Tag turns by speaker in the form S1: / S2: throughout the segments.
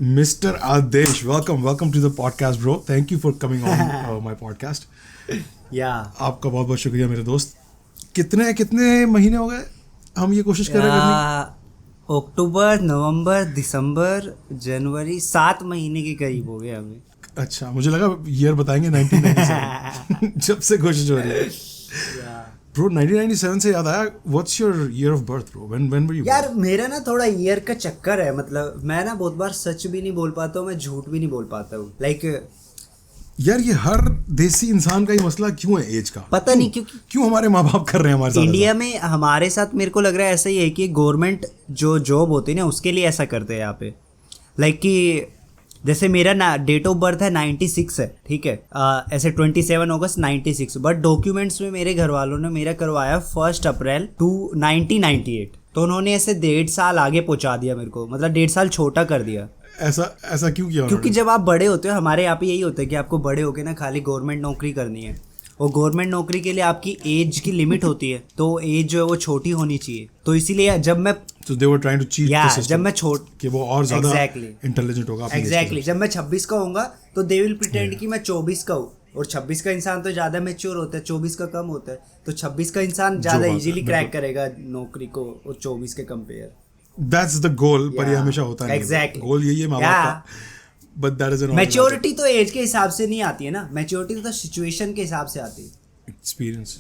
S1: Mr. Adesh, welcome to the podcast, bro. Thank you for coming on my podcast. आपका बहुत बहुत शुक्रिया मेरे दोस्त. कितने महीने हो गए हम ये कोशिश कर रहे हैं?
S2: अक्टूबर, नवंबर, दिसंबर, जनवरी, 7 महीने के करीब हो गए हमें.
S1: अच्छा, मुझे लगा ईयर बताएंगे 1997 जब से कोशिश हो रही है. Bro, 1997 से याद आया, what's your year of birth, bro? When were you born?
S2: यार मेरा ना थोड़ा ईयर का चक्कर है. मतलब मैं ना बहुत बार सच भी नहीं बोल पाता हूँ, मैं झूठ भी नहीं बोल पाता हूँ.
S1: यार ये हर देसी इंसान का ही मसला क्यों है एज का?
S2: पता नहीं
S1: क्यों हमारे माँ बाप कर रहे हैं हमारे साथ.
S2: इंडिया में हमारे साथ मेरे को लग रहा है ऐसा ही है कि गवर्नमेंट जो जॉब होती है ना उसके लिए ऐसा करते हैं यहाँ पे. कि जैसे मेरा ना डेट ऑफ बर्थ है 96 है, ठीक है, ऐसे 27 अगस्त 96, बट डॉक्यूमेंट्स में मेरे घर वालों ने मेरा करवाया 1 अप्रैल 1998. तो उन्होंने ऐसे 1.5 साल आगे पहुंचा दिया मेरे को, मतलब 1.5 साल छोटा कर दिया.
S1: ऐसा क्यों किया?
S2: क्योंकि जब आप बड़े होते हो, हमारे यहाँ पे यही होता है कि आपको बड़े होके ना खाली गवर्नमेंट नौकरी करनी है, और गवर्नमेंट नौकरी के लिए आपकी एज की लिमिट होती है, तो एज जो है वो छोटी होनी चाहिए. तो इसीलिए जब मैं
S1: they were trying to cheat the system,
S2: जब मैं
S1: कि वो और ज्यादा इंटेलिजेंट होगा.
S2: एग्जैक्टली जब मैं 26 का होऊंगा तो दे विल प्रिटेंड कि मैं 24 का हूँ, और 26 का इंसान तो ज्यादा मैच्योर होता है, 24 का कम होता है. तो 26 का इंसान ज्यादा इजीली क्रैक करेगा नौकरी को और 24 के कंपेयर.
S1: That's the goal, पर ये हमेशा होता है.
S2: Exactly.
S1: गोल यही है माँ बाप का. But that is an
S2: maturity तो एज के हिसाब से नहीं आती है ना, मैच्योरिटी तो सिचुएशन के हिसाब से आती है.
S1: एक्सपीरियंस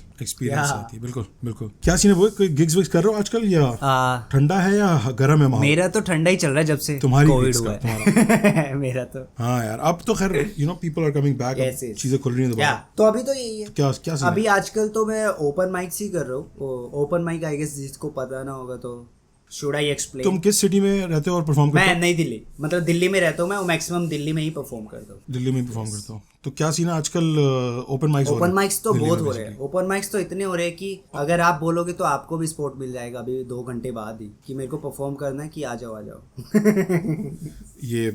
S1: आती है. बिल्कुल. क्या सीन है वो? कोई गिग्स विग्स कर रहे हो आजकल, या ठंडा है या गर्म है माहौल?
S2: मेरा तो ठंडा ही चल रहा है जब से कोविड हुआ है. मेरा तो
S1: हाँ यार, अब तो खैर पीपल आर कमिंग बैक, चीजें खुल रही हैं दोबारा.
S2: तो अभी तो यही है. क्या सीन अभी आजकल तो मैं ओपन माइक ही कर रहा हूँ. ओपन माइक आई गेस जिसको पता ना होगा तो should I explain?
S1: तुम किस सिटी में रहते हो और परफॉर्म करते हो?
S2: मैं नई दिल्ली, मतलब दिल्ली में रहता हूँ मैं, मैक्सिमम दिल्ली में ही परफॉर्म करता हूँ.
S1: दिल्ली में ही परफॉर्म करता हूँ. तो क्या सीन है आजकल? ओपन माइक्स
S2: तो बहुत हो रहे हैं. ओपन माइक्स तो इतने हो रहे हैं कि अगर आप बोलोगे तो आपको भी स्पॉट मिल जाएगा अभी 2 घंटे बाद ही, कि मेरे को परफॉर्म करना है, कि आ जाओ.
S1: ये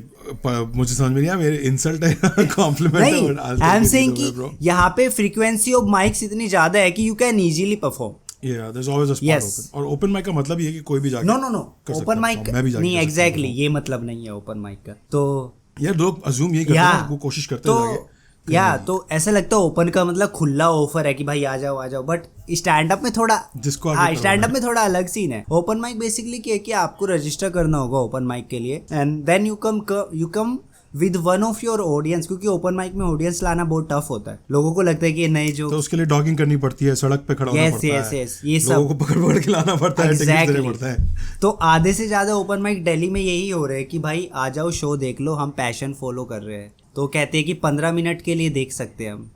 S1: मुझे समझ में नहीं आया, मेरे इंसल्ट है कॉम्प्लीमेंट है?
S2: आई एम सेइंग कि यहाँ पे फ्रीक्वेंसी ऑफ माइक्स इतनी ज्यादा है कि you can easily perform.
S1: Yeah, there's always a spot open. और ओपन माइक का मतलब ये है कि कोई भी जाके
S2: नो ओपन माइक नहीं, एग्जैक्टली ये मतलब नहीं है ओपन माइक का. तो
S1: यार लोग अज्यूम यही करते हैं, वो कोशिश करते हैं
S2: तो ऐसा लगता है ओपन का मतलब खुला ऑफर है कि भाई आ जाओ. बट स्टैंड अप में थोड़ा अलग सीन है. ओपन माइक बेसिकली क्या है कि आपको रजिस्टर करना होगा ओपन माइक के लिए, and then you come with one of your audience, क्योंकि ओपन माइक में ऑडियंस लाना बहुत टफ होता है. लोगों को लगता है कि नए जो,
S1: तो उसके लिए डॉगिंग करनी पड़ती है, सड़क पे खड़ा होना पड़ता है,
S2: ये सब
S1: लोगों को पकड़ के लाना पड़ता है, टिकट देने पड़ता है.
S2: तो आधे से ज्यादा ओपन माइक दिल्ली में यही हो रहा है कि भाई आ जाओ, शो देख लो, हम पैशन फॉलो कर रहे हैं. तो कहते हैं कि 15 मिनट के लिए देख सकते हैं हम.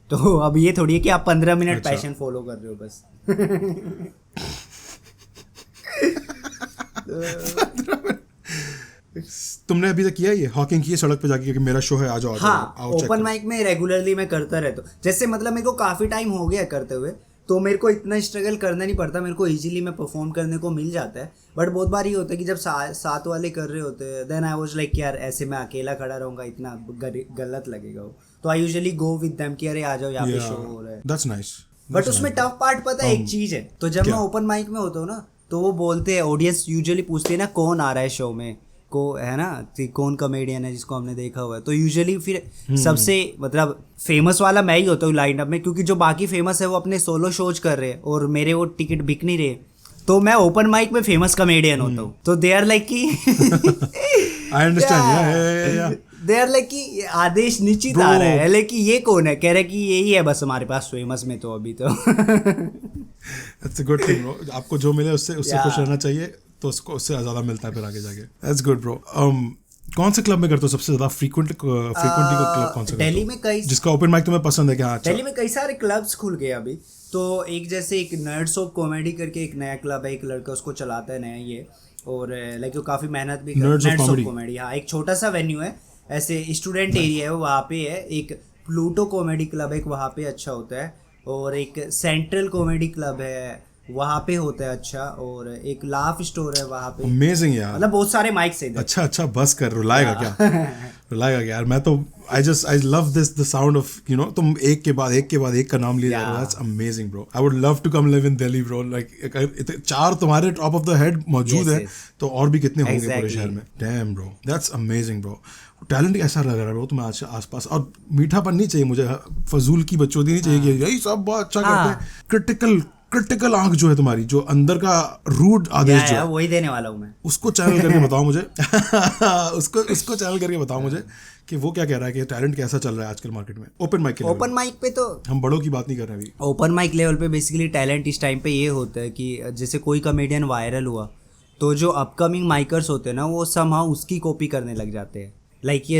S2: तो अब ये थोड़ी है कि आप 15 मिनट पैशन फॉलो कर रहे हो बस.
S1: तुमने अभी तक किया ये हॉकिंग की सड़क पे जाके कि मेरा शो है, आ जाओ?
S2: हाँ, ओपन माइक में रेगुलरली मैं करता रहता हूँ. जैसे मतलब मेरे को काफी टाइम हो गया करते हुए, तो मेरे को इतना स्ट्रगल करना नहीं पड़ता, मेरे को इजीली में परफॉर्म करने को मिल जाता है. बट बहुत बार ये होता है कि जब साथ वाले कर रहे होते हैं, देन आई वाज लाइक यार ऐसे मैं अकेला खड़ा रहूंगा, इतना गलत लगेगा वो. तो I usually go with them कि अरे आ जाओ, यहाँ पे शो हो रहा है.
S1: That's nice.
S2: बट उसमें टफ पार्ट पता है एक चीज है. तो जब मैं ओपन माइक में होता हूँ ना, तो वो बोलते हैं, ऑडियंस यूजुअली पूछते हैं ना कौन आ रहा है शो में, को है ना, कौन कॉमेडियन है जिसको हमने देखा हुआ है. तो यूजुअली फिर सबसे मतलब फेमस वाला मैं ही होता हूँ लाइनअप में, क्योंकि जो बाकी फेमस है वो अपने सोलो शोज कर रहे हैं और मेरे वो टिकट बिक नहीं रहे. तो मैं ओपन माइक में फेमस कॉमेडियन होता हूँ. तो दे आर लाइक कि
S1: I understand,
S2: they are like कि आदेश निश्चित आ रहा है, लेकिन ये कौन है? कह रहे कि यही है बस हमारे पास फेमस में. तो अभी तो
S1: That's a good thing, bro. आपको जो मिले उससे खुश रहना चाहिए, तो उससे ज़्यादा मिलता है फिर आगे जाके. That's good, bro. कौन से क्लब में करते हो सबसे ज़्यादा फ्रीक्वेंटली क्लब कौन सा?
S2: दिल्ली में कई,
S1: जिसका ओपन माइक तुम्हें पसंद है क्या?
S2: दिल्ली में कई सारे क्लब्स खुल गए अभी. तो एक जैसे एक नर्ड्स ऑफ कॉमेडी करके एक नया क्लब है, एक लड़का उसको चलाता है नया ये, और लाइक वो काफ़ी मेहनत भी करता है. नर्ड्स ऑफ कॉमेडी, हाँ, एक छोटा सा वेन्यू है, ऐसे स्टूडेंट एरिया है, वहाँ पे है. एक प्लूटो कॉमेडी क्लब है, वहाँ पे अच्छा होता है. और एक सेंट्रल कॉमेडी क्लब है, वहाँ पे होता है अच्छा. और एक लाफ स्टोर है वहाँ पे.
S1: अमेजिंग यार,
S2: मतलब बहुत सारे माइक्स है.
S1: अच्छा बस कर रुलाएगा क्या? लाएगा यार, मैं तो I love this the sound of you know, तुम एक के बाद एक का नाम लिए जा रहे हो, that's amazing bro. I would love to come live in Delhi bro. Like 4 तुम्हारे टॉप ऑफ द हेड मौजूद है तो और भी कितने होंगे पूरे शहर में. Damn bro, that's amazing bro. Talent ऐसा लग रहा है ब्रो तुम्हें आसपास. और मीठापन नहीं चाहिए मुझे, फजूल की बच्चोदी नहीं चाहिए कि यही सब बहुत अच्छा करते हैं. क्रिटिकल आंख जो है तुम्हारी, जो अंदर का रूड आदेश जो है,
S2: वही देने वाला हूँ मैं.
S1: उसको चैनल करके बताओ मुझे. उसको चैनल करके बताओ मुझे कि वो क्या कह रहा है कि टैलेंट कैसा चल रहा है आजकल मार्केट में. ओपन माइक पे तो हम बड़ों की बात नहीं कर रहे अभी.
S2: ओपन माइक लेवल पे बेसिकली टैलेंट इस टाइम पे ये होता है कि जैसे कोई कॉमेडियन वायरल हुआ तो जो अपकमिंग माइकर्स होते हैं ना वो समहाउ उसकी कॉपी करने लग जाते हैं. लाइक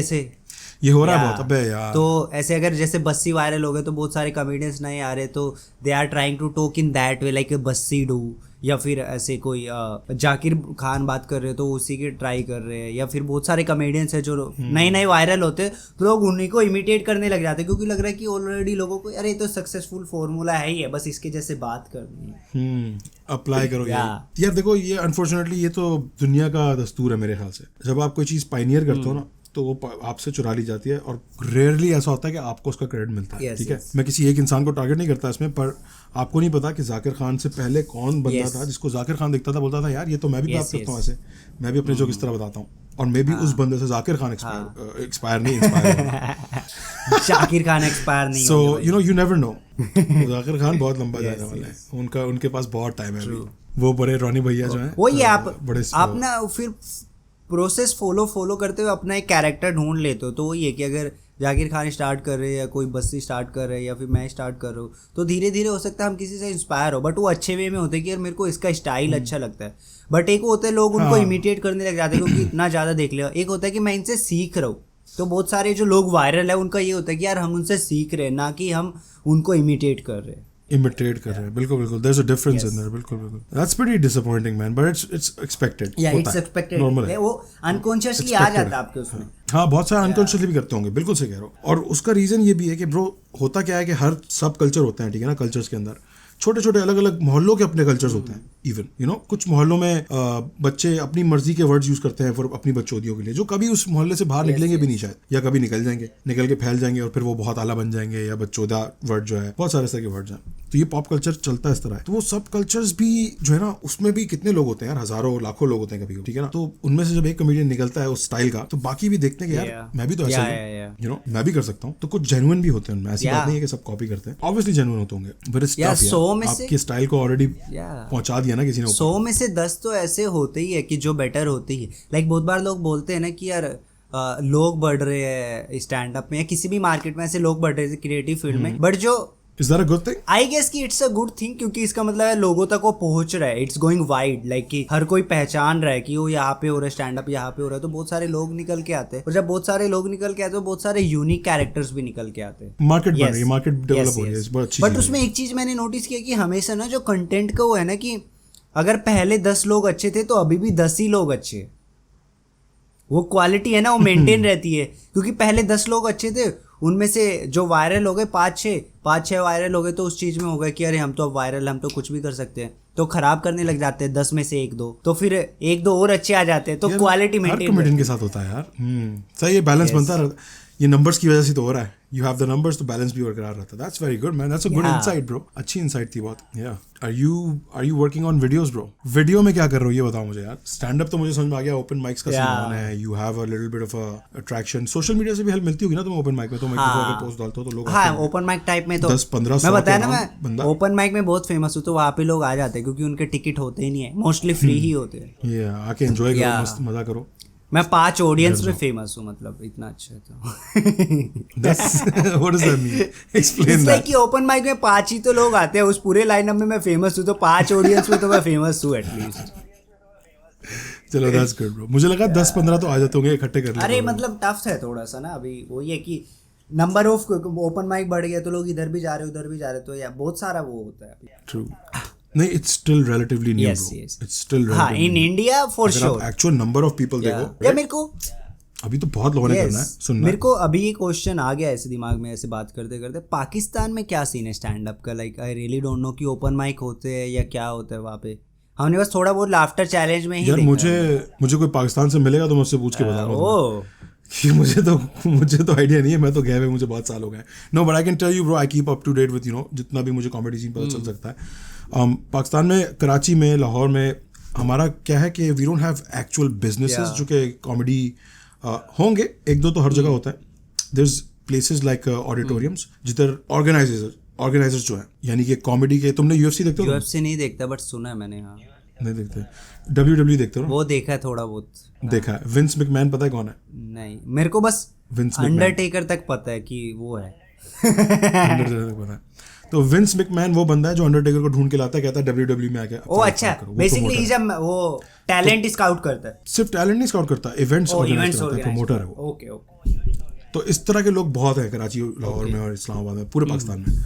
S1: ये हो रहा है बहुत. अबे यार,
S2: तो ऐसे अगर जैसे बस्सी वायरल हो गए तो बहुत सारे कॉमेडियंस नए आ रहे तो they are trying to talk in that way like Bassi do, या फिर ऐसे कोई जाकिर खान बात कर रहे हो तो उसी की ट्राई कर रहे हैं, या फिर बहुत सारे कॉमेडियंस हैं जो नए वायरल होते हैं तो लोग उन्हीं को इमिटेट करने लग जाते हैं क्योंकि लग रहा है कि ऑलरेडी लोगों को अरे तो सक्सेसफुल फॉर्मूला है ही है, बस इसके जैसे बात करनी है.
S1: अप्लाई करो यार. देखो ये अनफॉर्चुनेटली ये तो दुनिया का दस्तूर है मेरे ख्याल से. जब आप कोई चीज़ पायनियर करते हो ना तो वो आपसे चुरा ली जाती है और रेयरली ऐसा होता है कि आपको उसका क्रेडिट मिलता है. ठीक है, मैं किसी एक इंसान को टारगेट नहीं करता इसमें, पर आपको नहीं पता कि जाकिर खान से पहले कौन बंदा था जिसको जाकिर खान दिखता था, बोलता था यार ये तो मैं भी बात करता हूँ ऐसे, मैं भी अपने जोक इस तरह बताता हूँ, और मे बी उस बंदे से जाकिर खान एक्सपायर
S2: जाकिर खान एक्सपायर नहीं.
S1: So you know, you never no. Zakir Khan बहुत लंबा जाने वाला है, उनके पास बहुत टाइम है. वो बड़े रोनी भैया जो है
S2: वही आप ना फिर प्रोसेस फॉलो करते हुए अपना एक कैरेक्टर ढूंढ लेते हो. तो वही है कि अगर जाकिर खान स्टार्ट कर रहे हैं या कोई बस्सी स्टार्ट कर रहे हैं या फिर मैं स्टार्ट कर रहा हूँ तो धीरे धीरे हो सकता है हम किसी से इंस्पायर हो, बट वो अच्छे वे में होते हैं कि यार मेरे को इसका स्टाइल अच्छा लगता है. बट एक होता है लोग उनको इमिटेट करने लग जाते हैं क्योंकि इतना ज़्यादा देख लिया. एक होता है कि मैं इनसे सीख रहा हूँ. तो बहुत सारे जो लोग वायरल है उनका ये होता है कि यार हम उनसे सीख रहे हैं, ना कि हम उनको इमिटेट कर रहे हैं.
S1: बिल्कुल. there's a difference in there. बिल्कुल. That's pretty disappointing man, but it's expected.
S2: Yeah, it's expected.
S1: Normal है.
S2: वो unconsciously आ जाता है आपके उसमें.
S1: हाँ, बहुत सारे unconsciously भी करते होंगे. बिल्कुल सही कह रहे हो. और उसका रीजन ये भी है कि ब्रो होता क्या है कि हर सब कल्चर होते हैं, ठीक है ना. कल्चर्स के अंदर छोटे छोटे अलग अलग मोहल्लों के अपने कल्चर्स होते हैं. इवन यू नो कुछ मोहल्लों में बच्चे अपनी मर्जी के वर्ड्स यूज करते हैं फॉर अपनी बच्चोदियों के लिए, जो कभी उस मोहल्ले से बाहर निकलेंगे भी नहीं शायद, या कभी निकल के फैल जाएंगे और फिर वो बहुत आला बन जाएंगे, या बच्चोदा वर्ड जो है, बहुत सारे तरह के वर्ड्स हैं. तो ये पॉप कल्चर चलता है इस तरह है. तो वो सब कल्चर्स भी जो है ना उसमें भी कितने लोग होते हैं यार, हजारों लाखों लोग होते हैं कभी, ठीक है ना. तो उनमें से जब एक कॉमेडियन निकलता है उस स्टाइल का तो बाकी भी देखते हैं कि यार मैं भी तो ऐसा यू नो मैं भी कर सकता हूँ. तो कुछ जेन्युइन भी होते हैं उनमें, ऐसी बात नहीं है कि सब कॉपी करते हैं. ऑब्वियसली जेन्युइन होते होंगे, बट इट्स टफ. आपके स्टाइल को ऑलरेडी पहुंचा दिया ना किसी ने.
S2: 100 में से 10 तो ऐसे होते ही है कि जो बेटर होते ही. लाइक बहुत बार लोग बोलते हैं ना कि यार लोग बढ़ रहे हैं स्टैंड अप में या किसी भी मार्केट में, ऐसे लोग बढ़ रहे हैं क्रिएटिव फील्ड में, बट जो
S1: Is that a good thing?
S2: I guess कि it's a good thing क्योंकि इसका मतलब है लोगों तक वो पहुंच रहा है. It's going wide, like कि हर कोई पहचान रहा है कि वो यहाँ पे हो रहा है स्टैंड अप, यहाँ पे हो रहा है, तो बहुत सारे लोग निकल के आते हैं. और जब बहुत सारे लोग निकल के आते हैं तो बहुत सारे यूनिक कैरेक्टर्स भी निकल के आते हैं.
S1: मार्केट बन रही है, मार्केट डेवलप हो रही है, बहुत अच्छी.
S2: बट उसमें एक चीज मैंने नोटिस किया कि हमेशा ना जो कंटेंट का वो है ना कि अगर पहले 10 लोग अच्छे थे तो अभी भी 10 ही लोग अच्छे. वो क्वालिटी है ना वो मेंटेन रहती है क्योंकि पहले 10 लोग अच्छे थे, उनमें से जो वायरल हो गए 5-6 वायरल हो गए तो उस चीज़ में हो गया कि अरे हम तो अब वायरल, हम तो कुछ भी कर सकते हैं, तो खराब करने लग जाते हैं 10 में से 1-2, तो फिर 1-2 और अच्छे आ जाते हैं, तो क्वालिटी मेंटेन.
S1: हर कॉमेडियन के साथ होता है यार. सही है, बैलेंस बनता रहता है. ये नंबर्स की वजह से तो हो रहा है. यू हैव द नंबर्स तो बैलेंस भी बरकरार रहता है. That's very good man, that's a good insight bro. अच्छी इनसाइट थी बहुत. या are you working on videos bro? Video में क्या कर रहे हो ये बताओ मुझे यार. स्टैंड अप तो मुझे समझ में आ गया, ओपन माइक्स का सीन है, you have a little bit of a attraction. Social media से भी हेल्प मिलती होगी ना तुम्हें ओपन माइक में, तो मैं अगर पोस्ट डालता हूं तो लोग.
S2: हां, ओपन माइक टाइप में तो
S1: 10-15
S2: मैं बताया ना, मैं ओपन माइक में बहुत फेमस हूं तो वहां पे लोग आ जाते हैं क्योंकि उनके टिकट होते ही नहीं है, मोस्टली फ्री ही होते हैं.
S1: ये आके एंजॉय करो, मस्त मजा करो.
S2: मैं 5 ऑडियंस में फेमस हूँ, मतलब इतना अच्छा तो.
S1: What does that mean? Explain that.
S2: like कि ओपन माइक में 5 ही तो लोग आते हैं, उस पूरे लाइनअप में मैं फेमस हूँ तो 5 ऑडियंस में तो मैं फेमस हूँ एटलीस्ट.
S1: चलो that's good bro. मुझे लगा 10-15 तो आ जाते होंगे इकट्ठे कर लेते.
S2: अरे मतलब टफ है थोड़ा सा ना अभी. वो ये कि नंबर ऑफ ओपन माइक बढ़ गया तो लोग इधर भी जा रहे उधर भी जा रहे, तो या बहुत सारा वो होता है.
S1: True. नहीं, it's still relatively new bro. It's still relatively.
S2: हाँ, in India for sure.
S1: Actual number of people देखो.
S2: या मेरे को
S1: अभी तो बहुत लोगों ने करना है सुनना.
S2: मेरे को अभी ये क्वेश्चन आ गया ऐसे दिमाग में ऐसे बात करते करते, पाकिस्तान में क्या सीन है स्टैंड अप का? Like I really don't know कि ओपन माइक होते हैं या क्या होता है वहाँ पे. हमने बस थोड़ा बहुत लाफ्टर चैलेंज में ही
S1: यार मुझे कोई पाकिस्तान से मिलेगा तो मैं उससे पूछ के बताऊंगा ये मुझे तो आइडिया नहीं है, मैं तो गए हुए मुझे बहुत साल हो गए. No but I can tell you bro, I keep up to date with जितना भी मुझे कॉमेडी सीन पता चल सकता है. पाकिस्तान में, कराची में, लाहौर में हमारा क्या है कि we don't have actual businesses जो कि कॉमेडी होंगे, एक दो तो हर जगह होता है. There is places like auditoriums जिधर ऑर्गेनाइजर्स जो है, यानी कि कॉमेडी के. तुमने यूएफसी देखते हो?
S2: यूएफसी नहीं देखता बट सुना है मैंने. हाँ
S1: नहीं देखते. डब्ल्यूडब्ल्यू देखते हो?
S2: वो देखा है थोड़ा बहुत.
S1: देखा है. विंस मैकमैन पता है कौन है?
S2: नहीं, मेरे को बस अंडरटेकर तक पता है कि वो है.
S1: अंडरटेकर तक पता है. तो विंस मैकमैन वो बंदा है जो अंडरटेकर को ढूंढ के लाता है, कहता है डब्ल्यूडब्ल्यू में आके.
S2: ओ अच्छा, बेसिकली जब वो टैलेंट स्काउट करता है.
S1: सिर्फ टैलेंट नहीं स्काउट करता, इवेंट्स ऑर्गेनाइज करता है, प्रमोटर है वो.
S2: Okay okay.
S1: तो इस तरह के लोग बहुत हैं कराची, लाहौर में और इस्लामाबाद में, पूरे पाकिस्तान में.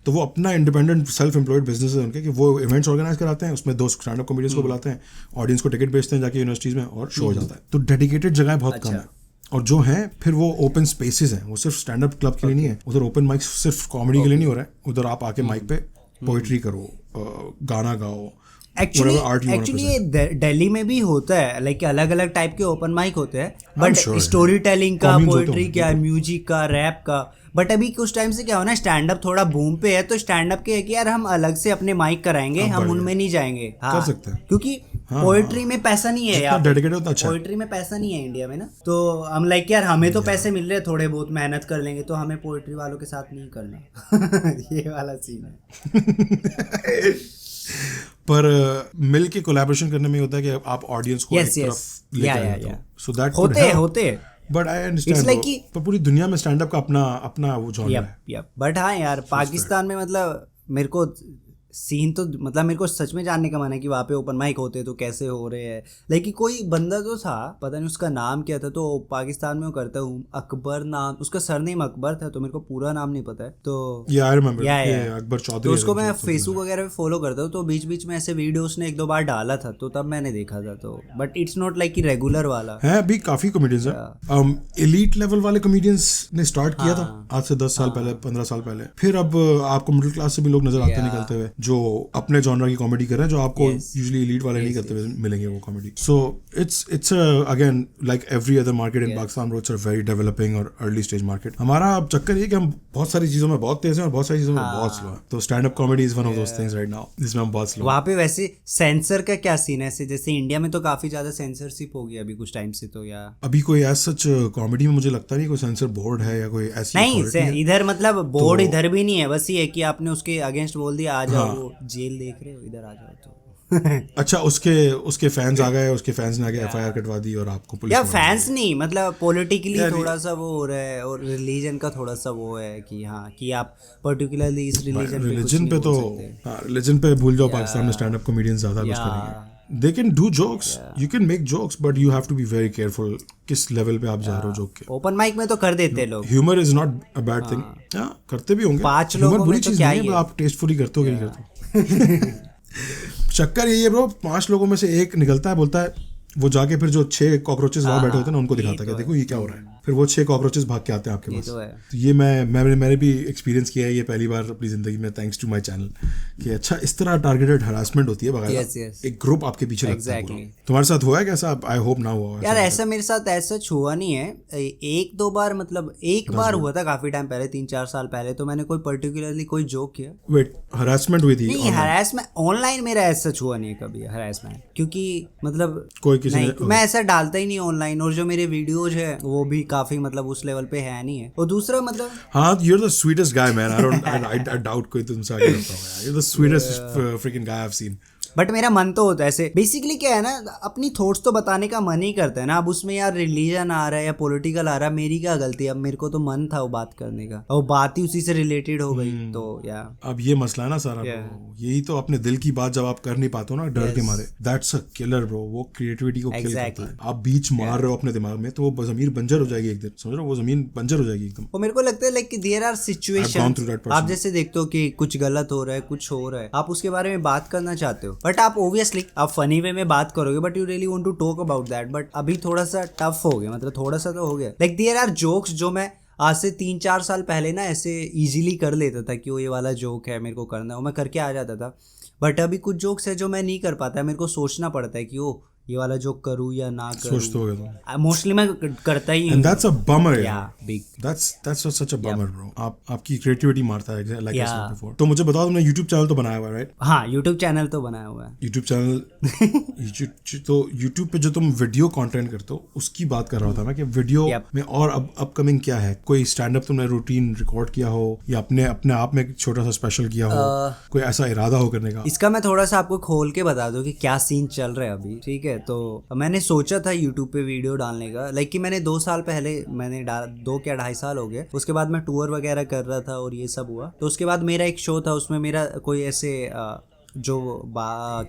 S1: तो वो अपना इंडिपेंडेंट सेल्फ एम्प्लॉयड बिजनेस है उनके, कि वो इवेंट्स ऑर्गेनाइज कराते हैं, उसमें 2 स्टैंड अप कॉमेडियंस को बुलाते हैं, ऑडियंस को टिकट बेचते हैं जाके यूनिवर्सिटीज़ में, और शो हो जाता है. तो डेडिकेटेड जगह बहुत कम है. और जो हैं फिर वो ओपन स्पेसेस हैं, वो सिर्फ स्टैंड अप क्लब के लिए नहीं है. उधर ओपन माइक सिर्फ कॉमेडी के लिए नहीं हो रहा है. उधर आप आके माइक पे पोइट्री करो, गाना गाओ.
S2: एक्चुअली दिल्ली में भी होता है, लाइक अलग अलग टाइप के ओपन माइक होते हैं, बट स्टोरी टेलिंग का, पोइट्री का, म्यूजिक का, रैप का. बट अभी कुछ टाइम से क्या हो ना, स्टैंड अप थोड़ा बूम पे है, तो स्टैंड अप के है कि यार हम अलग से अपने माइक कराएंगे, हम उनमें नहीं जाएंगे. हाँ,
S1: कर सकते हैं,
S2: क्योंकि पोइट्री में पैसा नहीं है यार.
S1: अच्छा.
S2: पोइट्री में पैसा नहीं है इंडिया में ना, तो हम लाइक यार हमें तो पैसे मिल रहे हैं, थोड़े बहुत मेहनत कर लेंगे, तो हमें पोइट्री वालों के साथ नहीं करना. ये वाला सीन है.
S1: पर मिल के कोलैबोरेशन करने में होता है कि आप ऑडियंस को एक तरफ लेकर आते हो, सो दैट
S2: होते.
S1: बट आई अंडरस्टैंड, पर पूरी दुनिया में स्टैंड अप का अपना वो जॉनर है.
S2: बट हाँ यार, पाकिस्तान में मतलब मेरे को सीन तो मतलब मेरे को सच में जानने का मन है कि वहाँ पे ओपन माइक होते तो कैसे हो रहे हैं. लेकिन कोई बंदा जो था, पता नहीं उसका नाम क्या था, तो पाकिस्तान में वो करता हूँ, अकबर नाम उसका, सरनेम अकबर था, तो मेरे को पूरा नाम नहीं पता है. तो
S1: अकबर चौधरी,
S2: तो उसको मैं फेसबुक वगैरह पे फॉलो करता हूँ, तो बीच बीच में ऐसे वीडियोस ने 1-2 बार डाला था, तो तब मैंने देखा था. तो बट इट्स नॉट लाइक कि रेगुलर वाला है.
S1: अभी काफी कॉमेडियंस हैं, एलीट लेवल वाले कॉमेडियंस ने स्टार्ट किया था आज से 10 साल पहले, 15 साल पहले. फिर अब आपको मिडिल क्लास से भी लोग नजर आते निकलते हुए, जो अपने जॉनर की कॉमेडी कर रहे हैं, जो आपको यूजुअली एलीट वाले नहीं करते हुए मिलेंगे वो comedy. So it's again like every other market in Pakistan, it's a very developing और अर्ली स्टेज मार्केट. हमारा अब चक्कर ये कि हम बहुत सारी चीजों में बहुत तेज हैं और बहुत सारी चीजों में बहुत स्लो है. तो stand up comedy is one of those things right now जिसमें हम बहुत स्लो.
S2: वहाँ पे वैसे सेंसर का क्या सीन है? जैसे इंडिया में तो काफी ज्यादा सेंसरशिप हो गई अभी कुछ टाइम से, तो या अभी
S1: कोई एज सच कॉमेडी में मुझे लगता नहीं कोई सेंसर बोर्ड है या कोई ऐसी
S2: नहीं. इधर मतलब बोर्ड इधर भी नहीं है, बस ये है कि आपने उसके अगेंस्ट बोल दिया, आ जाओ, वो जेल देख रहे हो, इधर आ जाओ. तो
S1: अच्छा, उसके फैंस आ गए, उसके फैंस ने आगे एफआईआर कटवा दी और आपको पुलिस
S2: या फैंस नहीं, मतलब पॉलिटिकली थोड़ा सा वो हो रहा है, और रिलीजन का थोड़ा सा वो है कि हाँ कि आप पर्टिकुलरली इस रिलीजन
S1: पे तो रिलीजन पे भूल जाओ. पाकिस्तान में स्टैंड अप कॉमेडियंस ज्यादा कुछ करेंगे. They can do jokes, you can make jokes, but you have to be very careful किस लेवल पे आप जा रहे हो जोक के.
S2: ओपन माइक में तो कर देते लोग.
S1: Humour is not a bad thing, करते भी होंगे.
S2: 5 लोगों
S1: बुरी चीज नहीं है, आप टेस्टफुली करते हो कि नहीं करते. चक्कर यही है ब्रो, 5 लोगों में से एक निकलता है, बोलता है, वो जाके फिर जो 6 कॉकरोचेस वहां बैठे होते हैं ना, उनको दिखाता है कि देखो ये क्या हो रहा है. फिर वो 6 कॉकरोचेस भाग के आते हैं आपके पास. तो ये मैंने भी एक्सपीरियंस किया है ये पहली बार अपनी जिंदगी में, थैंक्स टू माय चैनल, कि अच्छा इस तरह टारगेटेड हरासमेंट होती है बगैर एक ग्रुप आपके पीछे लगता है. तुम्हारे साथ हुआ है कैसा? आई होप ना हुआ
S2: यार. ऐसा मेरे साथ ऐसा हुआ नहीं है. 1-2 बार, मतलब एक बार हुआ था काफी टाइम पहले, 3-4 साल पहले. तो मैंने कोई पर्टिकुलरली कोई जोक किया.
S1: वेट, हरासमेंट हुई थी?
S2: नहीं, हरासमेंट ऑनलाइन मेरा ऐसा हुआ नहीं है कभी हरासमेंट, क्योंकि मतलब
S1: कोई किसी
S2: मैं ऐसा डालता ही नहीं ऑनलाइन, और जो मेरे वीडियोज है वो भी काफी मतलब उस लेवल पे है नहीं है. और दूसरा मतलब
S1: हाँ, you are the sweetest guy man. I doubt कोई तुमसे आगे करता होगा. You are the sweetest freaking guy I have seen.
S2: But मेरा मन तो होता है ऐसे. बेसिकली क्या है ना, अपनी थॉट्स तो बताने का मन ही करता है ना. अब उसमें यार रिलीजन आ रहा है या पॉलिटिकल आ रहा है, मेरी क्या गलती है? अब मेरे को तो मन था वो बात करने का, और बात ही उसी से रिलेटेड हो गई. तो यार
S1: अब ये मसला है ना सारा, यही तो अपने दिल की बात जब आप कर नहीं पाते हो ना डर के मारे, दैट्स अ किलर ब्रो. वो क्रिएटिविटी को किल करता है. आप बीच मार रहे हो अपने दिमाग में, तो वो जमीन बंजर हो जाएगी एक दिन. समझ रहे हो, वो जमीन बंजर हो जाएगी एकदम.
S2: और मेरे को लगता है लाइक देयर आर सिचुएशंस, आप जैसे देखते हो कि कुछ गलत हो रहा है, कुछ हो रहा है, आप उसके बारे में बात करना चाहते हो, बट आप ऑब्वियसली आप फनी वे में बात करोगे, but you really want to talk about that. But अभी थोड़ा सा टफ हो गया, मतलब थोड़ा सा तो हो गया. लाइक देयर आर जोक्स जो मैं आज से 3-4 साल पहले ना ऐसे इजीली कर लेता था कि वो ये वाला जोक है, मेरे को करना है, वो मैं करके आ जाता था. बट अभी कुछ जोक्स है जो मैं नहीं कर पाता, मेरे को सोचना पड़ता है कि वो ये वाला जोक करूँ या ना करूँ।
S1: सोचते हो गया
S2: मोस्टली मैं करता ही
S1: And that's a bummer.
S2: big.
S1: That's such a bummer, bro. आपकी क्रिएटिविटी मारता है like I said before. तो मुझे बताओ तुमने YouTube चैनल तो बनाया हुआ है, right?
S2: हाँ, YouTube चैनल तो बनाया हुआ है।
S1: YouTube चैनल तो YouTube पे जो तुम वीडियो कंटेंट करते हो उसकी बात कर रहा था मैं कि वीडियो में और अपकमिंग क्या है? कोई स्टैंड अप तुमने रूटीन रिकॉर्ड किया हो या अपने आप में छोटा सा स्पेशल किया हो, कोई ऐसा इरादा हो करने का?
S2: इसका मैं थोड़ा सा आपको खोल के बता दूं कि क्या सीन चल रहा है अभी, ठीक है? तो मैंने सोचा था YouTube पे वीडियो डालने का, लाइक कि मैंने 2 साल पहले मैंने 2 क्या 2.5 साल हो गए, उसके बाद मैं टूर वगैरह कर रहा था और ये सब हुआ। तो उसके बाद मेरा एक शो था, उसमें मेरा कोई ऐसे जो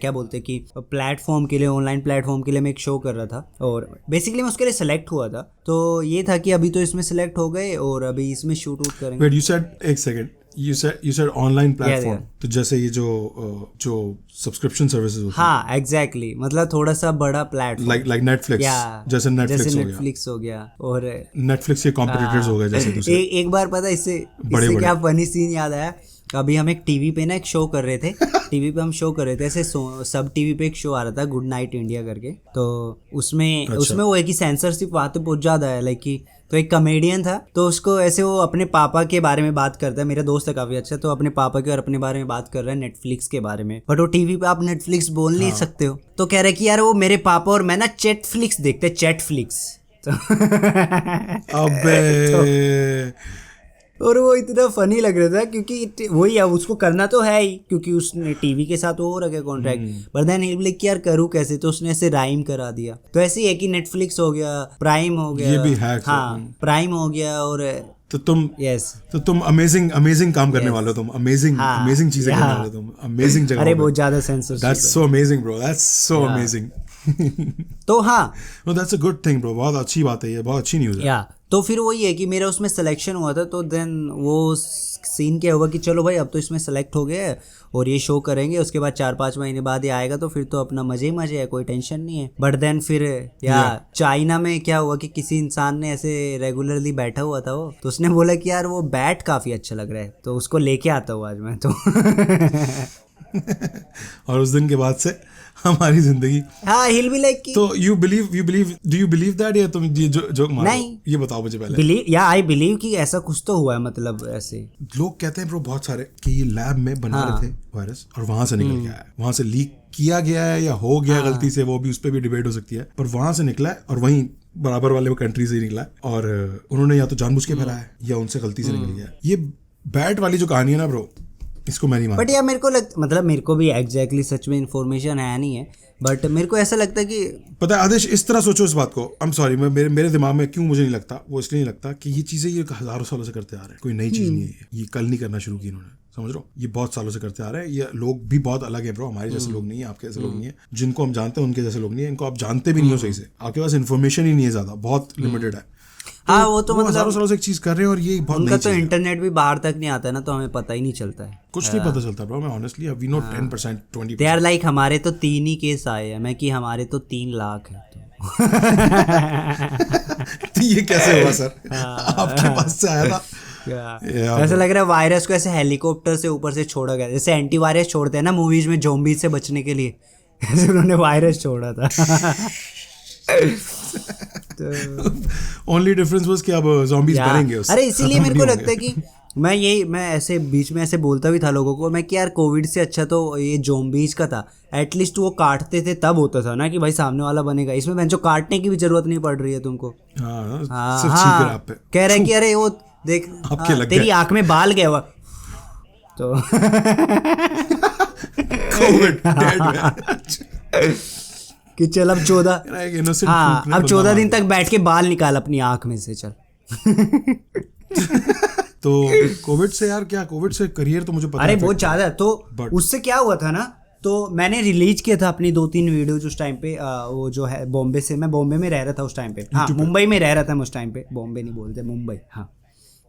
S2: क्या बोलते हैं कि प्लेटफॉर्म के लिए, ऑनलाइन प्लेटफॉर्म के लिए मैं एक शो कर रहा था और बेसिकली मैं उसके लिए सेलेक्ट हुआ था। तो ये था कि अभी तो इसमें सेलेक्ट हो गए और अभी इसमें शूट आउट करेंगे।
S1: Wait, you said, एक second, you said online platform, तो जैसे ये जो सब्सक्रिप्शन सर्विसेज होती है।
S2: हाँ एग्जैक्टली, मतलब थोड़ा सा बड़ा प्लेटफॉर्म
S1: लाइक नेटफ्लिक्स, जैसे नेटफ्लिक्स
S2: हो गया और
S1: नेटफ्लिक्स के कॉम्पिटिटर्स हो गए जैसे दूसरे।
S2: एक बार पता इससे क्या फनी सीन याद आया, अभी हम एक टीवी पे ना एक शो कर रहे थे, टीवी पे हम शो कर रहे थे ऐसे सब टीवी पे एक शो आ रहा था गुड नाइट इंडिया करके। तो उसमें वो है कि सेंसरशिप वहाँ तो बहुत ज़्यादा है, लाइक कि तो एक कॉमेडियन था, तो उसको ऐसे वो अपने पापा के बारे में बात करता है, मेरा दोस्त है काफ़ी अच्छा, तो अपने पापा के और अपने बारे में बात कर रहा है नेटफ्लिक्स के बारे में, बट वो टीवी पे आप नेटफ्लिक्स बोल नहीं सकते हो। तो कह रहे कि यार वो मेरे पापा और मैं ना चैटफ्लिक्स देखते, चैटफ्लिक्स। और वो इतना फनी लग रहा था क्योंकि वही है, उसको करना तो है ही क्योंकि उसने टीवी के साथ वो रखे कॉन्ट्रैक्ट, बट देन ही कि यार करूँ कैसे, तो उसने ऐसे राइम करा दिया। तो ऐसे ही है कि नेटफ्लिक्स हो गया, प्राइम हो गया,
S1: ये भी हैक,
S2: हाँ प्राइम हो गया, और
S1: तो तुम अमेजिंग काम करने वाले हो, तुम अमेजिंग चीजें करने वाले हो, तुम अमेजिंग जगह।
S2: अरे बहुत ज्यादा censorship,
S1: that's so amazing bro, that's so amazing.
S2: तो हाँ,
S1: that's a good thing bro, बहुत अच्छी बात है ये, बहुत अच्छी न्यूज़ है।
S2: तो फिर वही है कि मेरा उसमें सिलेक्शन हुआ था, तो देन वो सीन क्या हुआ कि चलो भाई अब तो इसमें सेलेक्ट हो गया है और ये शो करेंगे, उसके बाद 4-5 महीने बाद ये आएगा, तो फिर तो अपना मजे ही मजे है, कोई टेंशन नहीं है। बट देन फिर चाइना में क्या हुआ कि किसी इंसान ने ऐसे रेगुलरली बैठा हुआ था वो, तो उसने बोला कि यार वो बैट काफ़ी अच्छा लग रहा है, तो उसको लेके आता हूँ आज मैं तो।
S1: और उस दिन के बाद से हमारी जिंदगी,
S2: हाँ हिल भी लाइक।
S1: तो डू यू बिलीव दैट, या तुम ये जो नहीं, ये बताओ मुझे पहले।
S2: आई बिलीव कि ऐसा कुछ तो हुआ है, मतलब ऐसे
S1: लोग कहते हैं ब्रो बहुत सारे कि ये लैब में बना रहे थे वायरस और वहां से निकल गया है, वहां से लीक किया गया है या हो गया गलती से, वो भी उस पर भी डिबेट हो सकती है, पर वहां से निकला है और वहीं बराबर वाले कंट्री से ही निकला है, और उन्होंने या तो जानबूझ के फैलाया है या उनसे गलती से निकल गया। ये बैट वाली जो कहानी है ना ब्रो, इसको मैं नहीं मानता।
S2: बट यार मेरे को मतलब मेरे को भी एग्जैक्टली सच में इन्फॉर्मेशन है नहीं है, बट मेरे को ऐसा लगता है कि
S1: पता है आदेश, इस तरह सोचो इस बात को, आई एम सॉरी, मेरे दिमाग में क्यों मुझे नहीं लगता, वो इसलिए नहीं लगता कि ये चीज़ें ये हज़ारों सालों से करते आ रहे हैं, कोई नई चीज़ नहीं है, ये कल नहीं करना शुरू की इन्होंने, समझ लो, ये बहुत सालों से करते आ रहे हैं। ये लोग भी बहुत अलग है ब्रो, हमारे जैसे लोग नहीं है, आपके जैसे लोग नहीं है, जिनको हम जानते हैं उनके जैसे लोग नहीं है, इनको आप जानते भी नहीं हो सही से, आपके पास इन्फॉर्मेशन ही नहीं है, ज़्यादा बहुत लिमिटेड है।
S2: हाँ वो तो मतलब
S1: हज़ारों सालों से एक चीज़ कर रहे हैं और ये बहुत
S2: उनका तो इंटरनेट भी बाहर तक नहीं आता है ना, तो हमें पता ही नहीं चलता है,
S1: कुछ नहीं पता चलता ब्रो। मैं honestly we know 10% 20%।
S2: They are like हमारे तो 3 ही केस आए हैं, मैं कि हमारे तो 3 लाख है।
S1: तो ये कैसे हुआ सर, आपके पास से आया था?
S2: ऐसा लग रहा है वायरस को ऐसे हेलीकॉप्टर से ऊपर से छोड़ा गया, जैसे एंटीवायरस छोड़ते हैं ना मूवीज में ज़ॉम्बीज से बचने के लिए, ऐसे उन्होंने वायरस छोड़ा था।
S1: ओनली डिफरेंस वाज कि अब ज़ॉम्बीज मरेंगे उससे।
S2: अरे इसीलिए मेरे को लगता है कि मैं ऐसे बीच में ऐसे बोलता भी था लोगों को मैं कि यार कोविड से अच्छा तो ये ज़ॉम्बीज का था, एटलीस्ट वो काटते थे तब होता था ना कि भाई सामने वाला बनेगा, इसमें बेंचो काटने की भी जरूरत नहीं पड़ रही है तुमको। हाँ कह रहे कि अरे वो देख तेरी आंख में बाल गया हुआ तो कि चल अब 14 दिन तक बैठ के बाल निकाल अपनी आंख में से, चल।
S1: तो कोविड से यार क्या, कोविड से करियर तो मुझे पता है,
S2: अरे बहुत ज्यादा। तो उससे क्या हुआ था ना, तो मैंने रिलीज किया था अपनी 2-3 वीडियोज उस टाइम पे, वो जो है बॉम्बे से, मैं बॉम्बे में रह रहा था उस टाइम पे, हाँ मुंबई में रह रहा था मैं उस टाइम पे, बॉम्बे नहीं बोलते मुंबई, हाँ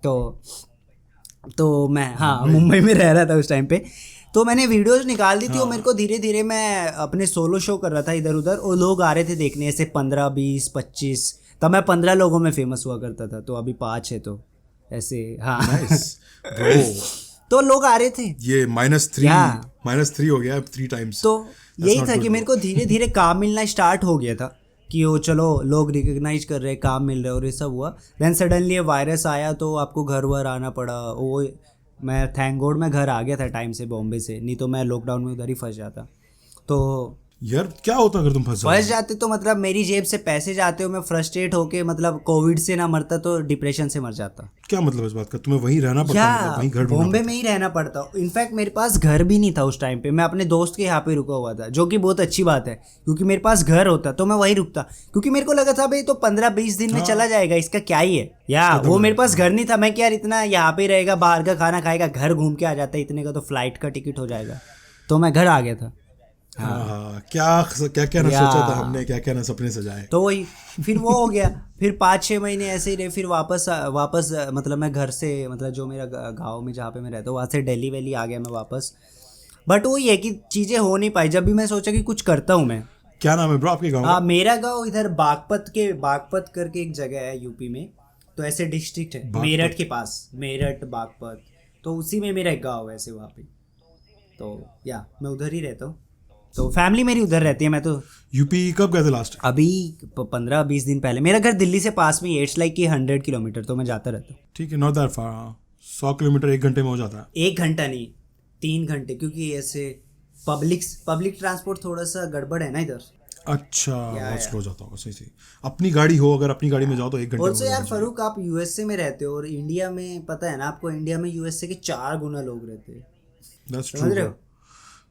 S2: तो मैं मुंबई में रह रहा था उस टाइम पे, तो मैंने वीडियोस निकाल दी थी और मेरे को धीरे धीरे मैं अपने सोलो शो कर रहा था इधर उधर, और लोग आ रहे थे देखने, ऐसे 15, 20, 25, तब मैं 15 लोगों में फेमस हुआ करता था, तो अभी 5 है, तो ऐसे हाँ तो लोग आ रहे थे,
S1: ये -3 हो गया 3 टाइम्स,
S2: तो यही था कि मेरे को धीरे धीरे काम मिलना स्टार्ट हो गया था कि वो चलो लोग रिकग्नाइज कर रहे हैं, काम मिल रहा है और ये सब हुआ। देन सडनली ये वायरस आया तो आपको घर वर आना पड़ा। वो मैं थैंक गॉड मैं घर आ गया था टाइम से बॉम्बे से, नहीं तो मैं लॉकडाउन में उधर ही फंस जाता। तो
S1: यार क्या होता अगर तुम फंस
S2: जाते तो मतलब मेरी जेब से पैसे जाते हो, मैं फ्रस्ट्रेट होके मतलब कोविड से ना मरता तो डिप्रेशन से मर जाता।
S1: क्या मतलब इस बात का? तुम्हें वहीं रहना पड़ता, वहीं घर
S2: बॉम्बे में ही रहना पड़ता। इनफैक्ट मेरे पास घर भी नहीं था उस टाइम पे, मैं अपने दोस्त के यहाँ पे रुका हुआ था, जो कि बहुत अच्छी बात है क्योंकि मेरे पास घर होता तो मैं वहीं रुकता, क्योंकि मेरे को लगा था भाई तो 15-20 दिन में चला जाएगा, इसका क्या ही है। या वो मेरे पास घर नहीं था, मैं क्या इतना यहाँ पे रहेगा, बाहर का खाना खाएगा, घर घूम के आ जाता, इतने का तो फ्लाइट का टिकट हो जाएगा। तो मैं घर आ गया था।
S1: हाँ, क्या क्या ना सोचा था हमने, क्या क्या ना सपने सजाए।
S2: तो वही फिर वो हो गया। फिर 5-6 महीने ऐसे ही रहे। फिर वापस मतलब मैं घर से मतलब जो मेरा गांव में जहाँ पे मैं रहता हूँ वहाँ से दिल्ली वैली आ गया मैं वापस। बट वही है कि चीज़ें हो नहीं पाई। जब भी मैं सोचा कि कुछ करता हूँ मैं।
S1: क्या नाम है ब्रो आपके गाँव?
S2: हाँ, मेरा गाँव इधर बागपत करके एक जगह है यूपी में, तो ऐसे डिस्ट्रिक्ट है मेरठ के पास, मेरठ बागपत, तो उसी में मेरा एक गाँव है ऐसे वहाँ पे। तो या मैं उधर ही रहता हूँ, तो फैमिली मेरी उधर रहती है। मैं तो
S1: यूपी कब गए थे लास्ट?
S2: अभी 15-20 दिन पहले। मेरा घर दिल्ली से पास में ही, इट्स लाइक कि 100 किलोमीटर, तो मैं जाता रहता हूँ।
S1: ठीक है, नॉट दैट फार। 100 किलोमीटर 1 घंटे में हो जाता है।
S2: 1 घंटा नहीं, 3 घंटे, क्योंकि ऐसे पब्लिक ट्रांसपोर्ट थोड़ा सा गड़बड़ है ना इधर।
S1: अच्छा, बहुत स्लो जाता होगा। सही सही। अपनी गाड़ी हो, अगर अपनी गाड़ी में जाओ तो 1 घंटे
S2: में। यार फरूक, आप यूएसए में रहते हो और इंडिया में पता है ना आपको, इंडिया में यूएसए के 4 गुना लोग रहते हैं।
S1: That's true.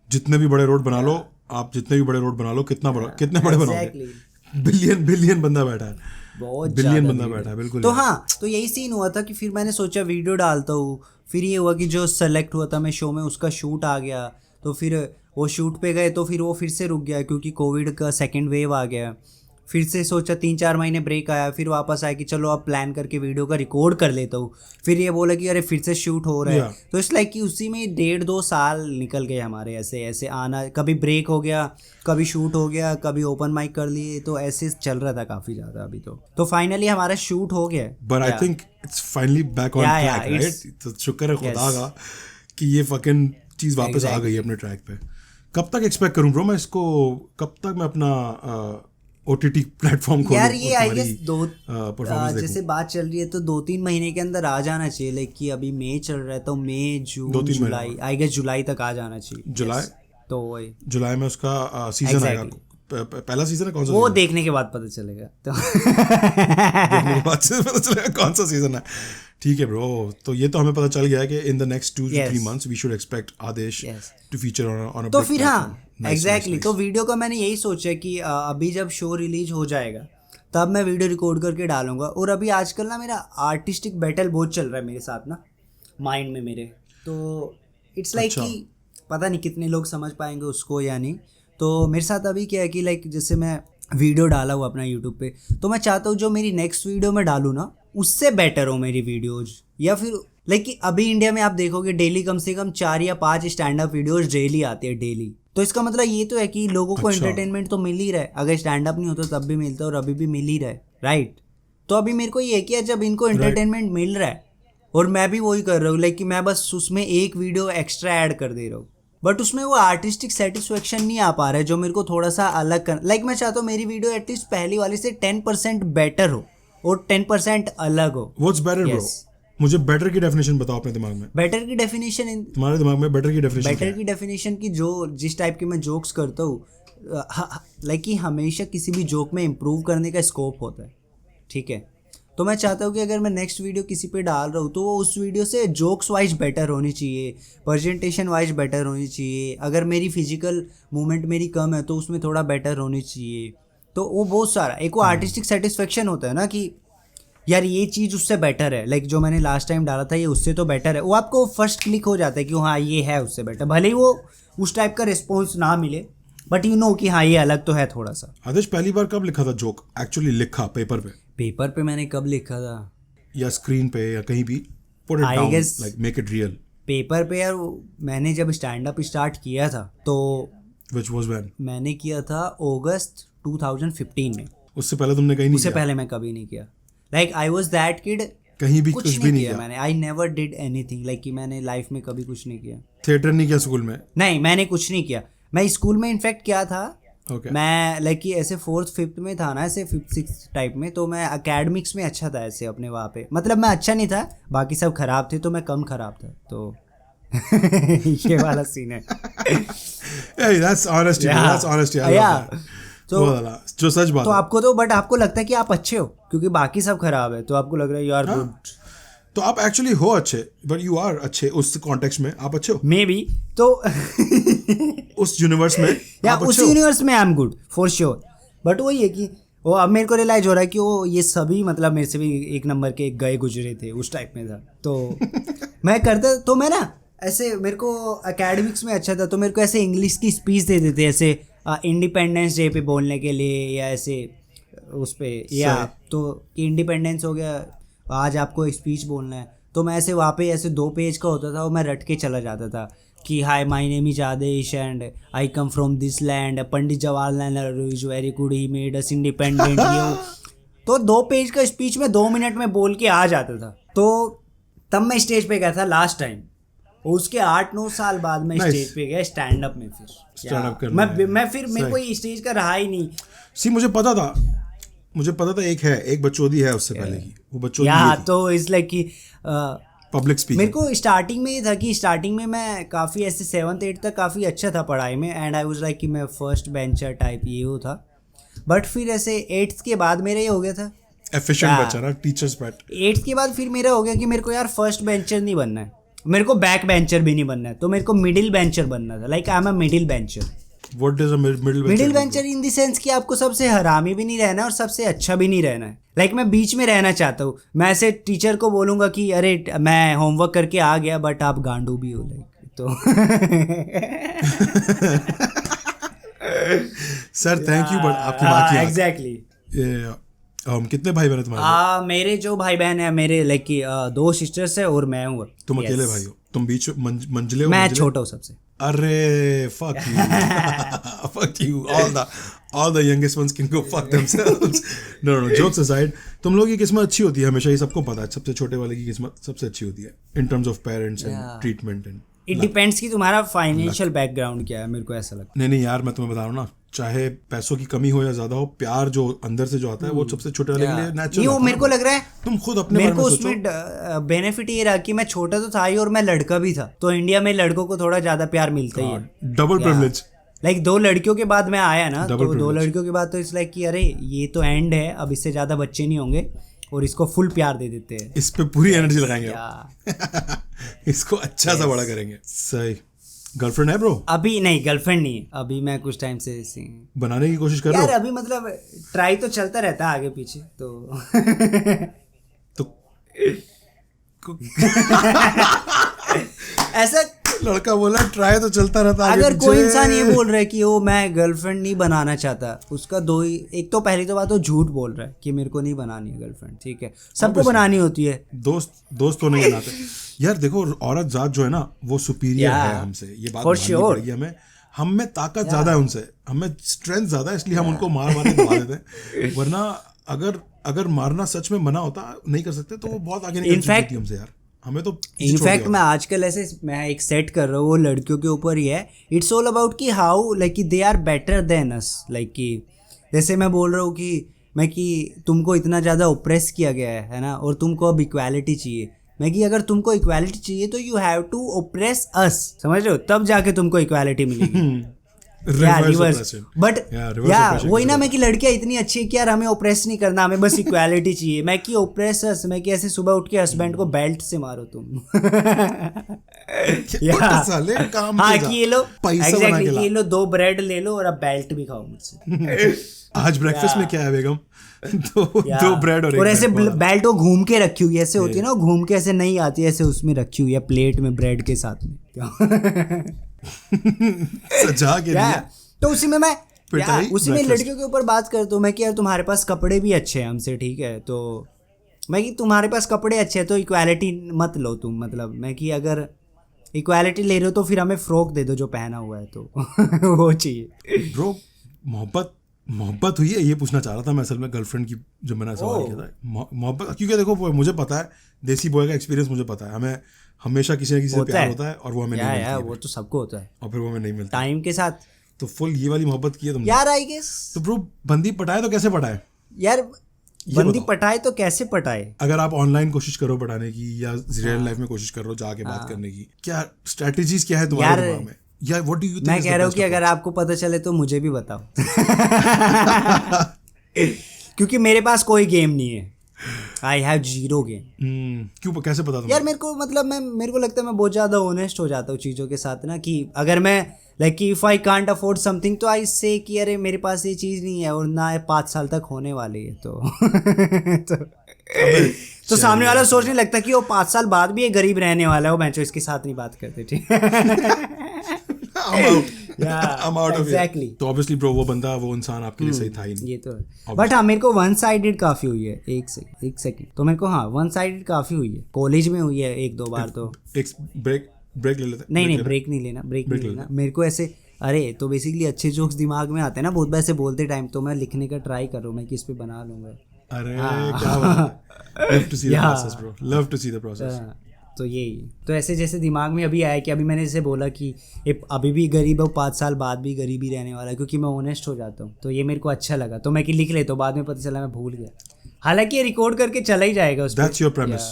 S1: जितने भी बड़े रोड बना लो आप, कितने बड़े बनाओगे? बिलियन बंदा बैठा है, बहुत बिलियन बंदा बैठा है, बिल्कुल।
S2: तो हाँ, तो यही सीन हुआ था कि फिर मैंने सोचा वीडियो डालता हूँ। फिर ये हुआ कि जो सेलेक्ट हुआ था मैं शो में, उसका शूट आ गया। तो फिर वो शूट पे गए तो फिर वो फिर से रुक गया क्योंकि कोविड का 2nd वेव आ गया। फिर से सोचा 3-4 महीने ब्रेक आया, फिर वापस आया कि चलो अब प्लान करके वीडियो का रिकॉर्ड कर लेता हूँ। फिर ये बोला कि अरे फिर से शूट हो रहा है। तो इट्स लाइक कि उसी में 1.5-2 साल निकल गए हमारे ऐसे आना। कभी ब्रेक हो गया, कभी शूट हो गया, कभी ओपन माइक कर लिए, तो ऐसे चल रहा था काफ़ी ज़्यादा। अभी तो फाइनली हमारा शूट हो गया।
S1: But I think it's finally back on track, right? तो शुक्र है खुदा का कि ये फकिंग चीज़ वापस आ गई अपने ट्रैक पे। कब तक एक्सपेक्ट करूँ ब्रो मैं इसको? कब तक मैं अपना OTT प्लेटफॉर्म खोलूं?
S2: यार ये आई गेस जैसे बात चल रही है तो 2-3 महीने के अंदर आ जाना चाहिए। लाइक कि अभी मई चल रहा है तो मई, जून, जुलाई, आई गेस जुलाई तक आ जाना चाहिए।
S1: जुलाई,
S2: तो वही
S1: जुलाई में उसका सीजन आएगा। पहला सीजन है कौन सा?
S2: वो देखने के बाद पता चलेगा। तो
S1: देखने के बाद पता चलेगा कौन सा सीजन है। ठीक है ब्रो, तो ये तो हमें पता चल गया है कि in the next 2 to 3 months we should expect Aadesh to feature on a.
S2: तो फिर हाँ एग्जैक्टली, तो वीडियो का मैंने यही सोचा कि अभी जब शो रिलीज हो जाएगा तब मैं वीडियो रिकॉर्ड करके डालूंगा। और अभी आजकल ना मेरा आर्टिस्टिक बैटल बहुत चल रहा है मेरे साथ ना, माइंड में मेरे। तो इट्स लाइक कि पता नहीं कितने लोग समझ पाएंगे उसको या नहीं। तो मेरे साथ अभी क्या है कि लाइक जैसे मैं वीडियो डाला हुआ अपना यूट्यूब पे, तो मैं चाहता हूँ जो मेरी नेक्स्ट वीडियो में डालूँ ना उससे बेटर हो मेरी वीडियोज। या फिर लाइक कि अभी इंडिया में आप देखोगे डेली कम से कम 4 या 5 स्टैंड अप वीडियोज डेली आती है डेली। तो इसका मतलब ये तो है कि लोगों को एंटरटेनमेंट तो मिल ही रहा है। अगर स्टैंड अप नहीं होता तब भी मिलता है और अभी भी मिल ही रहा है, राइट? तो अभी मेरे को ये कि जब इनको एंटरटेनमेंट मिल रहा है और मैं भी वही कर रहा हूँ, लाइक कि मैं बस उसमें एक वीडियो एक्स्ट्रा ऐड कर दे रहा हूँ, बट उसमें वो आर्टिस्टिक सेटिस्फेक्शन नहीं आ पा रहा है जो मेरे को थोड़ा सा अलग कर। लाइक मैं चाहता हूँ मेरी वीडियो एटलीस्ट पहली वाली से 10% बेटर हो और 10% अलग हो।
S1: What's better bro? मुझे बेटर की डेफिनेशन बताओ अपने दिमाग में।
S2: बेटर की डेफिनेशन
S1: तुम्हारे दिमाग में बेटर की डेफिनेशन?
S2: बेटर की डेफिनेशन की जो जिस टाइप के मैं जोक्स करता हूँ, लाइक कि हमेशा किसी भी जोक में इम्प्रूव करने का स्कोप होता है, ठीक है? तो मैं चाहता हूँ कि अगर मैं नेक्स्ट वीडियो किसी पे डाल रहा हूँ तो वो उस वीडियो से जोक्स वाइज बेटर होनी चाहिए, प्रेजेंटेशन वाइज बेटर होनी चाहिए। अगर मेरी फिजिकल मूवमेंट मेरी कम है तो उसमें थोड़ा बेटर होनी चाहिए। तो वो बहुत सारा एक वो आर्टिस्टिक सेटिस्फेक्शन होता है ना कि यार ये चीज़ उससे बेटर है। लाइक जो मैंने लास्ट टाइम डाला था ये उससे तो बेटर है, वो आपको फर्स्ट क्लिक हो जाता है कि हाँ ये है उससे बेटर, भले ही वो उस टाइप का रिस्पॉन्स ना मिले, बट यू नो कि हाँ ये अलग तो है थोड़ा सा।
S1: आदेश पहली बार कब लिखा था जोक? एक्चुअली लिखा पेपर पे?
S2: पेपर पे मैंने कब लिखा था?
S1: या स्क्रीन पे या कहीं भी? Put it down, like make it real.
S2: Paper पे यार मैंने जब स्टैंड अप स्टार्ट किया था तो
S1: व्हिच वाज व्हेन?
S2: मैंने किया था अगस्त 2015 में।
S1: उससे पहले तुमने कहीं नहीं?
S2: उससे पहले मैं कभी नहीं किया। Like I was that kid,
S1: कहीं भी कुछ भी नहीं किया
S2: मैंने। I never did anything, like कि मैंने लाइफ में कभी कुछ नहीं किया।
S1: थिएटर नहीं किया स्कूल में?
S2: नहीं, मैंने कुछ नहीं किया। मैं स्कूल में इनफैक्ट क्या था,
S1: Okay.
S2: मैं लाइक कि ऐसे 4th 5th में था ना, ऐसे 5th 6th टाइप में, तो मैं एकेडमिक्स में अच्छा था ऐसे अपने वहाँ पे, मतलब मैं अच्छा नहीं था, बाकी सब खराब थे तो मैं कम खराब था, तो ये वाला सीन है।
S1: Hey, that's honesty.
S2: Yeah.
S1: That's honesty. I love
S2: Yeah.
S1: that.
S2: तो
S1: जो सच बात
S2: तो
S1: है।
S2: आपको तो बट आपको लगता है कि आप अच्छे हो क्योंकि बाकी सब खराब है, तो आपको लग रहा है यू आर गुड।
S1: तो आप एक्चुअली हो अच्छे, बट यू आर अच्छे उस कॉन्टेक्स्ट में, आप अच्छे हो
S2: मे बी तो
S1: उस यूनिवर्स में
S2: या
S1: आप
S2: उस
S1: अच्छे हो।
S2: यूनिवर्स में I am good for sure, but वही है कि वो अब मेरे को रियलाइज हो रहा है कि वो ये सभी मतलब मेरे से भी एक नंबर के गए गुजरे थे, उस टाइप में था। तो मैं करता, तो मैं ना ऐसे मेरे को एकेडमिक्स में अच्छा था, तो मेरे को ऐसे इंग्लिश की स्पीच दे देते ऐसे इंडिपेंडेंस डे पे बोलने के लिए, या ऐसे उस पे, या तो कि इंडिपेंडेंस हो गया आज आपको एक स्पीच बोलना है, तो मैं ऐसे वहाँ पे ऐसे 2 पेज का होता था, वो मैं रट के चला जाता था कि hi my name is Aadesh and I come from this land, Pandit Jawaharlal Nehru is very good, he made us independent. तो 2 पेज का स्पीच में 2 मिनट में बोल के आ जाता था। तो तब मैं स्टेज पे गया था लास्ट टाइम, उसके 8-9 साल बाद मैं स्टेज पे गया स्टैंड अप में, फिर
S1: स्टैंड अप करना
S2: मैं फिर मेरे को ये स्टेज का रहा ही नहीं।
S1: सी मुझे पता था एक बकचोदी है उससे पहले की, वो बकचोदी
S2: या तो इस लाइक कि
S1: पब्लिक स्पीकिंग।
S2: मेरे को स्टार्टिंग में ये था कि स्टार्टिंग में मैं काफ़ी ऐसे 7th 8th तक काफ़ी अच्छा था पढ़ाई में, एंड आई वाज लाइक कि मैं फर्स्ट बेंचर टाइप ये वो था, बट फिर ऐसे 8th के बाद मेरा ये हो गया था
S1: एफिशिएंट बच्चा ना, टीचर्स पेट।
S2: 8th के बाद फिर मेरा हो गया कि मेरे को यार फर्स्ट बेंचर नहीं बनना है, मेरे को बैक बेंचर भी नहीं बनना है, तो मेरे को मिडिल बेंचर बनना था। Like I am a middle bencher.
S1: What is a middle
S2: bencher in the sense कि आपको सबसे हरामी भी नहीं रहना है और सबसे अच्छा भी नहीं रहना है। लाइक मैं बीच में रहना चाहता हूँ। मैं ऐसे टीचर को बोलूँगा कि अरे मैं होमवर्क करके आ गया, बट आप गांडू भी हो, लाइक तो
S1: सर थैंक यू, बट आपकी बात की
S2: एग्जैक्टली।
S1: कितने भाई बहन है तुम्हारे?
S2: मेरे जो भाई बहन है मेरे लाइक कि 2 सिस्टर्स है और मैं हूँ।
S1: तुम अकेले भाई हो? तुम बीच मंजिले हो?
S2: मैं छोटा हूँ सबसे।
S1: अरे fuck you. Fuck you. All the youngest ones can go fuck themselves. No, jokes aside, तुम लोगों की किस्मत अच्छी होती है हमेशा, ये सबको पता है। सबसे छोटे वाले की किस्मत सबसे अच्छी होती है in terms of parents and treatment and
S2: it depends कि तुम्हारा फाइनेंशियल बैकग्राउंड क्या है, मेरे को ऐसा लगता है।
S1: नहीं यार, मैं तुम्हें बता रहा हूँ ना, चाहे पैसों की कमी हो या ज्यादा हो, प्यार जो अंदर से जो आता है वो सबसे छोटे वाले के लिए नेचुरल।
S2: वो मेरे को लग रहा है
S1: तुम खुद अपने
S2: मेरे को उसमें बेनिफिट ये रहा कि मैं छोटा तो था ही और मैं लड़का भी था, तो इंडिया में लड़कों को थोड़ा ज्यादा प्यार मिलता ही है।
S1: Double privilege.
S2: लाइक 2 लड़कियों के बाद मैं आया ना, तो 2 लड़कियों के बाद तो इट्स लाइक कि अरे ये तो एंड है, अब इससे ज्यादा बच्चे नहीं होंगे और इसको फुल प्यार दे देते हैं,
S1: इस पे पूरी एनर्जी लगाएंगे इसको अच्छा सा बड़ा करेंगे। सही। गर्लफ्रेंड है ब्रो? अभी
S2: नहीं, गर्लफ्रेंड नहीं है अभी। मैं कुछ टाइम से
S1: बनाने की कोशिश कर रहा हूँ
S2: यार, अभी मतलब ट्राई तो चलता रहता है आगे पीछे तो ऐसा
S1: लड़का बोला ट्राई तो चलता रहता है।
S2: अगर कोई इंसान ये बोल रहा है कि वो मैं गर्लफ्रेंड नहीं बनाना चाहता, उसका 2 ही, एक तो पहली तो बात वो झूठ बोल रहा है कि मेरे को नहीं बनानी है गर्लफ्रेंड। ठीक है, सबको बनानी होती है,
S1: दोस्त तो नहीं बनाते यार। देखो, औरत जात जो है ना वो सुपीरियर है हमसे, ये बात माननी पड़ेगी हमें। हम में ताकत ज्यादा है उनसे, हमें स्ट्रेंथ ज्यादा है, इसलिए हम उनको मार के दबा देते हैं। वरना अगर मारना सच में मना होता, नहीं कर सकते, तो वो बहुत आगे निकल सकती हमसे यार। हमें तो
S2: इनफैक्ट मैं आजकल ऐसे मैं एक सेट कर रहा हूँ, वो लड़कियों के ऊपर ही है। इट्स ऑल अबाउट कि हाउ लाइक कि they are better than us. Like कि जैसे मैं बोल रहा हूँ कि तुमको इतना ज़्यादा ओप्रेस किया गया है ना, और तुमको अब इक्वालिटी चाहिए। मैं कि अगर तुमको इक्वालिटी चाहिए तो यू हैव टू ओप्रेस अस, समझ रहे हो, तब जाके तुमको इक्वालिटी मिलेगी। रिवर्स। बट या वही ना, मैं कि लड़कियां इतनी अच्छी है कि यार हमें ओप्रेस नहीं करना, हमें बस इक्वालिटी चाहिए। मैं कि ओप्रेस अस, मैं कि ऐसे सुबह उठ के हस्बैंड को बेल्ट से मारो तुम हाँ कि ये लो एग्जैक्टली, ये लो 2 ब्रेड ले लो और अब बेल्ट भी खाओ मुझसे।
S1: आज ब्रेकफास्ट में क्या है बेगम? 2 ब्रेड और
S2: ऐसे बेल्ट वो घूम के रखी हुई ऐसे होती है ना, घूम के ऐसे नहीं आती, ऐसे उसमें रखी हुई है प्लेट में ब्रेड के साथ में
S1: सजा के लिए।
S2: तो उसी में लड़कियों के ऊपर बात करता हूँ मैं कि यार तुम्हारे पास कपड़े भी अच्छे हैं हमसे, ठीक है, तो मैं कि तुम्हारे पास कपड़े अच्छे हैं तो इक्वालिटी मत लो तुम। मतलब मैं कि अगर इक्वालिटी ले रहे हो तो फिर हमें फ्रॉक दे दो जो पहना हुआ है, तो वो चाहिए।
S1: ब्रो, मोहब्बत हुई है, ये पूछना चाह रहा था मैं असल में गर्लफ्रेंड की, जब मैंने सवाल किया था मोहब्बत। क्योंकि देखो मुझे पता है, देसी बॉय का एक्सपीरियंस मुझे पता है, हमें हमेशा किसी न किसी से प्यार होता है और वो हमें नहीं मिलता है।
S2: वो तो सबको होता है
S1: और फिर वो हमें नहीं मिलता
S2: टाइम के साथ।
S1: तो फुल ये वाली मोहब्बत की है तुमने
S2: यार आई गेस।
S1: तो ब्रो बंदी पटाए तो कैसे पटाए
S2: यार? बंदी पटाए तो कैसे पटाए?
S1: अगर आप ऑनलाइन कोशिश करो पटाने की या रियल लाइफ में कोशिश करो जाके बात करने की, क्या स्ट्रेटजीज क्या है तुम्हारे दिमाग में? या व्हाट डू यू थिंक?
S2: मैं कह रहा हूँ कि अगर आपको पता चले तो मुझे भी बताओ क्योंकि मेरे पास कोई गेम नहीं है, आई हैव 0 गेम।
S1: क्यों, कैसे पता तुम्हें?
S2: यार मेरे को मतलब मेरे को लगता है मैं बहुत ज़्यादा ऑनेस्ट हो जाता हूँ चीज़ों के साथ ना, कि अगर मैं like if I can't afford something तो आई से कि अरे मेरे पास ये चीज़ नहीं है और ना 5 साल तक होने वाली है तो सामने वाला सोचने लगता कि वो 5 साल बाद भी ये गरीब रहने वाला है, वो बेंचो इसके साथ नहीं बात करते, ठीक
S1: I'm out of here. तो obviously bro वो बंदा वो इंसान आपके लिए सही था ही नहीं।
S2: ये तो है। बट हाँ मेरे को वन साइडेड काफी हुई है। एक सेकंड तो मेरे को हाँ वन साइडेड काफी हुई है, कॉलेज में हुई है 1-2 बार। तो एक
S1: ब्रेक ले लेते?
S2: नहीं ब्रेक नहीं लेना मेरे को ऐसे। अरे तो बेसिकली अच्छे जोक्स दिमाग में आते हैं ना बहुत बार ऐसे बोलते टाइम, तो मैं लिखने का ट्राई कर रहा हूँ मैं किस पे बना लूंगा।
S1: अरे क्या बात है। Love to see the process bro, love to see the process।
S2: तो यही तो ऐसे जैसे दिमाग में अभी आया कि अभी मैंने जैसे बोला कि अभी भी गरीब है, 5 साल बाद भी गरीब ही रहने वाला है, क्योंकि मैं ऑनेस्ट हो जाता हूँ। तो ये मेरे को अच्छा लगा तो मैं कि लिख ले, तो बाद में पता चला मैं भूल गया, हालांकि ये रिकॉर्ड करके चला ही जाएगा उस पे।
S1: That's your premise।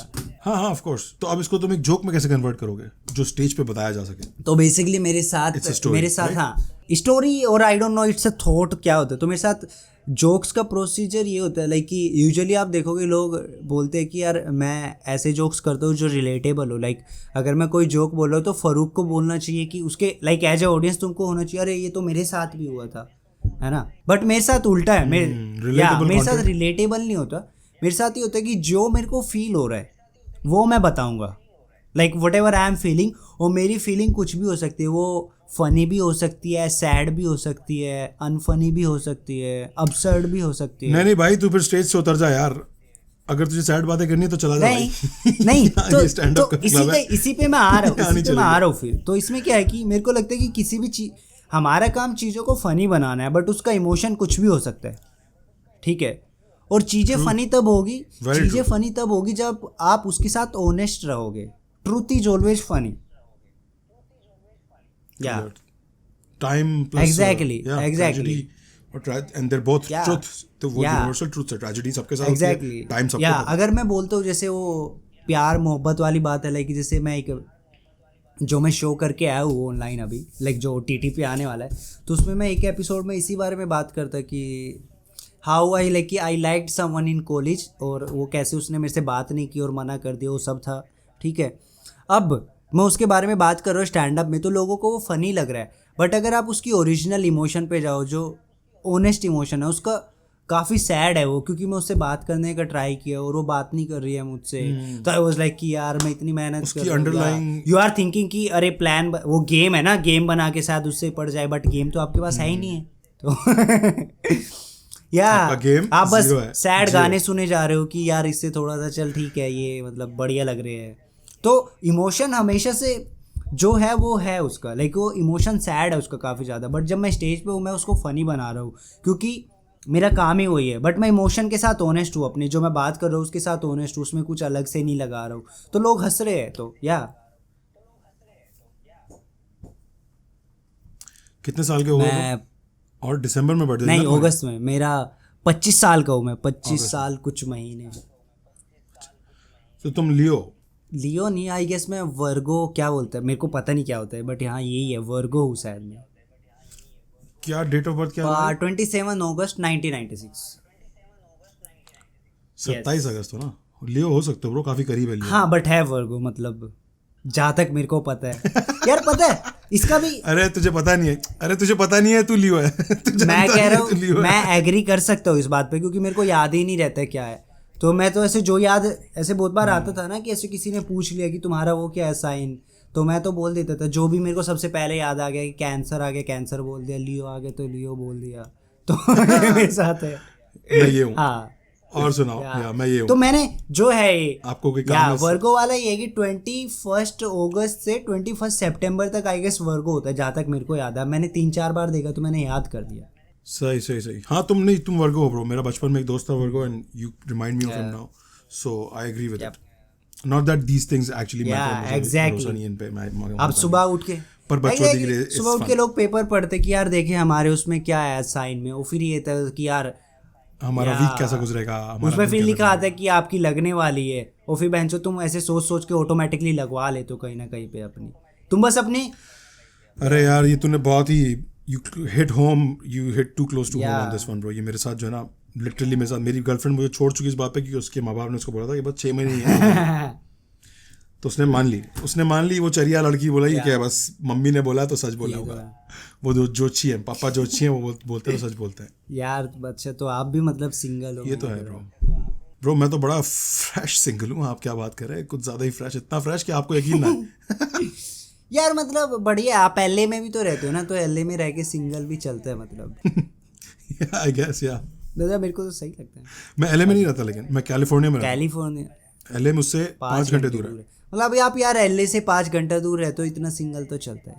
S1: हाँ ऑफ कोर्स। तो अब इसको तुम एक जोक में कैसे कन्वर्ट करोगे जो स्टेज पे बताया जा सके?
S2: तो बेसिकली मेरे साथ हाँ स्टोरी और I don't know it's a thought क्या होता है। तो मेरे साथ जोक्स का प्रोसीजर ये होता है लाइक कि यूजुअली आप देखोगे लोग बोलते हैं कि यार मैं ऐसे जोक्स करता हूँ जो रिलेटेबल हो। लाइक अगर मैं कोई जोक बोल रहा हूँ तो फरूक को बोलना चाहिए कि उसके लाइक एज ए ऑडियंस तुमको होना चाहिए अरे ये तो मेरे साथ भी हुआ था, है ना। बट मेरे साथ उल्टा है, मेरे साथ रिलेटेबल नहीं होता। मेरे साथ ये होता है कि जो मेरे को फील हो रहा है वो मैं बताऊँगा, like what ever I am feeling. और मेरी फीलिंग कुछ भी हो सकती है, वो फनी भी हो सकती है, सैड भी हो सकती है, अनफनी भी हो सकती है, अबसर्ड भी हो सकती है।
S1: नहीं भाई तू फिर स्टेज से उतर जा यार, अगर तुझे सैड बातें करनी है तो चला जा।
S2: नहीं तो इसी पे मैं आ रहा हूँ फिर। तो इसमें क्या है कि मेरे को लगता है कि किसी भी चीज, हमारा काम चीज़ों को फनी बनाना है, बट उसका इमोशन कुछ भी हो सकता है, ठीक है। और चीज़ें फनी तब होगी जब आप उसके साथ ऑनेस्ट रहोगे। Truth is always funny. Yeah.
S1: Time plus
S2: exactly.
S1: and they're both truth। तो वो universal truth है, tragedy सबके साथ होती है, time सबके साथ।
S2: अगर मैं बोलता हूँ जैसे वो प्यार मोहब्बत वाली बात है, लाइक जैसे मैं एक जो मैं शो करके आया हूँ ऑनलाइन अभी, लाइक जो OTT पे आने वाला है, तो उसमें मैं एक एपिसोड में इसी बारे में बात करता कि how I liked someone in college, और वो कैसे उसने मेरे से बात नहीं की और मना कर दिया, वो सब था, ठीक है। अब मैं उसके बारे में बात कर रहा हूँ स्टैंड अप में, तो लोगों को वो फनी लग रहा है। बट अगर आप उसकी ओरिजिनल इमोशन पे जाओ, जो ऑनेस्ट इमोशन है उसका, काफ़ी सैड है वो, क्योंकि मैं उससे बात करने का ट्राई किया और वो बात नहीं कर रही है मुझसे। तो आई वाज लाइक कि यार मैं इतनी मेहनत कर रहा हूँ, यू आर थिंकिंग कि अरे प्लान, वो गेम है ना, गेम बना के शायद उससे पड़ जाए, बट गेम तो आपके पास है ही नहीं है। तो या आप बस सैड गाने सुने जा रहे हो कि यार इससे थोड़ा सा चल ठीक है, ये मतलब बढ़िया लग रहे हैं। तो इमोशन हमेशा से जो है वो है उसका, लाइक वो इमोशन सैड है उसका काफ़ी ज़्यादा। बट जब मैं स्टेज पे हूँ मैं उसको फ़नी बना रहा हूँ, क्योंकि मेरा काम ही वही है। बट मैं इमोशन के साथ ऑनेस्ट हूँ, अपनी जो मैं बात कर रहा हूँ उसके साथ ऑनेस्ट हूँ, उसमें कुछ अलग से नहीं लगा रहा हूँ, तो लोग हंस रहे हैं। तो या
S1: कितने साल के हो मैं? और दिसंबर में बर्थडे?
S2: नहीं, अगस्त में। मेरा 25 साल का हूँ मैं, 25 साल कुछ महीने।
S1: तो तुम लियो
S2: नहीं, आई गेस मैं वर्गो, क्या बोलते हैं मेरे को पता नहीं क्या होता है, बट यहाँ यही है, वर्गो हूँ शायद मैं।
S1: क्या डेट ऑफ बर्थ क्या है?
S2: 27 अगस्त 1996।
S1: 27 अगस्त हो ना, लियो हो सकते हो ब्रो, काफी करीब है लियो।
S2: हाँ बट है वर्गो, मतलब जहाँ तक मेरे को पता है। यार पता है इसका भी।
S1: अरे तुझे पता नहीं है, तू लियो है।
S2: मैं कह रहा हूँ, मैं एग्री कर सकता हूँ इस बात पे, क्योंकि मेरे को याद ही नहीं रहता है क्या है। तो मैं तो ऐसे जो याद, ऐसे बहुत बार आता था ना कि ऐसे किसी ने पूछ लिया कि तुम्हारा वो क्या है साइन, तो मैं तो बोल देता था जो भी मेरे को सबसे पहले याद आ गया कि कैंसर आ गया, कैंसर बोल दिया, लियो आ गया तो लियो बोल दिया। तो मेरे साथ है,
S1: मैं ये हूँ।
S2: हाँ
S1: और सुनाओ। मैं ये हूँ।
S2: तो मैंने जो है
S1: आपको
S2: वर्गो वाला ये है कि 21 अगस्त से 21 सितंबर तक आई गेस वर्गो होता है, जहाँ तक मेरे को याद है। मैंने 3-4 बार देखा तो मैंने याद कर दिया।
S1: सही। हाँ तुम वर्गो हो ब्रो। मेरा बचपन में एक दोस्त था Virgo, and you remind me of him now, so I agree with it. Not that these things actually matter.
S2: Exactly. अब सुबह उठ के
S1: पर बचौती के लिए
S2: सुबह उठ के लोग पेपर पढ़ते कि यार देखें हमारे उसमें क्या है साइन में, और फिर ये था कि यार
S1: हमारा वीक कैसा गुजरेगा,
S2: उसमें फिर लिखा आता है कि आपकी लगने वाली है, और फिर बहनचोद तुम ऐसे सोच सोच के ऑटोमेटिकली लगवा लेते हो कहीं ना कहीं पे अपनी, तुम बस अपनी।
S1: अरे यार ये तूने बहुत ही you hit too close to home on this one bro. ये मेरे साथ जो है ना लिटरली मेरे साथ, मेरी गर्लफ्रेंड मुझे छोड़ चुकी इस बात पे क्योंकि उसके माँ बाप ने उसको बोला था कि बस 6 महीने ही है तो उसने मान ली वो चरिया लड़की, बोला ये क्या है, बस मम्मी ने बोला तो सच बोला होगा। वो जोशी है, पापा जोशी है, वो बोलते हैं तो सच बोलते हैं
S2: यार। अच्छा तो आप भी मतलब सिंगल हो?
S1: ये तो है ब्रो मैं तो बड़ा फ्रेश सिंगल हूँ। आप क्या बात कर रहे हैं, कुछ ज्यादा ही फ्रेश, इतना फ्रेश कि आपको यकीन ना है
S2: यार मतलब बढ़िया। आप एलए में भी तो रहते हो ना, तो एलए में रह के सिंगल भी चलता है मतलब
S1: आई गेस या
S2: दादा मेरे को तो सही लगता है।
S1: मैं एलए में नहीं रहता, लेकिन मैं कैलिफोर्निया में रहता हूँ।
S2: कैलिफोर्निया
S1: एलए मुझसे 5 घंटे दूर है।
S2: मतलब अभी आप यार एलए से 5 घंटा दूर रहते हो, इतना सिंगल तो चलता है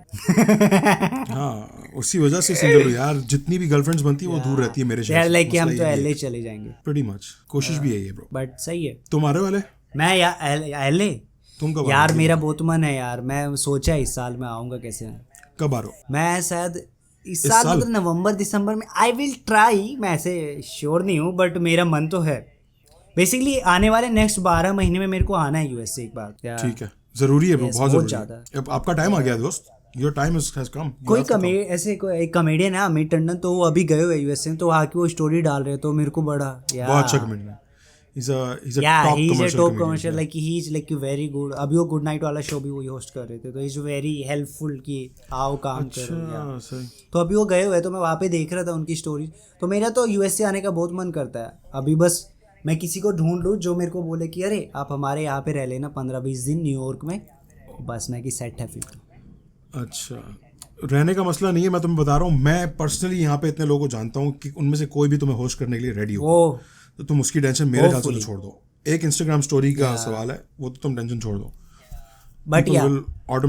S1: हाँ उसी वजह से सिंगल हूँ यार। जितनी भी गर्लफ्रेंड्स बनती है वो दूर रहती है मेरे शहर से।
S2: लाइक हम तो एलए चले जाएंगे
S1: प्रीटी मच, कोशिश भी है ये ब्रो।
S2: बट सही है।
S1: तुम आ रहे हो एलए?
S2: मैं यार एलए
S1: तुम कब
S2: यार मेरा बहुत मन है यार, मैं सोचा इस साल में आऊंगा। कैसे
S1: कब आ रहे हो?
S2: मैं शायद इस साल मतलब नवंबर दिसंबर में आई विल ट्राई। मैं ऐसे श्योर नहीं हूँ बट मेरा मन तो है। बेसिकली आने वाले नेक्स्ट 12 महीने में मेरे को आना है यूएस से एक बार।
S1: ठीक है, जरूरी है ब्रो, बहुत
S2: ज्यादा।
S1: अब आपका टाइम आ गया दोस्त, योर टाइम हैज कम।
S2: कोई एक कॉमेडियन है अमित टंडन, तो वो अभी गए हुए यूएस से, तो वहाँ की वो स्टोरी डाल रहे, तो मेरे को बड़ा
S1: बहुत अच्छा कमेडियन है। He's a top commercial
S2: like he's like very good। अभी वो गुड नाइट वाला शो भी वो होस्ट कर रहे थे, तो he's very helpful कि आओ काम करो। तो अभी वो गए हुए, तो मैं वहाँ पे देख रहा था उनकी स्टोरी। तो मेरा तो यूएस से आने का बहुत मन करता है। अभी बस मैं किसी को ढूंढ लूँ जो मेरे को बोले कि अरे आप हमारे यहाँ पे रह लेना 15-20 दिन न्यूयॉर्क में, बस मैं कि सेट है फिर।
S1: अच्छा रहने का मसला नहीं है, मैं तुम्हें बता रहा हूँ। मैं पर्सनली यहाँ पे इतने लोगों को जानता हूँ कि उनमें से कोई भी तुम्हें होस्ट करने के लिए रेडी हो, तो तुम उसकी टेंशन मेरे ख्याल से छोड़ दो। एक इंस्टाग्राम स्टोरी का सवाल है, वो तो तुम टेंशन छोड़ दो।
S2: बट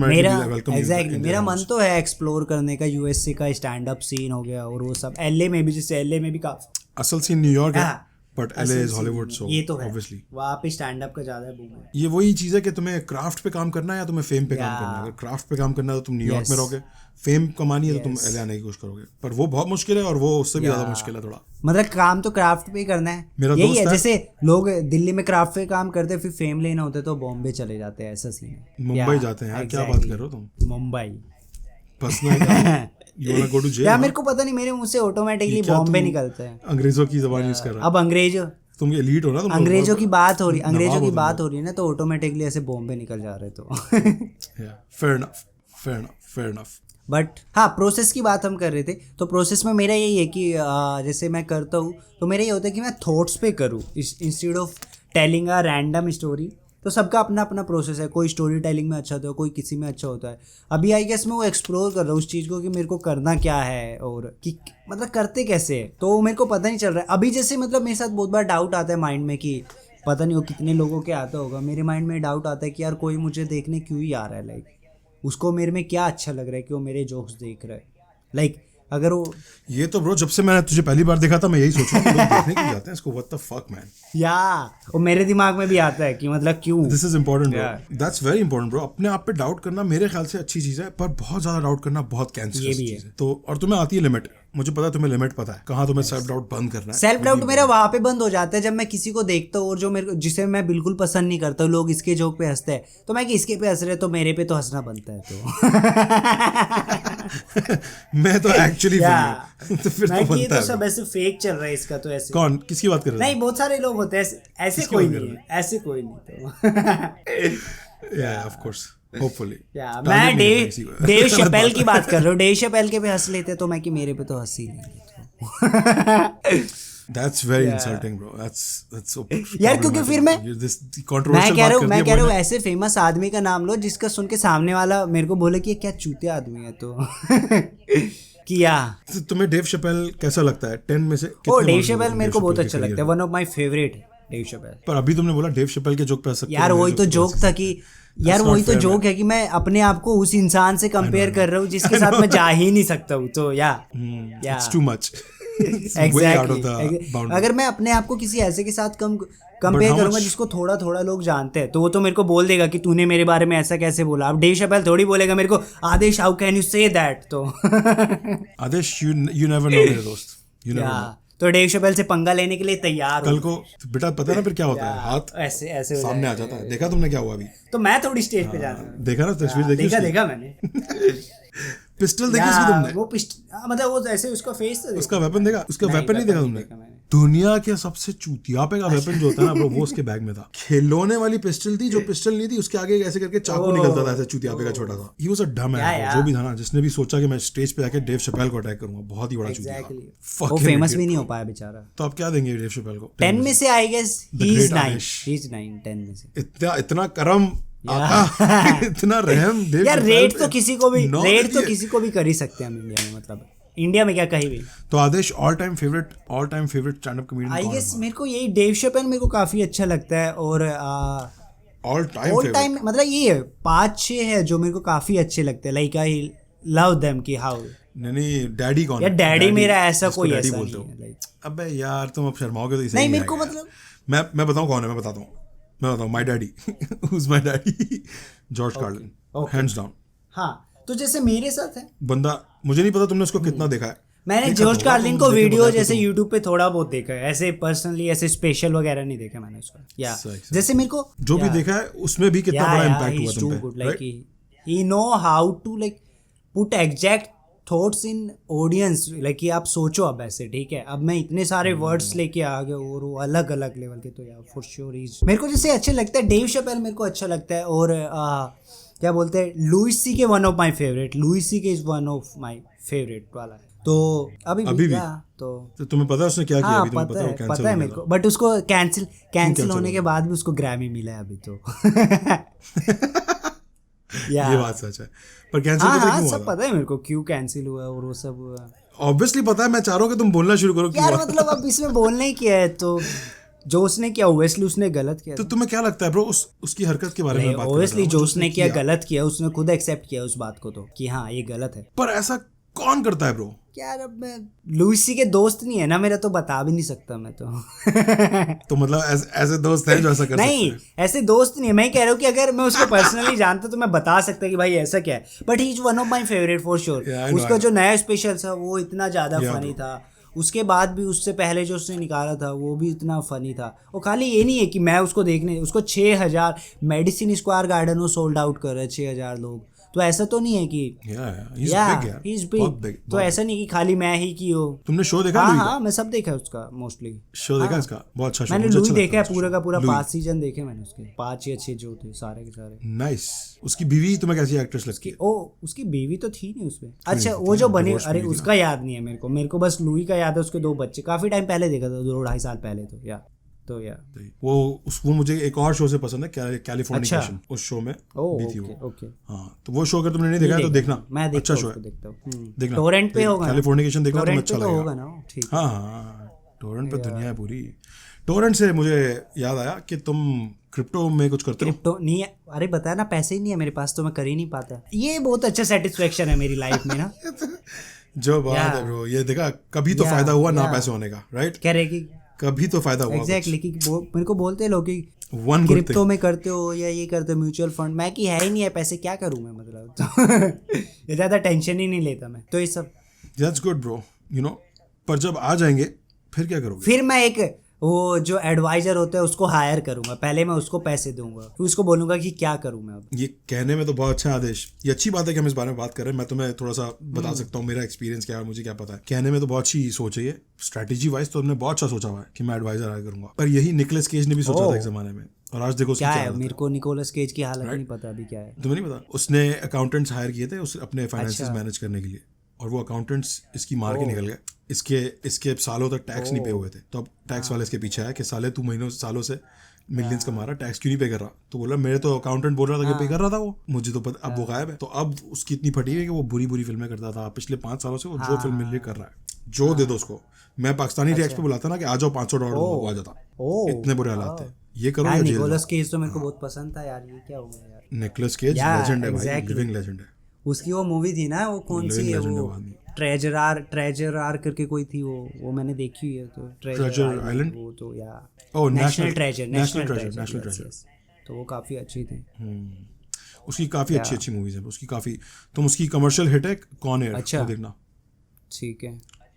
S2: मेरा मन तो है एक्सप्लोर करने का, यूएसए का स्टैंड अप सीन हो गया और वो सब। एलए में भी, जैसे एलए में भी काफी
S1: असल सीन न्यूयॉर्क है, बट एलए इज हॉलीवुड, सो
S2: ये तो है
S1: ऑब्वियसली
S2: वहाँ पे स्टैंड अप का ज्यादा बूम है।
S1: ये वही चीज है कि तुम्हें क्राफ्ट पे काम करना है या तुम्हें फेम पे काम करना है। अगर क्राफ्ट पे काम करना है तो तुम न्यूयॉर्क में रहोगे, फेम कमानी है तो तुम एलए आने की कोशिश करोगे, पर वो बहुत मुश्किल है और वो उससे भी ज्यादा मुश्किल है थोड़ा।
S2: मतलब काम तो क्राफ्ट पे ही करना है। यही है जैसे लोग दिल्ली में क्राफ्ट पे काम करते फिर फेम लेना होता है तो बॉम्बे चले जाते हैं, ऐसा सीन है।
S1: मुंबई जाते हैं यार, क्या बात कर रहे हो तुम?
S2: मुंबई
S1: फंसना है You wanna go to jail?
S2: यार मेरे को पता नहीं, मेरे मुंह से ऑटोमेटिकली बॉम्बे निकलता है।
S1: अंग्रेजों की जबान यूज कर रहा है
S2: अब अंग्रेजों,
S1: तुम एलीट हो ना, तुम
S2: अंग्रेजों की बात हो रही, अंग्रेजों की बात हो रही है ना, तो ऑटोमेटिकली ऐसे बॉम्बे निकल जा रहे। तो
S1: fair enough।
S2: बट हाँ, प्रोसेस की बात हम कर रहे थे, तो प्रोसेस में मेरा यही है कि जैसे मैं करता हूँ तो मेरा ये होता है कि मैं थॉट्स पे करूँ instead of telling a random story. तो सबका अपना अपना प्रोसेस है, कोई स्टोरी टेलिंग में अच्छा होता है, कोई किसी में अच्छा होता है। अभी आई गेस मैं वो एक्सप्लोर कर रहा हूँ उस चीज़ को कि मेरे को करना क्या है और कि मतलब करते कैसे है, तो मेरे को पता नहीं चल रहा है अभी। जैसे मतलब मेरे साथ बहुत बार डाउट आता है माइंड में कि पता नहीं वो कितने लोगों के आता होगा, मेरे माइंड में डाउट आता है कि यार कोई मुझे देखने क्यों ही आ रहा है, लाइक उसको मेरे में क्या अच्छा लग रहा है कि वो मेरे जोक्स देख रहा है। लाइक अगर वो
S1: ये तो ब्रो जब से मैंने तुझे पहली बार देखा था मैं यही सोच रहा हूँ लोग देखने क्यों जाते हैं इसको, व्हाट द फक मैन।
S2: या वो मेरे दिमाग में भी आता है कि मतलब क्यों।
S1: This is important bro, that's very important bro. अपने आप पे डाउट करना मेरे ख्याल से अच्छी चीज है, पर बहुत ज्यादा डाउट करना बहुत कैंसरस चीज है। तो और तुम्हें आती है लिमिट, मुझे पता है तुम्हें लिमिट पता है कहाँ तुम्हें सेल्फ डाउट बंद करना है।
S2: सेल्फ डाउट मेरा वहां पे बंद हो जाता है जब मैं किसी को देखता हूँ और जो मेरे जिसे मैं बिल्कुल पसंद नहीं करता, लोग इसके जोक पे हंसते हैं तो मैं कि इसके पे हंस रहे तो मेरे पे तो हंसना बनता है। तो
S1: मैं तो एक्चुअली तो फिर तो बनता है।
S2: सब ऐसे फेक चल रहा है इसका, तो ऐसे
S1: कौन किसकी बात कर रहे हैं?
S2: नहीं बहुत सारे लोग होते हैं ऐसे कोई नहीं है, ऐसे कोई नहीं। तो
S1: या ऑफ कोर्स होपफुली
S2: मैं डेव शैपेल की बात कर रहा हूँ। डेव शैपेल के पे हंस लेते तो मैं कि मेरे पे तो हंसी नहीं।
S1: That's very insulting bro, that's so
S2: यार क्योंकि फिर मैं कह रहा हूँ ऐसे फेमस आदमी का नाम लो जिसका सुन के सामने वाला मेरे को बोले कि ये क्या चूतिया आदमी है। तो किया
S1: तुम्हें डेव शैपेल कैसा लगता है 10 में से?
S2: ओ डेव शैपेल मेरे को बहुत अच्छा लगता है, one of my favourite Dave Chappelle.
S1: पर अभी तुमने बोला डेव शैपेल के जोक पे हंस सकते हो।
S2: यार वही तो जोक था कि यार वही तो जोक है कि मैं अपने आप को उस इंसान से कंपेयर कर रहा हूँ जिसके साथ मैं जा ही नहीं सकता हूँ। तो या
S1: इट्स टू मच।
S2: एग्जैक्टली। अगर मैं अपने आप को किसी ऐसे के साथ कंपेयर करूंगा जिसको थोड़ा थोड़ा लोग जानते हैं, तो वो तो मेरे को बोल देगा कि तूने मेरे बारे में ऐसा कैसे बोला। अब डेव शैपेल थोड़ी बोलेगा मेरे को, Adesh how can you say that. तो
S1: आदेश यू नेवर नो मेरे दोस्त, यू नेवर नो।
S2: तो डेव शैपेल से पंगा लेने के लिए तैयार
S1: कल को बेटा पता है ना फिर क्या होता है, हाथ
S2: ऐसे ऐसे
S1: सामने आ जाता है। देखा तुमने क्या हुआ अभी?
S2: तो मैं थोड़ी स्टेज पे जाता हूँ।
S1: देखा ना तस्वीर?
S2: देखा मैंने।
S1: पिस्टल देखी उसकी तुमने?
S2: वो मतलब वो ऐसे उसका फेस तो
S1: उसका वेपन देखा? उसका वेपन नहीं देखा तुमने? दुनिया के सबसे चूतियापे का वेपन जो होता है ना ब्रो, वो उसके बैग में था। खिलौने वाली पिस्टल थी, जो पिस्टल नहीं थी उसके आगे ऐसे करके चाकू निकलता था, ऐसे चूतियापे का छोटा सा। ही वाज अ डम है जो भी था ना, जिसने भी सोचा कि मैं स्टेज पे आके डेव शैपेल को अटैक करूंगा, बहुत ही बड़ा चूतिया।
S2: वो फेमस भी नहीं हो पाया बेचारा।
S1: तो आप क्या देंगे डेव शैपेल को?
S2: 10 में से आई गेस ही इज 9 10 में से।
S1: इतना करम इतना रहम देव
S2: यार। रेट तो किसी को भी कर ही सकते हैं हम इंडिया में, मतलब इंडिया में क्या कहीं भी।
S1: तो Adesh all time favourite stand up comedian
S2: I guess मेरे को यही डेव शैपेल मेरे को काफी अच्छा लगता है। और
S1: ऑल टाइम
S2: मतलब ये 5-6 है जो मेरे को काफी अच्छे लगते हैं। लाइक आई लव देम कि हाउ।
S1: नहीं डैडी कौन
S2: है? डैडी मेरा ऐसा कोई ऐसा नहीं है।
S1: अबे यार तुम अब शर्माओगे तो इसे
S2: नहीं मेरे को मतलब
S1: मैं बताऊं कौन है? मैं बताता हूँ my daddy who is my daddy, George Carlin, hands down.
S2: हाँ तो जैसे मेरे साथ है बंदा,
S1: मुझे नहीं पता तुमने उसको कितना देखा है।
S2: मैंने जॉर्ज कार्लिन को वीडियो जैसे यूट्यूब पे थोड़ा बहुत देखा है, ऐसे पर्सनली ऐसे स्पेशल वगैरह नहीं देखा मैंने उसका। या जैसे मेरे को
S1: जो भी देखा है उसमें भी कितना बड़ा इम्पैक्ट हुआ तुम पे,
S2: like he know how to like put exact thoughts in audience. Like कि आप सोचो अब ऐसे, ठीक है, अब मैं इतने सारे वर्ड्स लेके आ गया और वो अलग अलग लेवल के। तो यार फॉर श्योर इज मेरे को जैसे अच्छे लगता है डेव शैपेल, मेरे को अच्छा लगता है। और क्या बोलते हैं, Louis C K one of my favourite, Louis C K is one of my favourite वाला है। तो अभी भी तो
S1: तुम्हें पता है उसने क्या किया? अभी तुम्हें
S2: पता है मेरे को, बट उसको कैंसिल होने के बाद भी उसको ग्रैमी मिला है अभी तो।
S1: ये बात सच है, पर कैंसिल पता क्यों हुआ?
S2: सब पता है मेरे को क्यों कैंसिल हुआ और वो सब हुआ।
S1: ऑब्वियसली पता है, मैं चाह रहा हूँ कि तुम बोलना शुरू करो।
S2: यार मतलब अब इसमें बोलना ही क्या है, तो जो उसने किया ओवेसली उसने गलत किया।
S1: तो तुम्हें क्या लगता है ब्रो उसकी हरकत के बारे में? बात
S2: ओवेसली जो उसने किया गलत किया, उसने खुद एक्सेप्ट किया उस बात को, तो कि हाँ ये गलत है।
S1: पर ऐसा कौन करता है ब्रो?
S2: यार अब मैं लुइसी के दोस्त नहीं है ना मेरा, तो बता भी नहीं सकता मैं तो।
S1: तो मतलब ऐसे दोस्त हैं जो ऐसा कर
S2: नहीं, ऐसे दोस्त नहीं है। मैं कह रहा हूँ कि अगर मैं उसको पर्सनली जानता तो मैं बता सकता कि भाई ऐसा क्या है, but he is one of my favourite for sure. उसका जो नया स्पेशल था वो इतना ज्यादा फनी था, उसके बाद भी उससे पहले जो उसने निकाला था वो भी इतना फनी था। और खाली ये नहीं है कि मैं उसको देखने, उसको 6000 मेडिसिन स्क्वायर गार्डन वो सोल्ड आउट कर रहे हैं 6000 लोग। तो ऐसा तो नहीं है कि he is big। तो ऐसा नहीं कि खाली मैं ही की हो।
S1: तुमने शो देखा?
S2: हाँ मैं सब देखा उसका, मोस्टली
S1: शो देखा इसका, बहुत अच्छा शो।
S2: मैंने लुई देखा है पूरा का पूरा, 5 सीजन देखे मैंने उसके, 5 या 6 जो थे सारे के सारे।
S1: नाइस। उसकी बीवी तुम्हें कैसी एक्ट्रेस लगती है?
S2: ओ उसकी बीवी तो थी नहीं उसमें। अच्छा वो जो बनी, अरे उसका याद नहीं है मेरे को बस लुई का याद है, उसके 2 बच्चे। काफी टाइम पहले देखा था, 2-2.5 साल पहले। तो या
S1: वो मुझे एक और शो से पसंद है, कैलिफोर्निकेशन। उस शो में भी थी वो। हाँ तो वो शो अगर तुमने नहीं देखा तो देखना, अच्छा शो है, देखना।
S2: टोरेंट पे होगा,
S1: कैलिफोर्निकेशन देखना, तुम्हें अच्छा
S2: लगेगा।
S1: हाँ टोरेंट पे दुनिया है पूरी। टोरेंट से मुझे याद आया कि तुम क्रिप्टो में कुछ करते हो?
S2: क्रिप्टो नहीं है, अरे बताया ना, पैसे ही नहीं है मेरे पास तो मैं कर ही नहीं पाता। ये बहुत अच्छा सेटिस्फेक्शन है मेरी लाइफ में ना।
S1: जो बात है ब्रो, ये देखा कभी तो फायदा हुआ ना पैसे होने का, राइट?
S2: कह रहे कि
S1: कभी तो फायदा हुआ।
S2: एग्जैक्टली कि मेरे को बोलते हैं लोग कि क्रिप्टो में करते हो या ये करते हो म्यूचुअल फंड, मैं कि है ही नहीं है पैसे, क्या करूं मैं, मतलब तो ज्यादा टेंशन ही नहीं लेता मैं तो ये सब।
S1: That's good bro, you know. पर जब आ जाएंगे फिर क्या करोगे?
S2: फिर मैं एक वो जो एडवाइजर होता है उसको हायर करूंगा, पहले मैं उसको पैसे दूंगा, फिर उसको बोलूंगा कि क्या करूं मैं अब।
S1: ये कहने में तो बहुत अच्छा आदेश, ये अच्छी बात है कि हम इस बारे में बात कर रहे हैं। मैं तुम्हें थोड़ा सा बता सकता हूँ मेरा एक्सपीरियंस क्या है, मुझे क्या पता है। कहने में तो बहुत अच्छी सोच है ये, स्ट्रैटेजी वाइज तो हमने बहुत अच्छा सोचा हुआ है कि मैं एडवाइजर हायर करूंगा। पर यही निकोलस केज ने भी सोचा था एक जमाने में, और आज देखो
S2: क्या है। मेरे को निकोलस केज की हालत नहीं पता अभी क्या है।
S1: तुम्हें नहीं पता? उसने अकाउंटेंट्स हायर किए थे अपने फाइनेंसेस मैनेज करने के लिए, और वो अकाउंटेंट्स इसकी मार के निकल गए। इसके सालों तक टैक्स नहीं पे हुए थे, तो अब टैक्स वाले इसके पीछे आया कि साले तू सालों से मिलियंस कमा रहा, टैक्स क्यों नहीं पे कर रहा? तो बोला मेरे तो अकाउंटेंट बोल रहा था कि पे कर रहा था वो, मुझे तो पता। अब वो गायब है। तो अब उसकी इतनी फटी है कि वो बुरी फिल्में करता था पिछले 5 सालों से। वो जो फिल्म मिल रही कर रहा है, जो दे दो उसको। मैं पाकिस्तानी टैक्स पे बुलाता ना कि आ जाओ $500 आ जाता, इतने बुरे हालात थे। ये करो या
S2: निकोलस केज तो मेरे को बहुत पसंद था यार। ये क्या हो गया यार?
S1: निकोलस केज लेजेंड है भाई, लिविंग लेजेंड है।
S2: उसकी वो मूवी थी ना, वो कौन सी है वो, ट्रेजर आर करके कोई थी, वो मैंने देखी हुई है। तो
S1: ट्रेजर आइलैंड,
S2: वो तो या
S1: नेशनल
S2: ट्रेजर, तो वो काफ़ी अच्छी थी।
S1: उसकी काफ़ी अच्छी मूवीज है उसकी, काफ़ी। तुम उसकी कमर्शियल हिट है कॉन एयर,
S2: अच्छा,
S1: वो देखना।
S2: ठीक है,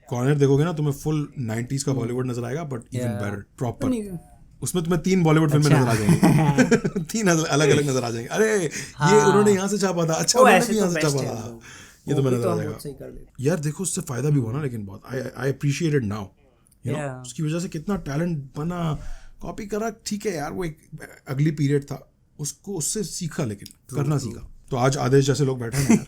S1: कॉन एयर देखोगे ना तुम्हें फुल 90s का बॉलीवुड नजर आएगा, बट इवन बेटर प्रॉपर। उसमें तुम्हें 3 बॉलीवुड फिल्में नजर आ जाएंगी 3 अलग अलग नजर आ जाएंगे। अरे ये उन्होंने यहाँ से छापा था, अच्छा उन्होंने भी यहाँ से छापा था, ये तो मैं नजर आ जाएगा यार। देखो उससे फायदा भी हुआ ना, लेकिन बहुत I appreciate it now, you know. उसकी वजह से कितना टैलेंट बना, कॉपी करा, ठीक है यार, वो एक अगली पीरियड था, उसको उससे सीखा, लेकिन करना सीखा। तो आज आदेश जैसे लोग बैठे हैं यार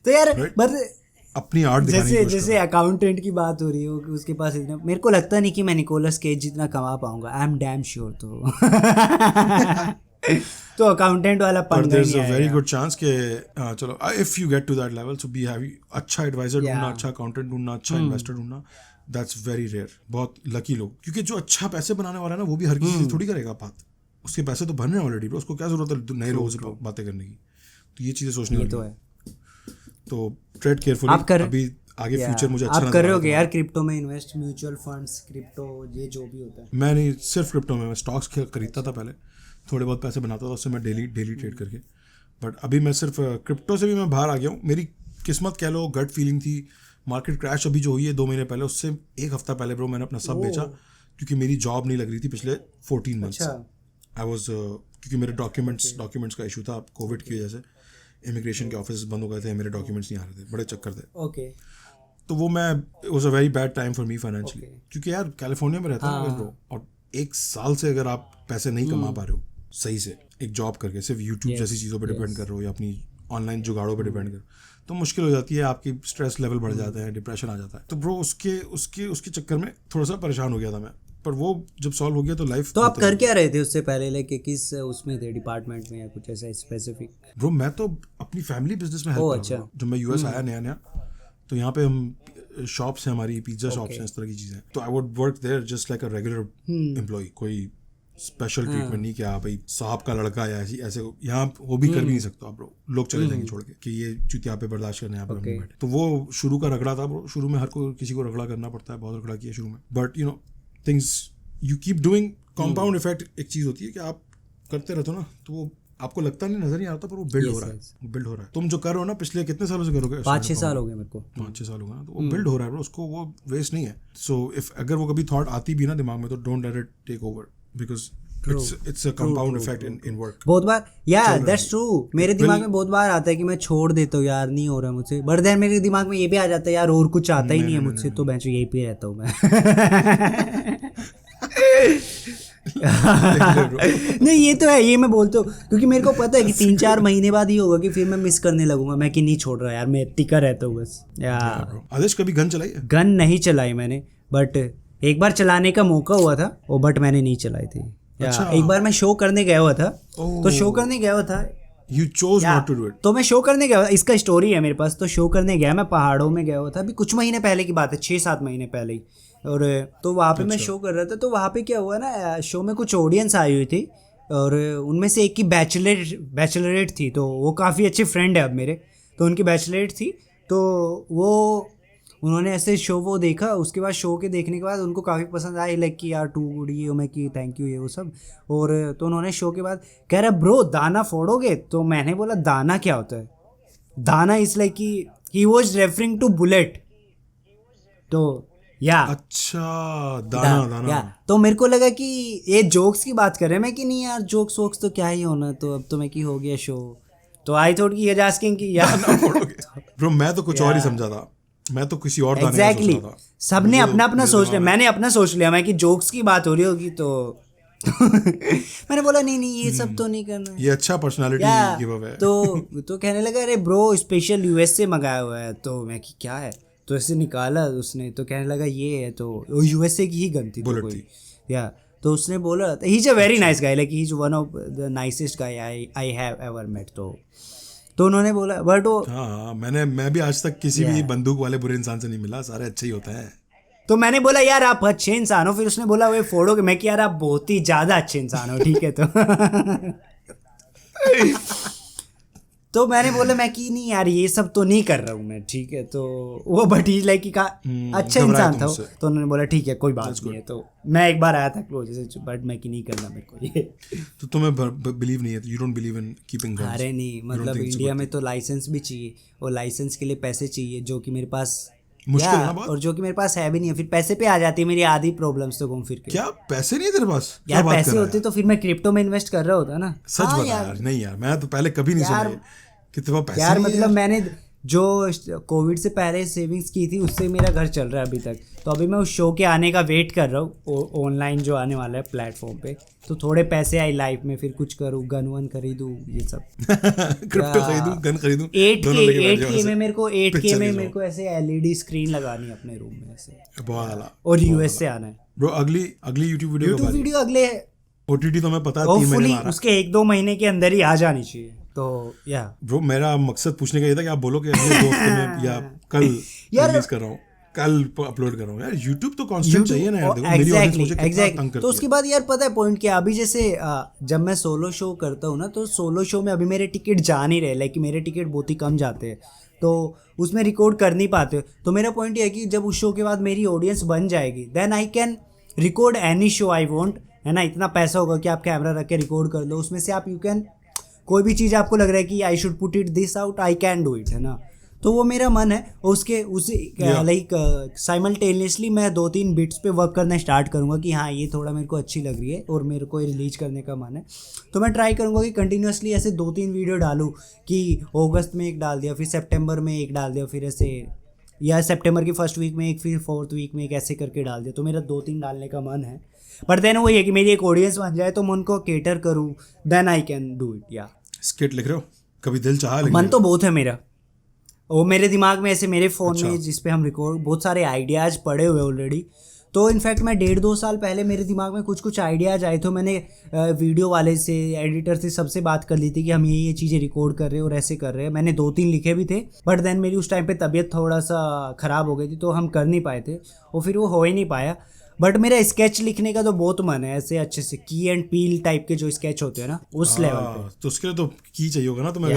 S2: तो यार बस
S1: अपनी आर्ट दिखाने
S2: जैसे अकाउंटेंट की बात हो रही हो कि उसके पास इतना, मेरे को लगता नहीं कि मैं निकोलस केज जितना कमा पाऊंगा, आई एम डैम श्योर। तो अकाउंटेंट वाला पंगा नहीं है,
S1: वेरी गुड चांस के चलो if you get to that level, so be have अच्छा एडवाइजर ढूंढना, अच्छा अकाउंटेंट ढूंढना, अच्छा इन्वेस्टर ढूंढना, दैट्स वेरी रेयर। बहुत लकी लोग, क्योंकि जो अच्छा पैसे बनाने वाला है ना, वो भी हर किसी से थोड़ी करेगा बात, उसके पैसे तो भरने ऑलरेडी, उसको क्या जरूरत है नए लोगों से बातें करने की। तो ये चीजें सोचने वाली है, तो ट्रेड केयरफुली। अभी आगे फ्यूचर मुझे अच्छा
S2: आप कर रहे हो यार क्रिप्टो में इन्वेस्ट, म्यूचुअल फंड्स, क्रिप्टो, ये जो भी होता है।
S1: मैं नहीं, सिर्फ क्रिप्टो में, मैं स्टॉक्स खरीदता था पहले, थोड़े बहुत पैसे बनाता था उससे मैं डेली ट्रेड करके, बट अभी मैं सिर्फ क्रिप्टो से भी मैं बाहर आ गया हूँ। मेरी किस्मत कह लो, गट फीलिंग थी। मार्केट क्रैश अभी जो हुई है 2 महीने पहले, उससे 1 हफ्ता पहले ब्रो मैंने अपना सब बेचा, क्योंकि मेरी जॉब नहीं लग रही थी पिछले 14 मंथ्स। आई वॉज क्योंकि मेरे डॉक्यूमेंट्स का इशू था कोविड की वजह से, इमिग्रेशन के ऑफिस बंद हो गए थे, मेरे डॉक्यूमेंट्स नहीं आ रहे थे, बड़े चक्कर थे। तो वो मैं, it was a very bad time for me financially, क्योंकि यार कैलिफोर्निया में रहता हूँ ब्रो, और 1 साल से अगर आप पैसे नहीं कमा पा रहे हो सही से, एक जॉब करके सिर्फ यूट्यूब जैसी चीज़ों पर डिपेंड कर रहे हो या अपनी ऑनलाइन जुगाड़ों पर डिपेंड कर, तो मुश्किल हो जाती है, आपकी स्ट्रेस लेवल बढ़ जाते हैं, डिप्रेशन आ जाता है। तो ब्रो उसके चक्कर में थोड़ा सा परेशान हो गया था मैं, पर वो जब सॉल्व हो गया तो लाइफ।
S2: तो आप कर क्या रहे थे उससे पहले, लाइक किस उसमें थे, डिपार्टमेंट में या कुछ ऐसा स्पेसिफिक?
S1: ब्रो मैं तो अपनी फैमिली बिजनेस में हेल्प कर रहा हूँ। जब मैं यूएस आया नया, तो यहाँ पे हम शॉप्स हैं हमारी, पिज्जा शॉप्स हैं, इस तरह की चीज़ें, तो I would work there just like a regular employee, कोई स्पेशल ट्रीटमेंट नहीं कि भाई साहब का लड़का या ऐसे यहाँ वो भी कर भी नहीं सकता आप ब्रो, लोग चले जाएंगे छोड़ के कि ये चुतिया पे बर्दाश्त करने यहाँ पे बैठे। तो वो शुरू का रगड़ा था ब्रो, शुरू में हर को किसी को रगड़ा करना पड़ता है, बहुत रगड़ा किया शुरू में, but you know things you keep doing, compound effect एक चीज़ होती है कि आप करते रहते हो ना, तो वो आपको लगता नहीं, नजर नहीं आता, पर वो बिल्ड हो रहा है, तुम जो कर रहे हो ना पिछले कितने सालों से करोगे,
S2: 5-6 साल हो गए मेरे को,
S1: 5-6 साल हो गए ना, तो वो बिल्ड हो रहा है, उसको वो वेस्ट नहीं है। सो इफ अगर वो कभी थॉट आती भी ना दिमाग में, तो don't let it take over, because it's a compound effect in work।
S2: बहुत बार that's true, मेरे दिमाग में बहुत बार आता है कि मैं छोड़ देता हूँ यार, नहीं हो रहा मुझसे, बट देन मेरे दिमाग में ये भी आ जाता है यार और कुछ आता ही नहीं है मुझसे, तो मैं यही पे रहता हूँ मैं नहीं ये तो है, ये मैं बोलता हूँ क्योंकि मेरे को पता है कि 3-4 महीने बाद ही होगा कि फिर मैं मिस करने लगूंगा मैं, कि नहीं छोड़ रहा यार, मैं टिका रहता हूँ बस यार।
S1: आदेश कभी गन चलाई है?
S2: गन नहीं चलाई मैंने, बट एक बार चलाने का मौका हुआ था, बट मैंने नहीं चलाई थी। अच्छा। एक बार मैं शो करने गया हुआ था, तो शो करने गया हुआ था,
S1: You chose not to do it।
S2: तो मैं शो करने गया, इसका स्टोरी है मेरे पास। तो शो करने गया, मैं पहाड़ों में गया हुआ था, अभी कुछ महीने पहले की बात है, 6-7 महीने पहले ही। और तो वहाँ पे मैं शो कर रहा था, तो वहाँ पे क्या हुआ ना, शो में कुछ ऑडियंस आई हुई थी, और उनमें से एक की बैचलरेट थी, तो वो काफ़ी अच्छे फ्रेंड है अब मेरे, तो उनकी बैचलरेट थी, तो वो उन्होंने ऐसे शो वो देखा, उसके बाद शो के देखने के बाद उनको काफ़ी पसंद आई, लाइक कि यार टू गुड, ये मैं कि थैंक यू, ये वो सब। और तो उन्होंने शो के बाद कह रहा ब्रो दाना फोड़ोगे, तो मैंने बोला दाना क्या होता है? दाना इज लाइक कि he was referring to bullet, तो या
S1: अच्छा दाना
S2: तो मेरे को लगा कि ये जोक्स की बात कर रहे हैं, मैं कि नहीं यार जोक्स वोक्स तो क्या ही होना, तो अब तो मैं कि हो गया शो, तो आई थॉट कि ये आस्किंग कि यार
S1: ब्रो मैं तो कुछ और ही समझा था, मैं तो किसी और
S2: एग्जैक्टली सबने अपना अपना सोच लिया, मैंने अपना सोच लिया, मैं कि जोक्स की बात हो रही होगी, तो मैंने बोला नहीं ये सब तो नहीं करना,
S1: ये अच्छा पर्सनालिटी गिव अवे है।
S2: तो कहने लगा अरे ब्रो स्पेशल यूएस से मंगाया हुआ है, तो मैं कि क्या है, तो ऐसे निकाला उसने, तो कहने लगा ये है, तो यूएसए की ही गन थी,
S1: बुलेट थी
S2: या तो उसने बोला he is a very nice guy, like he is one of the nicest guy I have ever met. तो उन्होंने बोला बट वो
S1: मैं भी आज तक किसी भी बंदूक वाले बुरे इंसान से नहीं मिला, सारे अच्छे ही होते हैं।
S2: तो मैंने बोला यार आप अच्छे इंसान हो, फिर उसने बोला वो फोड़ोगे, मैं कि यार आप बहुत ही ज्यादा अच्छे इंसान हो, ठीक है। तो मैंने बोला मैं कि नहीं यार ये सब तो नहीं कर रहा हूँ मैं, ठीक है। तो वो बट ही लाइक का अच्छा इंसान था, तो उन्होंने बोला ठीक है कोई बात नहीं है। तो मैं एक बार आया था क्लोज से, बट मैं कि नहीं करना मेरे को ये।
S1: तो तुम्हें बिलीव नहीं है, you don't believe in keeping guns?
S2: अरे नहीं, मतलब इंडिया में तो लाइसेंस भी चाहिए, और लाइसेंस के लिए पैसे चाहिए जो कि मेरे पास
S1: मुश्किल है ना बात,
S2: और जो कि मेरे पास है भी नहीं है। फिर पैसे पे आ जाती है मेरी आधी प्रॉब्लम्स तो घूम फिर के।
S1: क्या पैसे नहीं है तेरे पास?
S2: यार पैसे होते तो फिर मैं क्रिप्टो में इन्वेस्ट कर रहा होता ना।
S1: सच बता यार। नहीं यार, मैं तो पहले कभी नहीं सुना कि तेरे पास पैसे
S2: यार
S1: नहीं है।
S2: मतलब मैंने जो कोविड से पहले सेविंग्स की थी उससे मेरा घर चल रहा है अभी तक। तो अभी मैं उस शो के आने का वेट कर रहा हूँ, ऑनलाइन जो आने वाला है प्लेटफॉर्म पे। तो थोड़े पैसे आए लाइफ में, फिर कुछ करूँ, गन वन खरीदूँ, ये सब
S1: क्रिप्टो खरीदूँ, गन खरीदूँ।
S2: 8K में मेरे को 8K में मेरे को ऐसे LED स्क्रीन लगानी है अपने रूम में ऐसे, और यूएस से आना है
S1: ब्रो। अगली यूट्यूब
S2: वीडियो अगले
S1: OTT तो मैं पता है 3 महीने में
S2: उसके 1-2 महीने के अंदर ही आ जानी चाहिए। तो या
S1: ब्रो मेरा मकसद पूछने का ये था कि आप बोलो कि अगले 2 हफ्ते में या कल रिलीज कर रहा हूँ, कल अपलोड कर रहा हूँ। यार यूट्यूब तो कांस्टेंट चाहिए ना यार। देखो मेरी ऑडियंस मुझे कितना तंग करती है।
S2: तो उसके बाद यार पता है पॉइंट क्या, अभी जैसे जब मैं सोलो शो करता हूँ ना, तो सोलो शो में अभी मेरे टिकट जा नहीं रहे, लाइक मेरे टिकट बहुत ही कम जाते हैं, तो उसमें रिकॉर्ड कर नहीं पाते। तो मेरा पॉइंट ये है कि जब उस शो के बाद मेरी ऑडियंस बन जाएगी, then I can record any show I want, है ना। इतना पैसा होगा कि आप कैमरा रख के रिकॉर्ड कर लो, उसमें से आप यू कैन कोई भी चीज़ आपको लग रहा है कि I should put it this out, I can do it, है ना। तो वो मेरा मन है। उसके उसी लाइक साइमल्टेनियसली मैं 2-3 बिट्स पे वर्क करना स्टार्ट करूँगा कि हाँ ये थोड़ा मेरे को अच्छी लग रही है और मेरे को रिलीज करने का मन है। तो मैं ट्राई करूँगा कि कंटिन्यूसली ऐसे 2-3 वीडियो डालूँ, कि अगस्त में एक डाल दिया, फिर सितंबर में एक डाल दिया, फिर ऐसे, या सितंबर की फर्स्ट वीक में एक, फिर 4th वीक में एक, ऐसे करके डाल दिया। तो मेरा 2-3 डालने का मन है। बट देन वही है कि मेरी एक ऑडियंस बन जाए तो मैं उनको केटर करूँ, then I can do it. या
S1: स्किट लिख रहे हो? कभी दिल चाहा?
S2: मन तो बहुत है मेरा, वो मेरे दिमाग में ऐसे, मेरे फ़ोन में जिस पे हम रिकॉर्ड, बहुत सारे आइडियाज़ पड़े हुए ऑलरेडी। तो इनफैक्ट मैं 1.5-2 साल पहले मेरे दिमाग में कुछ आइडियाज़ आए, तो मैंने वीडियो वाले से, एडिटर से, सबसे बात कर ली थी कि हम ये चीज़ें रिकॉर्ड कर रहे हैं और ऐसे कर रहे हैं। मैंने 2-3 लिखे भी थे, बट देन मेरी उस टाइम पे तबीयत थोड़ा सा ख़राब हो गई थी, तो हम कर नहीं पाए थे, और फिर वो हो ही नहीं पाया। बट मेरा स्केच लिखने का तो बहुत मन है, ऐसे अच्छे से की एंड पील टाइप के जो स्केच होते हैं ना, उस लेवल पे।
S1: तो उसके लिए तो की चाहिए होगा ना, तो मैं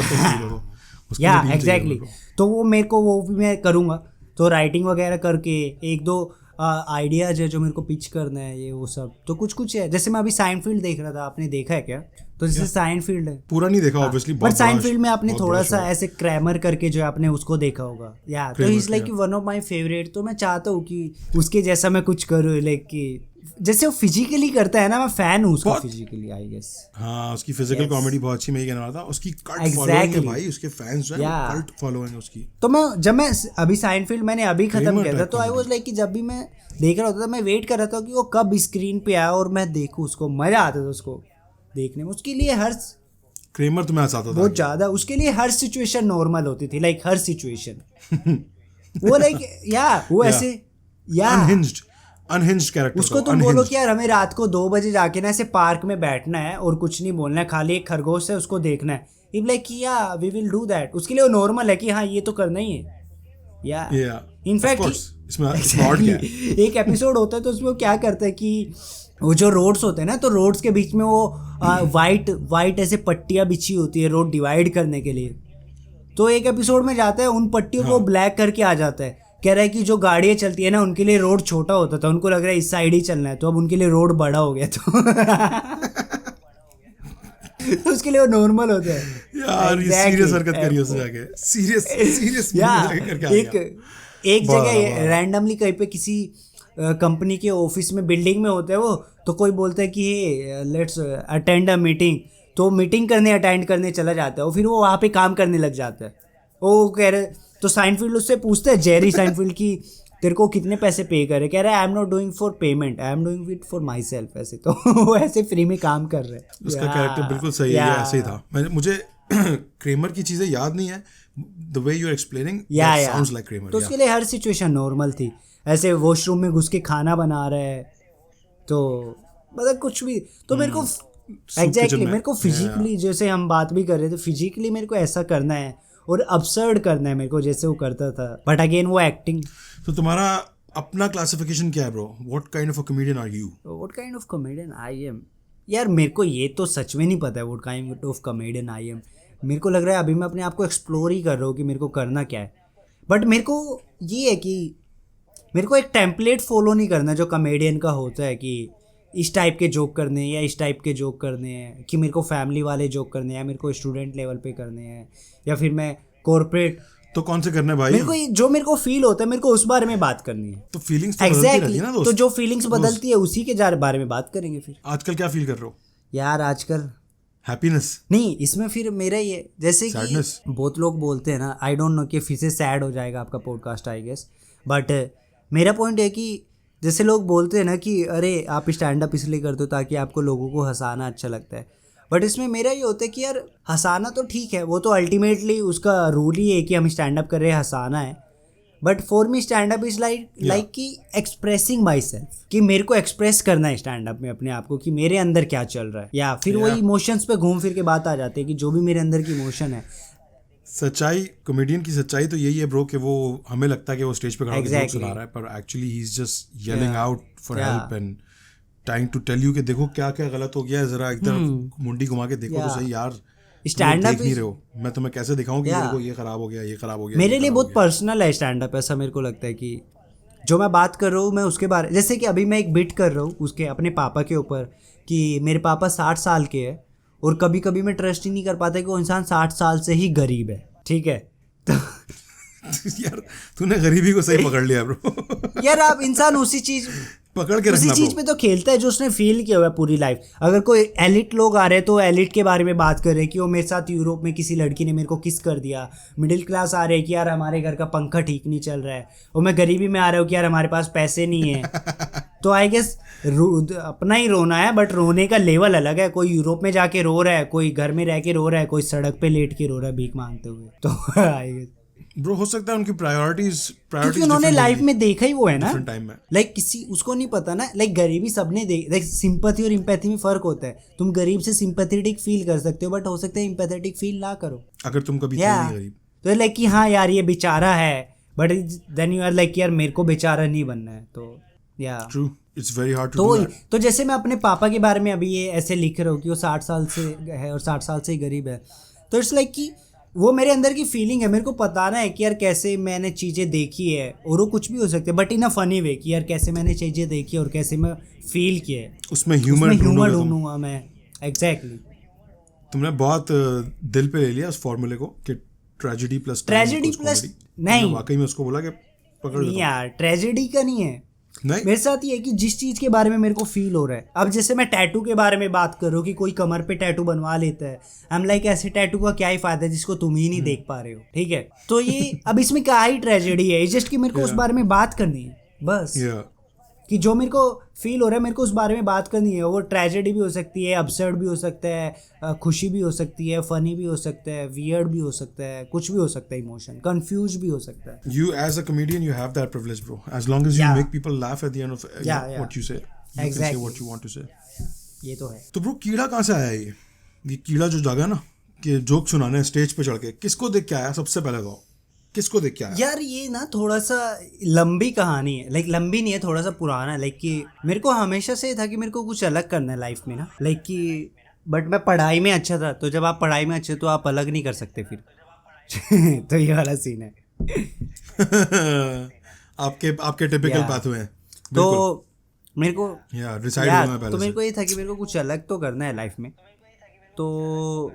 S2: या एग्जैक्टली। तो वो मेरे को, वो भी मैं करूँगा। तो राइटिंग वगैरह करके 1-2 आइडियाज है जो मेरे को पिच करना है, ये वो सब तो कुछ है। जैसे मैं अभी साइनफील्ड देख रहा था, आपने देखा है क्या? तो जैसे साइनफील्ड है,
S1: पूरा नहीं देखा ऑब्वियसली,
S2: बट साइनफील्ड में आपने थोड़ा सा ऐसे क्रैमर करके जो आपने उसको देखा होगा, या तो is like one of my favourite. तो मैं चाहता हूँ कि उसके जैसा मैं कुछ करूँ, लाइक कि जैसे वो फिजिकली करता है ना, मैं फैन हूँ उसका फिजिकली, आई गेस।
S1: हाँ, उसकी फिजिकल कॉमेडी बहुत अच्छी, मैं ये कहने वाला था। उसकी कल्ट फॉलोइंग है भाई, उसके फैंस जो है कल्ट फॉलोइंग है उसकी।
S2: तो जब मैं अभी साइनफील्ड मैंने अभी खत्म किया था, तो आई वाज लाइक कि जब भी मैं देख रहा होता था, मैं वेट कर रहा था कि वो कब स्क्रीन पे आया और मैं देखूँ उसको। मजा आता था उसको देखने में। उसके लिए हर
S1: क्रेमर तो मैं आता था
S2: बहुत ज्यादा, उसके लिए हर सिचुएशन नॉर्मल होती थी, लाइक हर सिचुएशन वो लाइक वो ऐसे
S1: अनहिंज्ड कैरेक्टर।
S2: उसको तुम बोलो कि यार हमें रात को 2 बजे जाके ना ऐसे पार्क में बैठना है और कुछ नहीं बोलना है, खाली एक खरगोश है उसको देखना है, इफ लाइक या वी विल डू दैट। उसके लिए वो नॉर्मल है कि हाँ ये तो करना ही है। या इनफैक्ट एक एपिसोड होता है तो उसमें वो क्या करता है कि वो जो रोड्स होते हैं ना, तो रोड्स के बीच में वो वाइट ऐसे पट्टियाँ बिछी होती है रोड डिवाइड करने के लिए। तो एक एपिसोड में जाता है, उन पट्टियों को ब्लैक करके आ जाता है, कह रहा है कि जो गाड़ियाँ चलती है ना उनके लिए रोड छोटा होता था, उनको लग रहा है इस साइड ही चलना है, तो अब उनके लिए रोड बड़ा हो गया। तो उसके लिए वो नॉर्मल होता है
S1: यार। सीरियस हरकत करी उसने जाके, सीरियस
S2: एक जगह रैंडमली कहीं पे किसी कंपनी के ऑफिस में, बिल्डिंग में होता है वो, तो कोई बोलता है कि लेट्स अटेंड अ मीटिंग, तो मीटिंग करने अटेंड करने चला जाता है, और फिर वो वहाँ पे काम करने लग जाता है। वो कह रहे, तो साइनफील्ड उससे पूछता है, जेरी साइनफील्ड की तेरे को कितने पैसे पे करे, कह रहा है I am not doing for payment, I am doing it for my self. ऐसे तो वो ऐसे फ्री में काम कर रहे हैं।
S1: उसका कैरेक्टर बिल्कुल सही है, ऐसे ही था। मुझे क्रेमर की चीज़ें याद नहीं है, the way you are explaining sounds like Kramer.
S2: तो उसके लिए हर सिचुएशन नॉर्मल थी। ऐसे वॉशरूम में घुस के खाना बना रहे हैं, तो मतलब कुछ भी। तो मेरे को एग्जैक्टली मेरे को फिजिकली, जैसे हम बात भी कर रहे थे, फिजिकली मेरे को ऐसा करना है और अब्सर्ड करना है मेरे को, जैसे वो करता था। बट अगेन वो एक्टिंग।
S1: तो तुम्हारा अपना क्लासिफिकेशन क्या है bro? What kind of a comedian are you?
S2: What kind of comedian I am? यार मेरे को ये तो सच में नहीं पता है what kind of comedian I M. मेरे को लग रहा है अभी मैं अपने आप को एक्सप्लोर ही कर रहा हूँ कि मेरे को करना क्या है. बट मेरे को ये है कि मेरे को एक टेम्पलेट फॉलो नहीं करना जो कॉमेडियन का होता है कि इस टाइप के जोक करने हैं या इस टाइप के जोक करने हैं, कि मेरे को फैमिली वाले जोक करने हैं या मेरे को स्टूडेंट लेवल पे करने हैं या फिर मैं कॉर्पोरेट.
S1: तो कौन से करने भाई?
S2: मेरे को जो मेरे को फील होता है मेरे को उस बारे में बात करनी है.
S1: तो फीलिंग्स तो बदलती रहती है ना दोस्त.
S2: तो जो फीलिंग्स बदलती है उसी के बारे में बात करेंगे. फिर
S1: आजकल क्या फील कर रहे हो
S2: यार? आजकल
S1: हैप्पीनेस
S2: नहीं, इसमें फिर मेरा ये जैसे
S1: Sadness.
S2: कि बहुत लोग बोलते हैं ना, आई डोंट नो कि फिर से सैड हो जाएगा आपका पॉडकास्ट आई गेस, बट मेरा पॉइंट है कि जैसे लोग बोलते हैं ना कि अरे आप स्टैंड अप इसलिए करते हो ताकि आपको लोगों को हंसाना अच्छा लगता है. बट इसमें मेरा ये होता है कि यार हंसाना तो ठीक है, वो तो अल्टीमेटली उसका रूल ही है कि हम स्टैंड अप कर रहे हैं, हंसाना है. But for me stand up is like कि एक्सप्रेसिंग माई सेल्फ, कि मेरे को एक्सप्रेस करना है स्टैंड अप में अपने आप को कि मेरे अंदर क्या चल रहा है. या फिर वही इमोशंस पे घूम फिर के बात आ जाती है कि जो भी मेरे अंदर की इमोशन है.
S1: सच्चाई, कॉमेडियन की सच्चाई तो यही है ब्रो कि वो हमें लगता है कि वो स्टेज पे खड़ा होकर जोक सुना रहा है, पर actually he is just yelling out for help and trying to tell you कि देखो क्या क्या गलत हो गया है, जरा एकदम मुंडी घुमा के देखो तो सही यार.
S2: स्टैंड अप
S1: नहीं रहे हो, मैं तुम्हें कैसे दिखाऊं कि देखो ये खराब हो गया, ये खराब हो गया.
S2: मेरे लिए बहुत पर्सनल है स्टैंड अप. ऐसा मेरे को लगता है कि जो मैं बात कर रहा हूँ मैं उसके बारे, जैसे कि अभी मैं एक बिट कर रहा हूँ उसके अपने पापा के ऊपर कि मेरे पापा 60 साल के हैं और कभी कभी मैं ट्रस्ट ही नहीं कर पाता कि वो इंसान 60 साल से ही गरीब है. ठीक है तो
S1: यार तूने गरीबी को सही पकड़ लिया ब्रो.
S2: यार आप इंसान उसी चीज
S1: पकड़ के
S2: उसी चीज पे तो खेलता है जो उसने फील किया हुआ है पूरी लाइफ. अगर कोई एलिट लोग आ रहे हैं तो एलिट के बारे में बात कर रहे हैं कि वो मेरे साथ यूरोप में किसी लड़की ने मेरे को किस कर दिया. मिडिल क्लास आ रहे हैं कि यार हमारे घर का पंखा ठीक नहीं चल रहा है. और मैं गरीबी में आ रहा हूँ कि यार हमारे पास पैसे नहीं है. तो आई गेस अपना ही रोना है, बट रोने का लेवल अलग है. कोई यूरोप में जाके रो रहा है, कोई घर में रह के रो रहा है, कोई सड़क पे लेट के रो रहा है भीख मांगते हुए. तो आई गेस
S1: ब्रो हो सकता है उनकी प्रायोरिटीज
S2: क्योंकि उन्होंने लाइफ में देखा ही वो है ना
S1: टाइम में.
S2: लाइक किसी उसको नहीं पता ना, लाइक गरीबी सबने देख, लाइक सिंपैथी और एम्पैथी में फर्क होता है. तुम गरीब से सिंपैथेटिक फील कर सकते हो बट हो सकता है एम्पैथेटिक फील ना करो
S1: अगर तुम कभी गरीब.
S2: तो लाइक कि हाँ यार ये बेचारा है, but then you are like यार मेरे को बेचारा नहीं बनना है. तो yeah
S1: true, it's very hard to do that.
S2: तो जैसे मैं अपने पापा के बारे में अभी ये ऐसे लिख रहा हूँ कि वो 60 साल से है और 60 साल से ही गरीब है. तो इट्स लाइक कि वो मेरे अंदर की फीलिंग है. मेरे को बताना है कि यार कैसे मैंने चीज़ें देखी है, और वो कुछ भी हो सकता है but in a funny way कि यार कैसे मैंने चीज़ें देखी और कैसे मैं फील किया है.
S1: उसमें ह्यूमर
S2: ढूंढूंगा मैं. एग्जैक्टली.
S1: तुमने बहुत दिल पे ले लिया उस फॉर्मूले को कि ट्रेजेडी प्लस
S2: नहीं,
S1: वाकई में उसको बोला कि पकड़
S2: नहीं यार ट्रेजेडी का नहीं है. मेरे साथ ये है कि जिस चीज के बारे में मेरे को फील हो रहा है. अब जैसे मैं टैटू के बारे में बात कर रहा हूँ कि कोई कमर पे टैटू बनवा लेता है, आई एम लाइक ऐसे टैटू का क्या ही फायदा है जिसको तुम ही नहीं देख पा रहे हो. ठीक है तो ये अब इसमें क्या ही ट्रेजेडी है, जस्ट कि मेरे को उस बारे में बात करनी है बस. कि जो मेरे को फील हो रहा है मेरे को उस बारे में बात करनी है. वो ट्रेजेडी भी हो सकती है, अपसर्ड भी हो सकता है, खुशी भी हो सकती है, फनी भी हो सकता है, वियर्ड भी हो सकता है, कुछ भी हो सकता है. इमोशन कंफ्यूज भी हो सकता है.
S1: You as a comedian you have that privilege bro, as long as you make people laugh at the end of what you say, you can say what you want to say.
S2: ये तो है.
S1: तो bro कीड़ा कहाँ से आया ये कीड़ा जो जागा ना कि जोक सुनाने स्टेज पे चढ़ के, किसको देख के आया सबसे पहले? तो किसको देख के आया?
S2: यार ये ना थोड़ा सा लंबी कहानी है. लाइक लंबी नहीं है, थोड़ा सा पुराना है. लाइक कि मेरे को हमेशा से था कि मेरे को कुछ अलग करना है लाइफ में ना. लाइक कि बट मैं पढ़ाई में अच्छा था, तो जब आप पढ़ाई में अच्छे तो आप अलग नहीं कर सकते फिर. तो ये वाला सीन है.
S1: आपके टिपिकल पाथवे हैं.
S2: तो मेरे को
S1: तो
S2: मेरे को ये था कि मेरे को कुछ अलग तो करना है लाइफ में. तो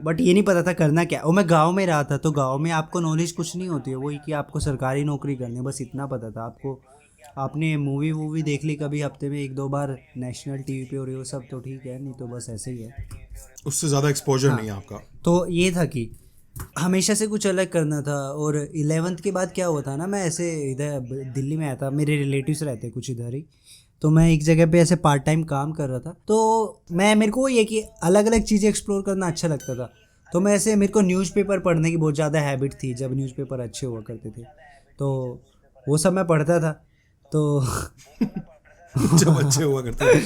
S2: बट ये नहीं पता था करना क्या. और मैं गांव में रहा था, तो गांव में आपको नॉलेज कुछ नहीं होती है, वही कि आपको सरकारी नौकरी करनी है, बस इतना पता था आपको. आपने मूवी देख ली कभी हफ्ते में 1-2 बार नेशनल टीवी पे, और ये सब तो ठीक है, नहीं तो बस ऐसे ही है,
S1: उससे ज़्यादा एक्सपोजर नहीं है आपका.
S2: तो ये था कि हमेशा से कुछ अलग करना था. और 11th के बाद क्या हुआ था ना, मैं ऐसे इधर दिल्ली में आया था, मेरे रिलेटिव्स रहते कुछ इधर ही, तो मैं एक जगह पे ऐसे पार्ट टाइम काम कर रहा था. तो मेरे को ये कि अलग अलग चीज़ें एक्सप्लोर करना अच्छा लगता था. तो मैं ऐसे मेरे को न्यूज़पेपर पढ़ने की बहुत ज़्यादा हैबिट थी जब न्यूज़पेपर अच्छे हुआ करते थे, तो वो सब मैं पढ़ता था. तो
S1: जब अच्छे हुआ करते थे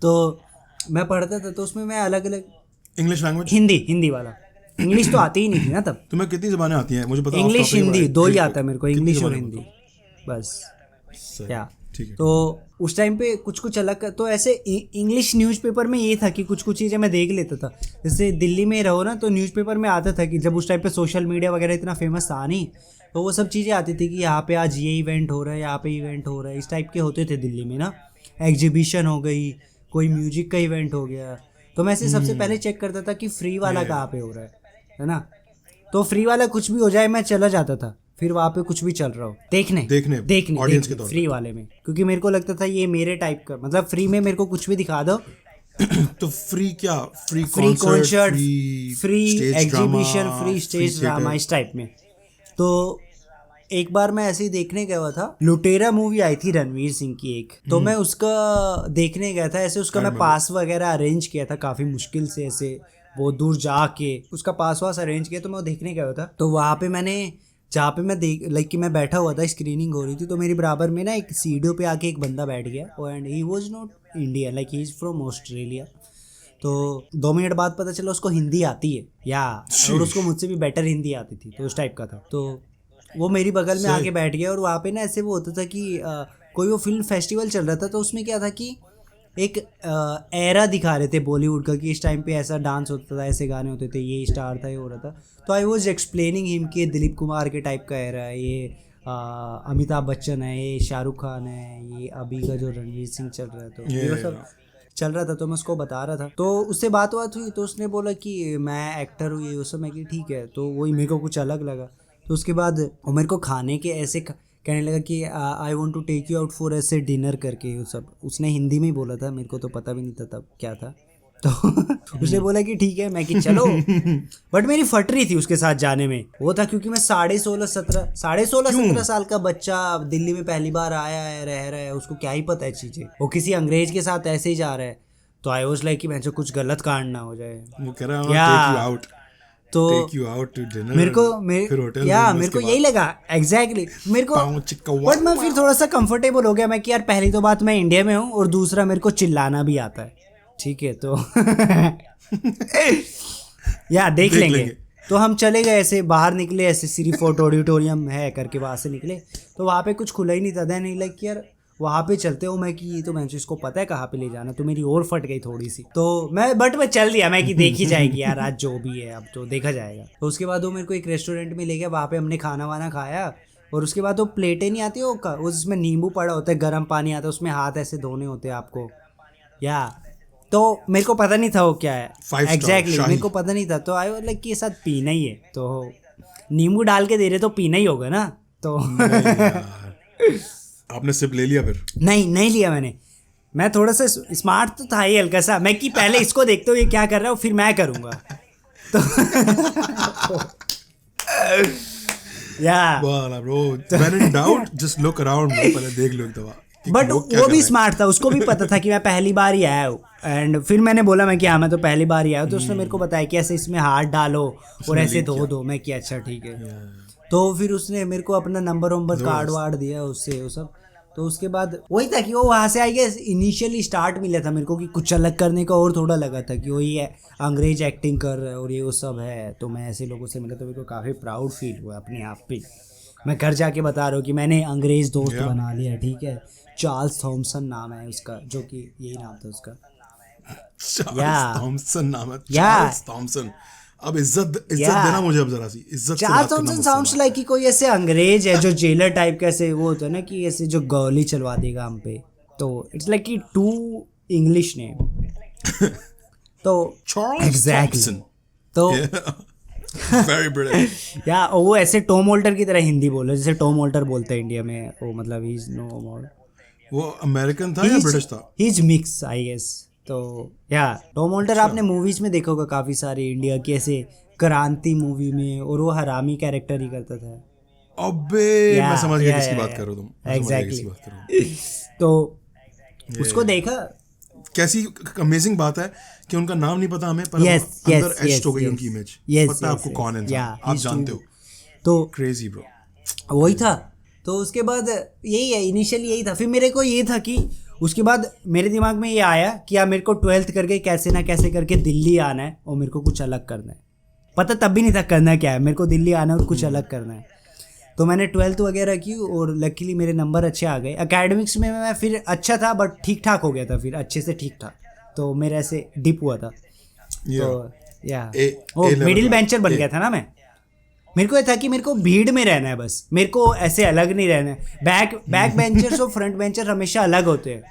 S2: तो मैं पढ़ता था, तो उसमें मैं अलग अलग
S1: इंग्लिश लैंग्वेज,
S2: हिंदी वाला. इंग्लिश तो आती ही नहीं थी ना तब.
S1: तुम्हें कितनी ज़बानें आती हैं? मुझे पता.
S2: इंग्लिश हिंदी 2 ही आता है मेरे को, इंग्लिश और हिंदी बस. क्या
S1: ठीक है।
S2: तो उस टाइम पे कुछ कुछ अलग तो ऐसे इंग्लिश न्यूज़पेपर में ये था कि कुछ कुछ चीज़ें मैं देख लेता था। जैसे दिल्ली में रहो ना तो न्यूज़पेपर में आता था कि जब उस टाइम पे सोशल मीडिया वगैरह इतना फेमस था नहीं, तो वो सब चीज़ें आती थी कि यहाँ पे आज ये इवेंट हो रहा है, यहाँ पे इवेंट हो रहा है, इस टाइप के होते थे दिल्ली में ना। एग्जीबिशन हो गई, कोई म्यूजिक का इवेंट हो गया, तो मैं ऐसे सबसे पहले चेक करता था कि फ्री वाला कहाँ पे हो रहा है ना। तो फ्री वाला कुछ भी हो जाए मैं चला जाता था, फिर वहाँ पे कुछ भी चल रहा हो देखने
S1: ऑडियंस के तौर
S2: फ्री वाले में, क्योंकि मेरे को लगता था ये मेरे टाइप का, मतलब फ्री में मेरे को कुछ भी दिखा दो।
S1: तो फ्री क्या, free
S2: concert, free
S1: stage
S2: exhibition, free stage drama, इस टाइप में। तो एक बार मैं ऐसे ही देखने गया हुआ था, लुटेरा मूवी आई थी रणवीर सिंह की एक, तो मैं उसका देखने गया था। ऐसे उसका मैं पास वगैरह अरेंज किया था काफ़ी मुश्किल से, ऐसे बहुत दूर जाके उसका पास वास अरेंज किया, तो मैं देखने गया हुआ था। तो वहाँ पे मैंने, जहाँ पे मैं देख लाइक कि मैं बैठा हुआ था, स्क्रीनिंग हो रही थी, तो मेरी बराबर में ना एक सीढ़ियों पे आके एक बंदा बैठ गया, and he was not Indian, like he is from Australia. तो 2 मिनट बाद पता चला उसको हिंदी आती है या, और उसको मुझसे भी बेटर हिंदी आती थी, तो उस टाइप का था। तो वो मेरी बगल में आके बैठ गया, और वहाँ पे ना ऐसे वो होता था कि कोई वो फिल्म फेस्टिवल चल रहा था, तो उसमें क्या था कि एक एरा दिखा रहे थे बॉलीवुड का, कि इस टाइम पे ऐसा डांस होता था, ऐसे गाने होते थे, ये स्टार था, ये हो रहा था। तो आई वॉज एक्सप्लेनिंग हिम कि दिलीप कुमार के टाइप का एरा है, ये अमिताभ बच्चन है, ये शाहरुख खान है, ये अभी का जो रणवीर सिंह चल रहा है, तो ये सब चल रहा था। तो मैं उसको बता रहा था, तो उससे बात हुई, तो उसने बोला कि मैं एक्टर हूँ, ये वो सब। मैं कि ठीक है। तो वही मेरे को कुछ अलग लगा। तो उसके बाद वो मेरे को खाने के ऐसे कहने लगा कि I want to take you out for ऐसे डिनर करके, वो सब उसने हिंदी में ही बोला था, मेरे को तो पता भी नहीं था तब क्या था। तो उसने बोला कि ठीक है, मैं कि चलो। बट मेरी फट रही थी उसके साथ जाने में, वो था क्योंकि मैं 16-17 साल का बच्चा दिल्ली में पहली बार आया है, रह रहा है, उसको क्या ही पता है चीज़ें, वो किसी अंग्रेज के साथ ऐसे ही जा रहा है। तो आई वॉज लाइक कि मैं कुछ गलत कांड ना हो जाए,
S1: वो कह रहा है
S2: तो मेरे को यही लगा एग्जैक्टली मेरे को। बट मैं फिर थोड़ा सा कंफर्टेबल हो गया, मैं कि यार पहली तो बात मैं इंडिया में हूँ, और दूसरा मेरे को चिल्लाना भी आता है, ठीक है। तो या देख लेंगे। तो हम चले गए, ऐसे बाहर निकले, ऐसे सिरी फोर्ट ऑडिटोरियम है करके वहाँ से निकले, तो वहाँ पे कुछ खुला ही नहीं था। नहीं लाइक कि यार वहाँ पे चलते हो, मैं कि ये तो मैं इसको पता है कहाँ पे ले जाना, तो मेरी और फट गई थोड़ी सी। तो मैं चल दिया, मैं कि देखी जाएगी यार, आज जो भी है अब तो देखा जाएगा। तो उसके बाद वो मेरे को एक रेस्टोरेंट में ले गया, वहाँ पे हमने खाना वाना खाया, और उसके बाद वो प्लेटें नहीं आती वो जिसमें नींबू पड़ा होता है, गर्म पानी आता है, उसमें हाथ ऐसे धोने होते हैं आपको, या तो मेरे को पता नहीं था वो क्या है एग्जैक्टली, मेरे को पता नहीं था। तो आई वाज लाइक कि ये साथ पीना ही है, तो नींबू डाल के दे रहे तो पीना ही होगा ना। तो
S1: आपने सिप ले लिया फिर?
S2: नहीं लिया मैंने, मैं थोड़ा सा स्मार्ट तो था ही हल्का सा, मैं कि पहले इसको देखते हो ये क्या कर रहा है, फिर मैं करूँगा। तो या
S1: bro, when in doubt just look around, पहले देख लो एक दफा।
S2: बट वो भी स्मार्ट था, उसको भी पता था कि मैं पहली बार ही आया हूँ, एंड फिर मैंने बोला मैं कि हाँ मैं तो पहली बार ही आया हूँ। तो उसने मेरे को बताया कि ऐसे इसमें हाथ डालो और ऐसे धो दो, मैं कि अच्छा ठीक है। तो फिर उसने मेरे को अपना नंबर कार्ड वार्ड दिया उससे, वो सब। तो उसके बाद वही था कि वो वहाँ से आई गया, इनिशियली स्टार्ट मिला था मेरे को कि कुछ अलग करने का, और थोड़ा लगा था कि वही है अंग्रेज एक्टिंग कर रहा है और ये वो सब है। तो मैं ऐसे लोगों से मिला तो मेरे को काफ़ी प्राउड फील हुआ अपने आप पे। मैं घर जाके बता रहा हूँ कि मैंने अंग्रेज दोस्त बना लिया, ठीक है। चार्ल्स थॉमसन नाम है उसका, जो कि यही नाम था उसका।
S1: थॉमसन नाम है, चार्ल्स थॉमसन। अब इज्जत देना मुझे, अब जरा सी इज्जत।
S2: चार्ल्स थॉमसन साउंड्स लाइक कि कोई ऐसे अंग्रेज है जो जेलर टाइप का, ऐसे वो होता है ना कि ऐसे जो गोली चलवा देगा हम पे। तो इट्स लाइक कि टू इंग्लिश नेम। तो एग्जैक्टली, तो
S1: very British।
S2: या वो ऐसे टॉम वोल्टर की तरह हिंदी बोल रहे, जैसे टॉम वोल्टर बोलते हैं इंडिया में, वो मतलब ही इज नो मोर।
S1: वो अमेरिकन था या ब्रिटिश था?
S2: He is mix I guess. तो या टॉम वोल्टर आपने मूवीज में देखा होगा काफी सारे इंडिया के, ऐसे क्रांति मूवी में, और वो हरामी कैरेक्टर ही करता था।
S1: अबे मैं समझ गया किसकी बात कर रहे हो तुम।
S2: एग्जैक्टली। तो उसको देखा,
S1: कैसी अमेजिंग बात है कि उनका नाम नहीं पता हमें, पर अंदर एच्ड हो गई उनकी इमेज। पता है आपको कौन है, आप जानते हो।
S2: तो
S1: क्रेजी ब्रो,
S2: वही था। तो उसके बाद यही है, इनिशियली यही था। फिर मेरे को ये था कि उसके बाद मेरे दिमाग में ये आया कि यार मेरे को 12th करके कैसे ना कैसे करके दिल्ली आना है, और मेरे को कुछ अलग करना है। पता तब भी नहीं था करना क्या है, मेरे को दिल्ली आना है और कुछ अलग करना है। तो मैंने 12th वगैरह की और लकीली मेरे नंबर अच्छे आ गए। एकेडमिक्स में मैं फिर अच्छा था बट ठीक ठाक हो गया था, फिर अच्छे से ठीक ठाक, तो मेरा ऐसे डिप हुआ था। तो या मिडिल बेंचर बन गया था ना मैं। मेरे को ये था कि मेरे को भीड़ में रहना है बस, मेरे को ऐसे अलग नहीं रहना है। बैक बेंचर्स और फ्रंट बेंचर हमेशा अलग होते हैं।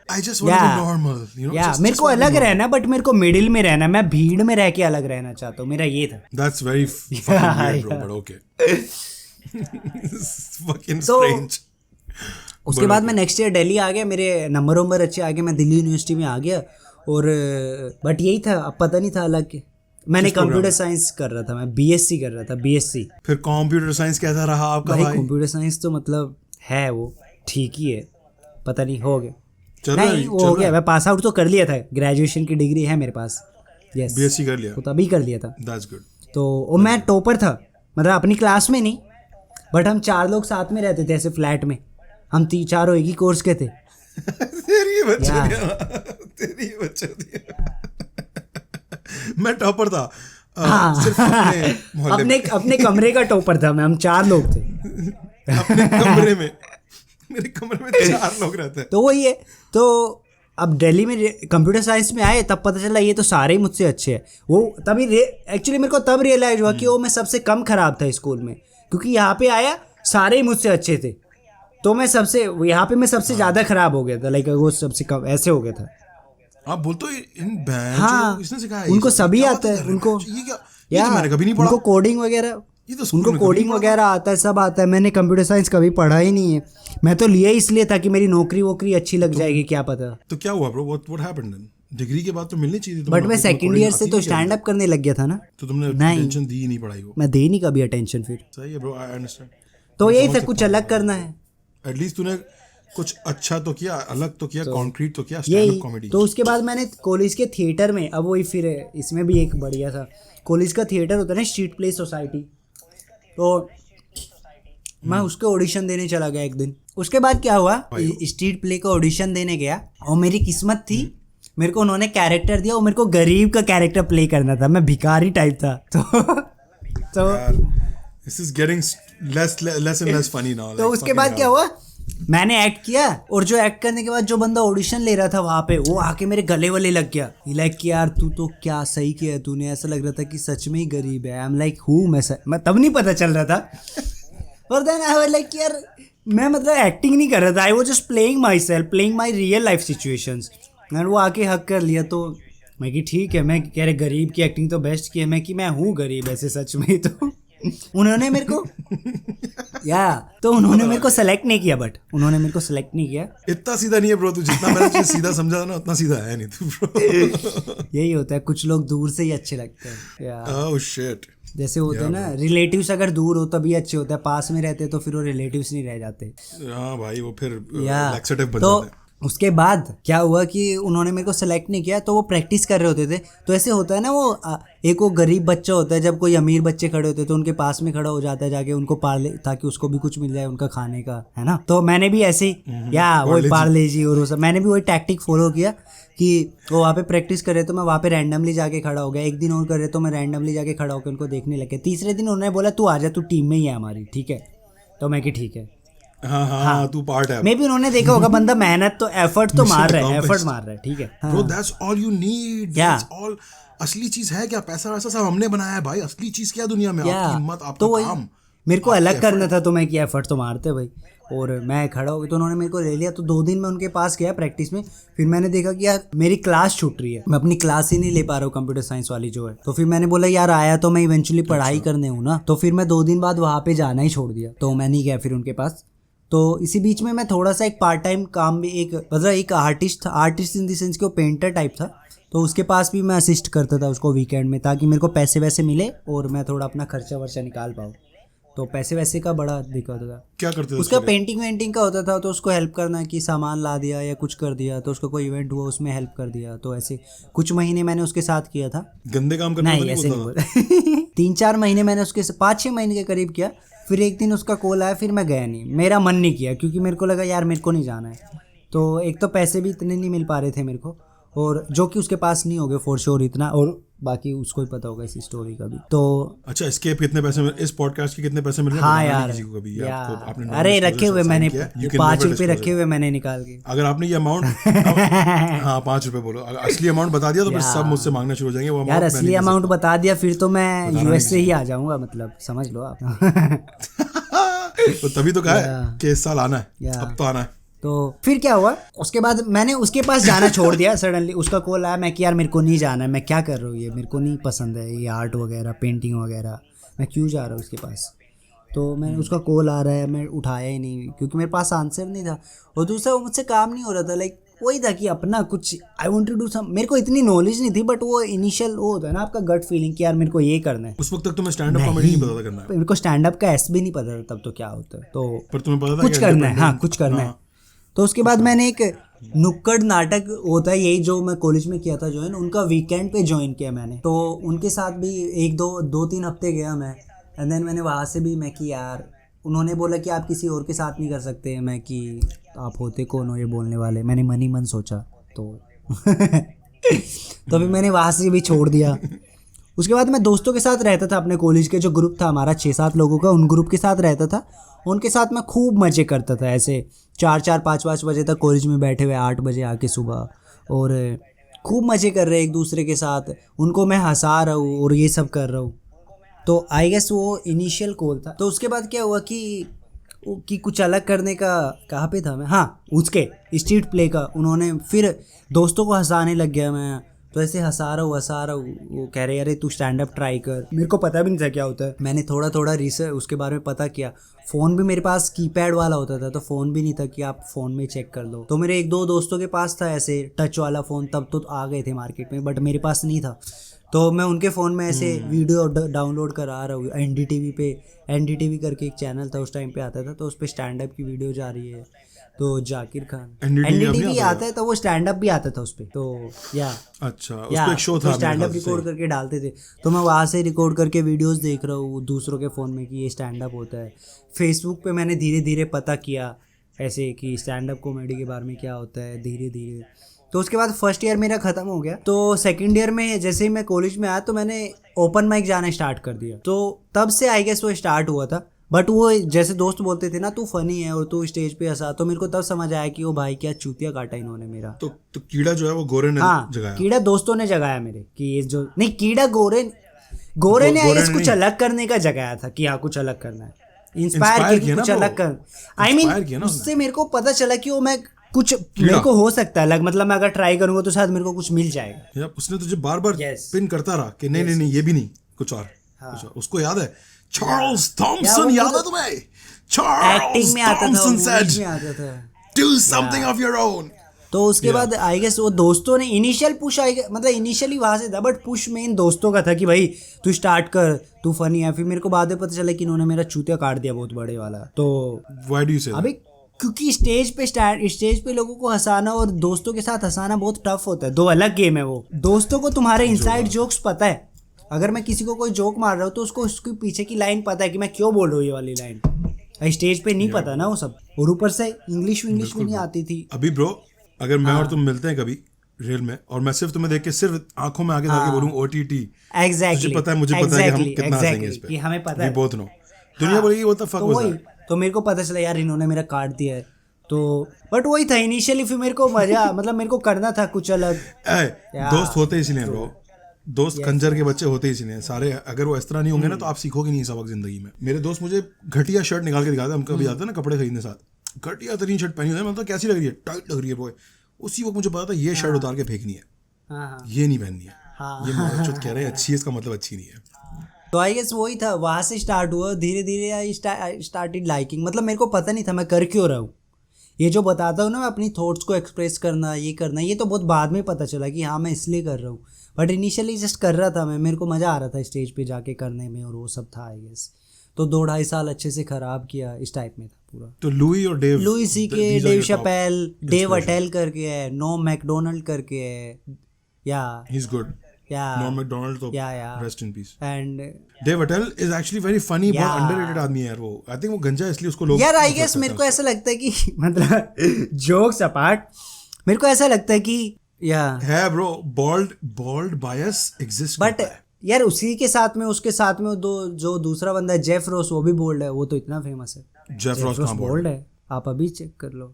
S1: I just want to be normal, you know.
S2: मेरे को अलग रहना है बट मेरे को मिडिल में रहना है, मैं भीड़ में रह के अलग रहना चाहता हूँ, मेरा ये था।
S1: That's very fucking weird, bro, but okay. Fucking strange.
S2: उसके बाद मैं नेक्स्ट ईयर दिल्ली आ गया, मेरे नंबर अच्छे आ गए, मैं दिल्ली यूनिवर्सिटी में आ गया। और बट यही था, अब पता नहीं था अलग के। मैंने कंप्यूटर साइंस कर रहा था, मैं बीएससी कर रहा था, बीएससी।
S1: फिर कंप्यूटर साइंस कैसा रहा आपका भाई?
S2: कंप्यूटर साइंस तो मतलब है वो ठीक ही है, पता नहीं हो गया
S1: नहीं
S2: वो हो गया। मैं पास आउट तो कर लिया था, ग्रेजुएशन की डिग्री है मेरे पास। यस,
S1: बीएससी कर लिया,
S2: तो तभी कर लिया था।
S1: That's good.
S2: तो मैं टॉपर था, मतलब अपनी क्लास में नहीं, बट हम 4 लोग साथ में रहते थे ऐसे फ्लैट में, हम 3-4 एक ही कोर्स के थे।
S1: तेरी बच्चा मैं टॉपर था। सिर्फ
S2: अपने कमरे का टॉपर था मैं, हम 4 लोग थे
S1: अपने कमरे में। मेरे कमरे में 4 लोग रहते हैं।
S2: तो वही है। तो अब दिल्ली में कंप्यूटर साइंस में आए तब पता चला ये तो सारे ही मुझसे अच्छे हैं। वो तभी एक्चुअली मेरे को तब रियलाइज हुआ कि वो मैं सबसे कम खराब था स्कूल में, क्योंकि यहाँ पे आया सारे ही मुझसे अच्छे थे, तो मैं यहाँ पे मैं सबसे ज़्यादा खराब हो गया था। लाइक वो सबसे कम ऐसे हो गया था।
S1: आप बोल तो इन
S2: हाँ,
S1: किसने सिखाया?
S2: उनको सभी आता है, उनको
S1: ये तो मैंने कभी नहीं पढ़ा।
S2: उनको कोडिंग वगैरह,
S1: ये तो
S2: उनको कोडिंग वगैरह आता है, सब आता है। मैंने कंप्यूटर साइंस कभी पढ़ा ही नहीं है, मैं तो लिया इसलिए था कि मेरी नौकरी वोकरी अच्छी लग जाएगी, क्या पता।
S1: तो क्या हुआ bro? What happened then? Degree के बाद तो मिलनी चाहिए थी।
S2: बट मैं सेकंड ईयर से तो स्टैंड अप करने लग गया था ना,
S1: तो तुमने अटेंशन दी नहीं पढ़ाई को?
S2: मैं दे नहीं कभी अटेंशन। फिर
S1: सही है ब्रो, आई अंडरस्टैंड।
S2: तो यही था, कुछ अलग करना है।
S1: एटलीस्ट तूने कुछ अच्छा तो किया, अलग तो किया, कॉन्क्रीट तो किया, स्टैंड अप कॉमेडी।
S2: तो उसके बाद मैंने कॉलेज के थिएटर में, अब वही फिर इसमें भी एक बढ़िया था, कॉलेज का थिएटर होता है ना, स्ट्रीट प्ले सोसाइटी, तो मैं उसके ऑडिशन देने चला गया एक दिन। उसके बाद क्या हुआ, स्ट्रीट प्ले का ऑडिशन देने गया और मेरी किस्मत थी, मेरे को उन्होंने कैरेक्टर दिया और मेरे को गरीब का कैरेक्टर प्ले करना था, मैं भिखारी टाइप था। तो
S1: this is getting less and less funny now.
S2: तो उसके बाद क्या हुआ, मैंने एक्ट किया, और जो एक्ट करने के बाद जो बंदा ऑडिशन ले रहा था वहाँ पे, वो आके मेरे गले वले लग गया। लाइक कि यार तू तो क्या सही किया तूने, ऐसा लग रहा था कि सच में ही गरीब है। आई एम लाइक हूँ मैं तब नहीं पता चल रहा था। और देन आई वाज लाइक यार मैं मतलब एक्टिंग नहीं कर रहा था, I was just playing my self, playing my real life situations. And वो आके हक कर लिया, तो मैं कि ठीक है, मैं कह रहे गरीब की एक्टिंग तो बेस्ट की है, मैं कि मैं हूँ गरीब ऐसे सच में। तो उन्होंने मेरे को तो उन्होंने मेरे को सेलेक्ट नहीं किया, बट उन्होंने मेरे को सेलेक्ट नहीं किया।
S1: इतना सीधा नहीं है ब्रो तू, जितना मैंने तुझे सीधा समझा था ना उतना सीधा है नहीं तू ब्रो।
S2: यही होता है, कुछ लोग दूर से ही अच्छे लगते हैं।
S1: ओह शिट,
S2: जैसे होते हैं ना रिलेटिव्स, अगर दूर हो तभी अच्छे होते हैं, पास में रहते तो फिर वो रिलेटिव्स नहीं रह जाते।
S1: हाँ भाई, वो फिर लैक्सेटिव बन
S2: तो
S1: जाते हैं।
S2: उसके बाद क्या हुआ कि उन्होंने मेरे को सेलेक्ट नहीं किया, तो वो प्रैक्टिस कर रहे होते थे। तो ऐसे होता है ना, वो एक वो गरीब बच्चा होता है, जब कोई अमीर बच्चे खड़े होते हैं तो उनके पास में खड़ा हो जाता है जाके, उनको पार्ले, ताकि उसको भी कुछ मिल जाए उनका खाने का, है ना। तो मैंने भी ऐसे वही पार्ले जी और वो सब, मैंने भी वही टैक्टिक फॉलो किया कि वो वहाँ पे प्रैक्टिस करे तो मैं वहाँ पे रैंडमली जाके खड़ा हो गया। एक दिन और करे तो मैं रैंडमली जाके खड़ा होकर उनको देखने लगे। तीसरे दिन उन्होंने बोला तू आ जा, तू टीम में ही है हमारी, ठीक है। तो मैं कि ठीक है,
S1: हाँ तू पार्ट है।
S2: मे भी उन्होंने देखा होगा बंदा मेहनत तो एफर्ट तो मार रहा है, ठीक है
S1: bro, that's all you need, that's all. असली चीज है क्या? पैसा वैसा सब हमने बनाया है भाई, असली चीज क्या दुनिया में? आपकी हिम्मत, आपका काम।
S2: मेरे को अलग करना था, तो मैं कि एफर्ट तो मारते भाई। और मैं खड़ा हो गया, तो उन्होंने मेरे को ले लिया। तो 2 दिन मैं उनके पास गया प्रैक्टिस में। फिर मैंने देखा कि यार मेरी क्लास छूट रही है, मैं अपनी क्लास ही नहीं ले पा रहा हूँ कंप्यूटर साइंस वाली जो है। तो फिर मैंने बोला यार आया तो मैं इवेंचुअली पढ़ाई करने हूँ ना। तो फिर मैं 2 दिन बाद वहाँ पे जाना ही छोड़ दिया, तो मैं नहीं गया फिर उनके पास। तो इसी बीच में मैं थोड़ा सा एक पार्ट टाइम काम भी, एक आर्टिस्ट था, आर्टिस्ट इन द सेंस कि वो पेंटर टाइप था। तो उसके पास भी मैं असिस्ट करता था उसको वीकेंड में, ताकि मेरे को पैसे वैसे मिले और मैं थोड़ा अपना खर्चा वर्चा निकाल पाऊँ। तो पैसे वैसे का बड़ा दिक्कत था।
S1: क्या करते थे
S2: उसका? पेंटिंग वेंटिंग का होता था, तो उसको हेल्प करना कि सामान ला दिया या कुछ कर दिया, तो उसका कोई इवेंट हुआ उसमें हेल्प कर दिया। तो ऐसे कुछ महीने मैंने उसके साथ किया था।
S1: गंदे काम करना
S2: नहीं, ऐसे नहीं बोलता। 3-4 महीने मैंने उसके 5-6 महीने के करीब किया। फिर एक दिन उसका कॉल आया, फिर मैं गया नहीं, मेरा मन नहीं किया, क्योंकि मेरे को लगा यार मेरे को नहीं जाना है। तो एक तो पैसे भी इतने नहीं मिल पा रहे थे मेरे को, और जो कि उसके पास नहीं हो गए फॉर श्योर इतना। और बाकी उसको ही पता होगा इस स्टोरी का भी। तो
S1: अच्छा, इसके कितने पैसे, इस पॉडकास्ट के कितने पैसे मिल रहे हैं?
S2: हाँ यार,
S1: किसी को कभी आपने
S2: अरे रखे हुए मैंने 5 रुपए रखे हुए मैंने निकाल के।
S1: अगर आपने ये अमाउंट हाँ 5 रुपए बोलो, अगर असली अमाउंट बता दिया तो फिर सब मुझसे मांगना शुरू हो जाएंगे। वो
S2: यार असली अमाउंट बता दिया फिर तो मैं यूएस से ही आ जाऊंगा, मतलब समझ लो आप।
S1: तो तभी तो कहा है कि इस साल आना है, अब तो आना है।
S2: तो फिर क्या हुआ, उसके बाद मैंने उसके पास जाना छोड़ दिया। सडनली उसका कॉल आया, मैं कि यार मेरे को नहीं जाना है, मैं क्या कर रहा हूँ, ये मेरे को नहीं पसंद है ये आर्ट वगैरह पेंटिंग वगैरह, मैं क्यों जा रहा हूँ उसके पास। तो मैं उसका कॉल आ रहा है, मैं उठाया ही नहीं क्योंकि मेरे पास आंसर नहीं था। और दूसरा वो मुझसे काम नहीं हो रहा था, लाइक वही था कि अपना कुछ I want to do some. मेरे को इतनी नॉलेज नहीं थी, बट वो इनिशियल वो होता है ना आपका गट फीलिंग कि यार मेरे को ये करना है।
S1: उस वक्त तक तुम्हें स्टैंड अप कॉमेडी नहीं पता था करना है?
S2: मेरे को स्टैंड अप का एस भी नहीं पता था तब तो क्या होता है। तो
S1: पर तुम्हें पता था
S2: कुछ करना है, हाँ कुछ करना है। तो उसके बाद मैंने एक नुक्कड़ नाटक होता है यही जो मैं कॉलेज में किया था ज्वाइन, उनका वीकेंड पे ज्वाइन किया मैंने। तो उनके साथ भी 2-3 हफ्ते गया मैं। एंड देन मैंने वहाँ से भी मैं कि यार, उन्होंने बोला कि आप किसी और के साथ नहीं कर सकते। मैं कि आप होते कौन हो ये बोलने वाले, मैंने मन ही मन सोचा तो तो फिर मैंने वहाँ से भी छोड़ दिया। उसके बाद मैं दोस्तों के साथ रहता था, अपने कॉलेज के जो ग्रुप था हमारा 6-7 लोगों का, उन ग्रुप के साथ रहता था। उनके साथ मैं खूब मज़े करता था, ऐसे 4-4 5-5 बजे तक कॉलेज में बैठे हुए, 8 बजे आके सुबह, और खूब मज़े कर रहे एक दूसरे के साथ, उनको मैं हंसा रहा हूँ और ये सब कर रहा हूँ। तो आई गेस वो इनिशियल कॉल था। तो उसके बाद क्या हुआ कि कुछ अलग करने का, कहाँ पे था मैं, हाँ उसके स्ट्रीट प्ले का, उन्होंने फिर दोस्तों को हंसाने लग गया मैं। तो ऐसे हंसा रहा हूँ, वो कह रहे अरे तू स्टैंड अप ट्राई कर। मेरे को पता भी नहीं था क्या होता है। मैंने थोड़ा रिसर्च उसके बारे में पता किया। फ़ोन भी मेरे पास कीपैड वाला होता था, तो फ़ोन भी नहीं था कि आप फ़ोन में चेक कर लो। तो मेरे 1-2 दोस्तों के पास था ऐसे टच वाला फ़ोन, तब तो आ गए थे मार्केट में, बट मेरे पास नहीं था। तो मैं उनके फ़ोन में ऐसे वीडियो डाउनलोड करा रहा हूँ। एनडीटीवी करके एक चैनल था उस टाइम पे आता था, तो उस पर स्टैंड अप की वीडियो जा रही है। तो जाकिर खान एनडीटीवी आता है, तो वो स्टैंड अप भी आता था उस पर। तो
S1: अच्छा, उस पे एक शो था,
S2: स्टैंड अप रिकॉर्ड करके डालते थे। तो मैं वहाँ से रिकॉर्ड करके वीडियोस देख रहा हूँ दूसरों के फ़ोन में कि ये स्टैंड अप होता है। फेसबुक पे मैंने धीरे धीरे पता किया ऐसे कि स्टैंड अप कॉमेडी के बारे में क्या होता है धीरे धीरे। तो उसके बाद फर्स्ट ईयर मेरा ख़त्म हो गया। तो सेकंड ईयर में जैसे ही मैं कॉलेज में आया तो मैंने ओपन माइक जाना स्टार्ट कर दिया। तो तब से आई गेस वो स्टार्ट हुआ था। बट वो जैसे दोस्त बोलते थे ना तू फनी है और तू स्टेज पे हंसा, तो मेरे को तब समझ आया कि वो भाई क्या चूतिया काटा इन्होंने मेरा।
S1: तो कीड़ा जो है वो गोरे ने जगाया।
S2: कीड़ा दोस्तों ने जगाया मेरे कि ये जो नहीं, कीड़ा गोरे ने आई कुछ अलग करने का जगाया था कि हाँ कुछ अलग करना है, इंस्पायर किया कुछ अलग कर। आई मीन उससे मेरे को पता चला कि वो मैं कुछ मेरे को हो सकता है अलग, मतलब मैं अगर ट्राई करूंगा तो शायद मेरे को कुछ मिल जाएगा।
S1: उसने तुझे बार बार पिन करता रहा कि नहीं ये भी नहीं, कुछ और। उसको याद है चार्ल्स थॉमसन, याद है तुम्हें? Charles Thomson said do something of your own.
S2: तो उसके बाद आई गेस वो दोस्तों ने इनिशियल पुश मतलब इनिशियली वहां से था, बट पुश मेन दोस्तों का था कि भाई तू स्टार्ट कर, तू फनी है। फिर मेरे को बाद में पता चला कि इन्होंने मेरा चूतिया काट दिया बहुत बड़े वाला। तो
S1: व्हाई डू यू से
S2: अभी क्योंकि स्टेज पे लोगों को हंसाना और दोस्तों के साथ हंसाना बहुत टफ होता है, दो अलग गेम है वो। दोस्तों को तुम्हारे इनसाइड जोक्स पता है, अगर मैं किसी को कोई जोक मार रहा हूँ तो उसको उसके पीछे की लाइन पता है कि मैं क्यों बोल रहा हूँ ये वाली लाइन। स्टेज पे नहीं पता ना वो सब, और ऊपर से इंग्लिश भी नहीं आती थी।
S1: अभी ब्रो अगर मैं और तुम मिलते हैं कभी रियल में, और मैं सिर्फ तुम्हें देख के सिर्फ आंखों में आगे जाके बोलूं OTT,
S2: एग्जैक्टली
S1: मुझे पता है कि हम कितना हंसेंगे इस पे,
S2: कि हमें पता है,
S1: बोथ नो। दुनिया बोलेगी what the fuck was that.
S2: तो मेरे को पता चला यार इन्होंने मेरा काट दिया है। तो बट वही था इनिशियली, फिर मेरे को मजा मतलब मेरे को करना था कुछ अलग।
S1: दोस्त होते इसलिए ब्रो, दोस्त खंजर के बच्चे होते इसलिए सारे। अगर वो इस तरह नहीं होंगे ना तो आप सीखोगे नहीं सबक जिंदगी में। मेरे दोस्त मुझे घटिया शर्ट निकाल के दिखाते हैं, हम कभी जाते हैं ना कपड़े खरीदने साथ, घटिया तरीन शर्ट पहनी हुई है, मतलब कैसी लग रही है, टाइट लग रही है बॉय। उसी वक्त मुझे पता था ये शर्ट उतार के फेंकनी है, ये नहीं पहननी है। ये मार्चुत कह रहे हैं अच्छी है, इसका मतलब अच्छी नहीं है।
S2: तो आई गेस वही था, वहाँ से स्टार्ट हुआ धीरे धीरे। आई स्टार्टेड लाइकिंग, मतलब मेरे को पता नहीं था मैं कर क्यों रहा हूँ। ये जो बताता हूँ ना मैं अपनी थॉट्स को एक्सप्रेस करना, ये करना, ये तो बहुत बाद में पता चला कि हाँ मैं इसलिए कर रहा हूँ। बट इनिशियली जस्ट कर रहा था मैं, मेरे को मज़ा आ रहा था स्टेज पे जाके करने में, और वो सब था आई गेस। तो 2-2.5 साल अच्छे से ख़राब किया, इस टाइप में था पूरा।
S1: तो Louis
S2: C K, Dave Chappelle, Dave Attell करके है, नॉर्म मैकडोनाल्ड करके है, yeah
S1: he is good. Norm Macdonald तो rest in peace.
S2: And
S1: Dave Attell is actually very funny, बहुत अंडररेटेड आदमी है यार वो। आई थिंक वो गंजा इसलिए उसको लोग
S2: यार आई गेस मेरे को ऐसा लगता है कि मतलब जोक्स अपार्ट, मेरे को ऐसा लगता है कि
S1: है bro, bold bias exist
S2: but यार उसी के साथ में उसके साथ में जो दूसरा बंदा है जेफ रोस, वो भी बोल्ड है, वो तो इतना फेमस है।
S1: जेफ रोस
S2: बोल्ड है, आप अभी चेक कर लो।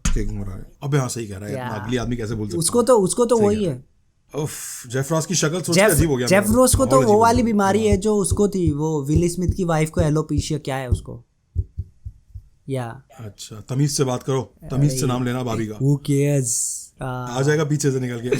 S1: अबे हाँ सही कह रहा है, अगली आदमी कैसे बोल सकता
S2: है, उसको तो वही है।
S1: जेफ रॉस की शक्ल सोच के अजीब हो गया।
S2: जेफ रॉस को तो वो वाली बीमारी है जो उसको थी, वो विल स्मिथ की वाइफ को एलोपेशिया क्या है उसको। या
S1: अच्छा, तमीज से बात करो, तमीज से नाम लेना भाभी का।
S2: Who cares?
S1: आ जाएगा पीछे से निकल के।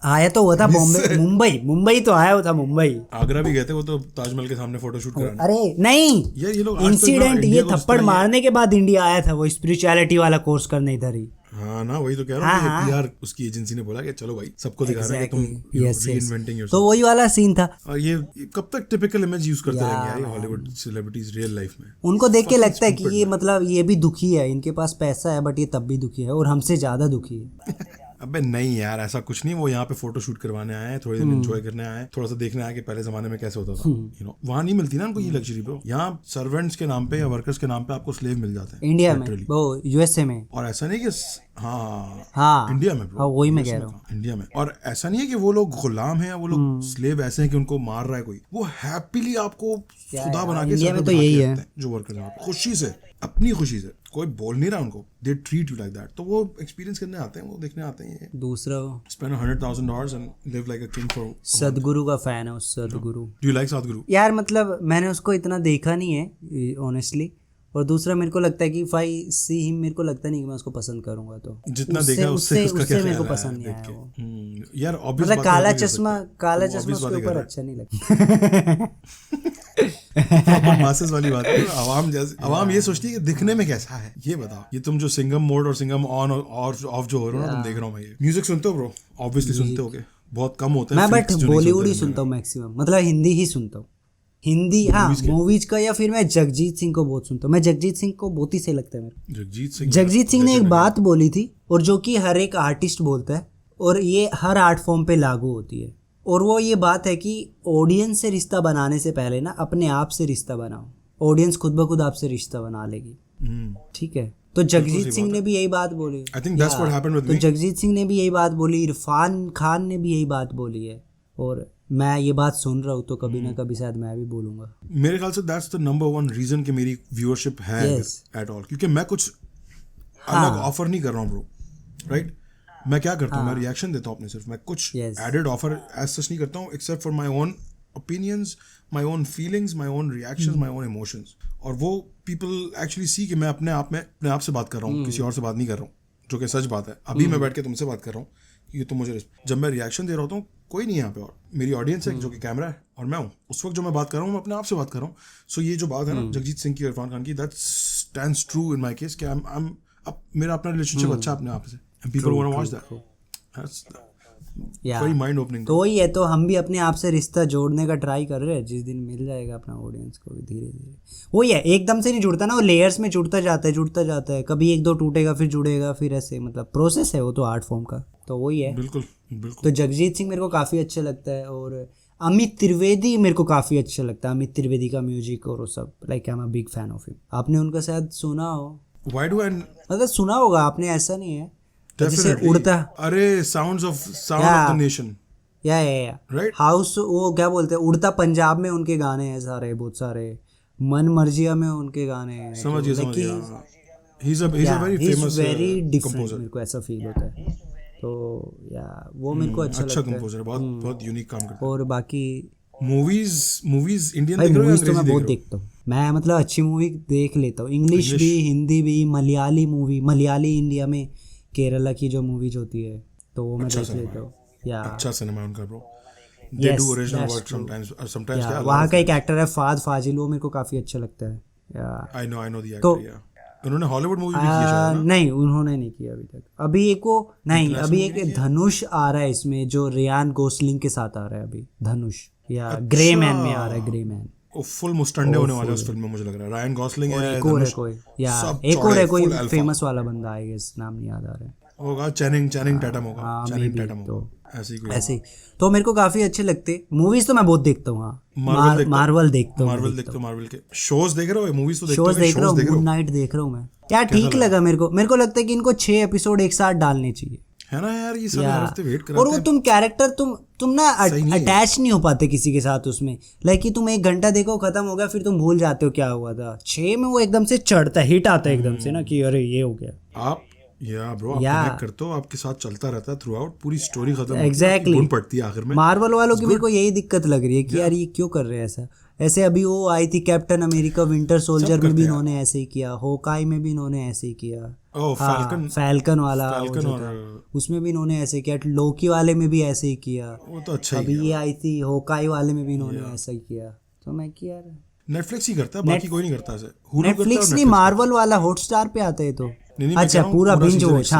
S2: आया तो हुआ था बॉम्बे, मुंबई तो आया हुआ था, मुंबई।
S1: आगरा भी गए थे वो तो, ताजमहल के सामने फोटोशूट कराने।
S2: अरे नहीं,
S1: ये लोग
S2: इंसिडेंट, ये थप्पड़ मारने के बाद इंडिया आया था वो स्पिरिचुअलिटी वाला कोर्स करने इधर ही।
S1: हाँ ना, वही तो कह रहा हूँ। पीआर उसकी एजेंसी ने बोला कि चलो भाई सबको दिखा रहे हैं कि तुम रीइन्वेंटिंग योरसेल्फ।
S2: तो वही वाला सीन था।
S1: ये कब तक टिपिकल इमेज यूज करते रहेंगे यार हॉलीवुड सेलिब्रिटीज रियल लाइफ में?
S2: उनको देख के लगता है कि ये मतलब ये भी दुखी है, इनके पास पैसा है बट ये तब भी दुखी है और हमसे ज्यादा दुखी है।
S1: अबे नहीं यार, ऐसा कुछ नहीं। वो यहाँ पे फोटो शूट करवाने आए हैं, थोड़ी देर एंजॉय करने आए हैं, थोड़ा सा देखने आए कि पहले जमाने में कैसे होता था। वहाँ नहीं मिलती ना उनको ये लग्जरी ब्रो। यहाँ सर्वेंट्स के नाम पे या वर्कर्स के नाम पे आपको स्लेव मिल जाते हैं
S2: इंडिया में, वो यूएसए में।
S1: और ऐसा नहीं कि हाँ इंडिया में ब्रो,
S2: वही मैं कह रहा हूँ,
S1: इंडिया में। और ऐसा नहीं है कि वो लोग गुलाम हैं या वो लोग स्लेव ऐसे हैं कि उनको मार रहा है कोई। वो हैप्पीली आपको खुदा बना के
S2: इंडिया में तो यही है
S1: जो वर्कर्स हैं, खुशी से, अपनी खुशी से, कोई बोल नहीं रहा उनको, they treat you like that. तो वो एक्सपीरियंस करने आते हैं, वो देखने आते हैं।
S2: दूसरा
S1: spend $100,000 and live like a king for.
S2: सदगुरु का फैन है उस सदगुरु।
S1: डू यू लाइक सदगुरु?
S2: यार मतलब मैंने उसको इतना देखा नहीं है ऑनेस्टली, और दूसरा मेरे को लगता है कि भाई सी हिम, मेरे को लगता नहीं कि मैं उसको पसंद करूंगा। तो
S1: जितना देखा उससे
S2: मेरे को पसंद नहीं आया वो।
S1: यार ऑब्वियस
S2: मतलब काला चश्मा उसके ऊपर अच्छा नहीं लगता।
S1: मासेस वाली बात है। आवाम ये सोचती है कि दिखने में कैसा है, ये बताओ। ये तुम जो सिंघम मोड और सिंघम ऑन और ऑफ जो हो रहे हो ना, तुम देख रहा हूँ मैं। म्यूजिक सुनते हो ब्रो? ऑब्वियसली सुनते होगे, बहुत कम होते हैं।
S2: मैं बट बॉलीवुड ही सुनता हूँ मैक्सिमम, मतलब हिंदी ही सुनता हूँ। हिंदी हाँ, मूवीज का, या फिर मैं जगजीत सिंह को बहुत सुनता हूँ। मैं जगजीत सिंह को बहुत ही सही लगता है मेरे। जगजीत सिंह ने एक बात बोली थी, और जो कि हर एक आर्टिस्ट बोलता है, और ये हर आर्ट फॉर्म पे लागू होती है। और वो ये बात है कि ऑडियंस से रिश्ता बनाने से पहले ना अपने आप से रिश्ता बनाओ, ऑडियंस खुद ब खुद आपसे रिश्ता बना लेगी। ठीक है, तो जगजीत सिंह ने भी यही बात बोली।
S1: I think that's what happened with
S2: तो
S1: me.
S2: जगजीत सिंह ने भी यही बात बोली, इरफान खान ने भी यही बात बोली है, और मैं ये बात सुन रहा हूँ तो कभी ना कभी शायद मैं भी बोलूंगा।
S1: मेरे ख्याल से that's the number one reason कि मेरी व्यूअरशिप है एट ऑल, क्योंकि मैं कुछ अलग ऑफर नहीं कर रहा हूँ ब्रो, राइट? मैं क्या करता हूँ, मैं रिएक्शन देता हूँ अपने सिर्फ। मैं कुछ एडेड ऑफर एज सच नहीं करता हूँ, except for my own opinions, my own feelings, my own reactions, my own emotions. और वो पीपल एक्चुअली सी कि मैं अपने आप से बात कर रहा हूँ, किसी और से बात नहीं कर रहा हूँ, जो कि सच बात है। अभी मैं बैठ के तुमसे बात कर रहा हूँ कि तुम मुझे, जब मैं रिएक्शन दे रहा होता हूँ, कोई नहीं है यहाँ पे और मेरी ऑडियंस है जो कि कैमरा है और मैं हूँ। उस वक्त जो मैं बात कर रहा हूँ, मैं अपने आप से बात कर रहा हूँ। सो ये जो बात है ना जगजीत सिंह की, इरफान खान की, that stands true in my case कि मेरा अपना रिलेशनशिप अच्छा अपने आप से, and people want to watch that. Very mind opening.
S2: तो वही है, तो हम भी अपने आप से रिश्ता जोड़ने का ट्राई कर रहे हैं, जिस दिन मिल जाएगा अपना ऑडियंस को भी धीरे धीरे। वही है, एकदम से नहीं जुड़ता ना, वो लेयर्स में जुड़ता जाता है। कभी एक दो टूटेगा, फिर जुड़ेगा, फिर ऐसे, मतलब प्रोसेस है वो तो आर्ट फॉर्म का। तो वही है,
S1: बिल्कुल।
S2: तो जगजीत सिंह मेरे को काफ़ी अच्छा लगता है, और अमित त्रिवेदी मेरे को काफ़ी अच्छा लगता है। अमित त्रिवेदी का म्यूजिक और वो सब, like I am a big fan of him. आपने उनका शायद सुना हो, मतलब सुना होगा आपने, ऐसा नहीं है। जैसे उड़ता,
S1: अरे साउंड ऑफ द नेशन,
S2: या राइट, हाउस, वो क्या बोलते हैं, उड़ता पंजाब में उनके गाने हैं सारे, बहुत सारे। मन मर्जिया में उनके गाने हैं।
S1: समझिए he's a very famous
S2: composer, मेरे को ऐसा फील होता है। तो या वो मेरे को अच्छा लगता है,
S1: कंपोजर, बहुत यूनिक काम करता है।
S2: और बाकी
S1: मूवीज इंडियन
S2: देख रहे हो? तो मैं बहुत देखता हूँ, मैं मतलब अच्छी मूवी देख लेता हूँ, इंग्लिश भी, हिंदी भी, मलयाली मूवी, मलयाली इंडिया में केरला की जो मूवीज होती है तो वो मैं देख लेता हूँ। या
S1: अच्छा सिनेमा उनका bro, they do original work sometimes क्या,
S2: वहाँ का एक एक्टर है फाद फाजिल, वो मेरे को काफी अच्छा लगता है।
S1: I know the actor, yeah. उन्होंने हॉलीवुड मूवी भी की है?
S2: नहीं, उन्होंने नहीं किया अभी तक। अभी एक धनुष आ रहा है इसमें, जो रियान गोसलिंग के साथ आ रहा है अभी, धनुष, या ग्रे मैन में आ रहा है, ग्रे मैन।
S1: फुल मुस्टंडे होने वाला है उस फिल्म में, मुझे लग रहा है। रायन गॉसलिंग है,
S2: एक और है कोई फेमस वाला बंदा है, नाम नहीं याद आ रहा है,
S1: होगा चैनिंग टैटम होगा, चैनिंग टैटम होगा, ऐसे ही।
S2: तो मेरे को काफी अच्छे लगते मूवीज, तो मैं बहुत देखता हूँ। मार्वल देखता हूँ।
S1: मार्वल के शोज देख रहे हो? मूवीज तो
S2: शोज देख रहा हूँ, मून नाइट देख रहा हूँ मैं। यार ठीक लगा मेरे को लगता है कि इनको 6 एपिसोड एक साथ डालने चाहिए।
S1: है ना यार, ये सब हर हफ्ते वेट कराते
S2: और वो
S1: हैं।
S2: तुम कैरेक्टर तुम ना अटैच नहीं हो पाते किसी के साथ उसमें। लाइक कि तुम 1 घंटा देखो, खत्म हो गया, फिर तुम भूल जाते हो क्या हुआ था। 6 में वो एकदम से चढ़ता है, हिट आता है एकदम से ना कि अरे ये हो गया।
S1: आप ब्रो आप कनेक्ट करते हो, आपके साथ चलता रहता है थ्रू आउट, पूरी स्टोरी खत्म होती है,
S2: एग्जैक्टली
S1: बुन पड़ती है आखिर में।
S2: मार्वल वालों की मेरे को यही दिक्कत लग रही है कि यार ये क्यों कर रहे हैं ऐसा। ऐसे अभी वो आई थी कैप्टन अमेरिका विंटर सोल्जर में भी इन्होंने ऐसे ही किया, होकाई में भी इन्होंने ऐसे ही किया, फैल्कन वाला उसमें भी इन्होंने ऐसे किया, लोकी वाले में भी ऐसे ही किया,
S1: वो तो अच्छा
S2: अभी ये आई थी होकाई वाले में भी इन्होंने ऐसा ही किया। तो मैं किया यार
S1: नेटफ्लिक्स ही करता है, बाकी कोई नहीं करता ऐसे।
S2: नेटफ्लिक्स नहीं, मार्वल वाला हॉटस्टार पे आता है तो अच्छा पूरा बिंज वॉच।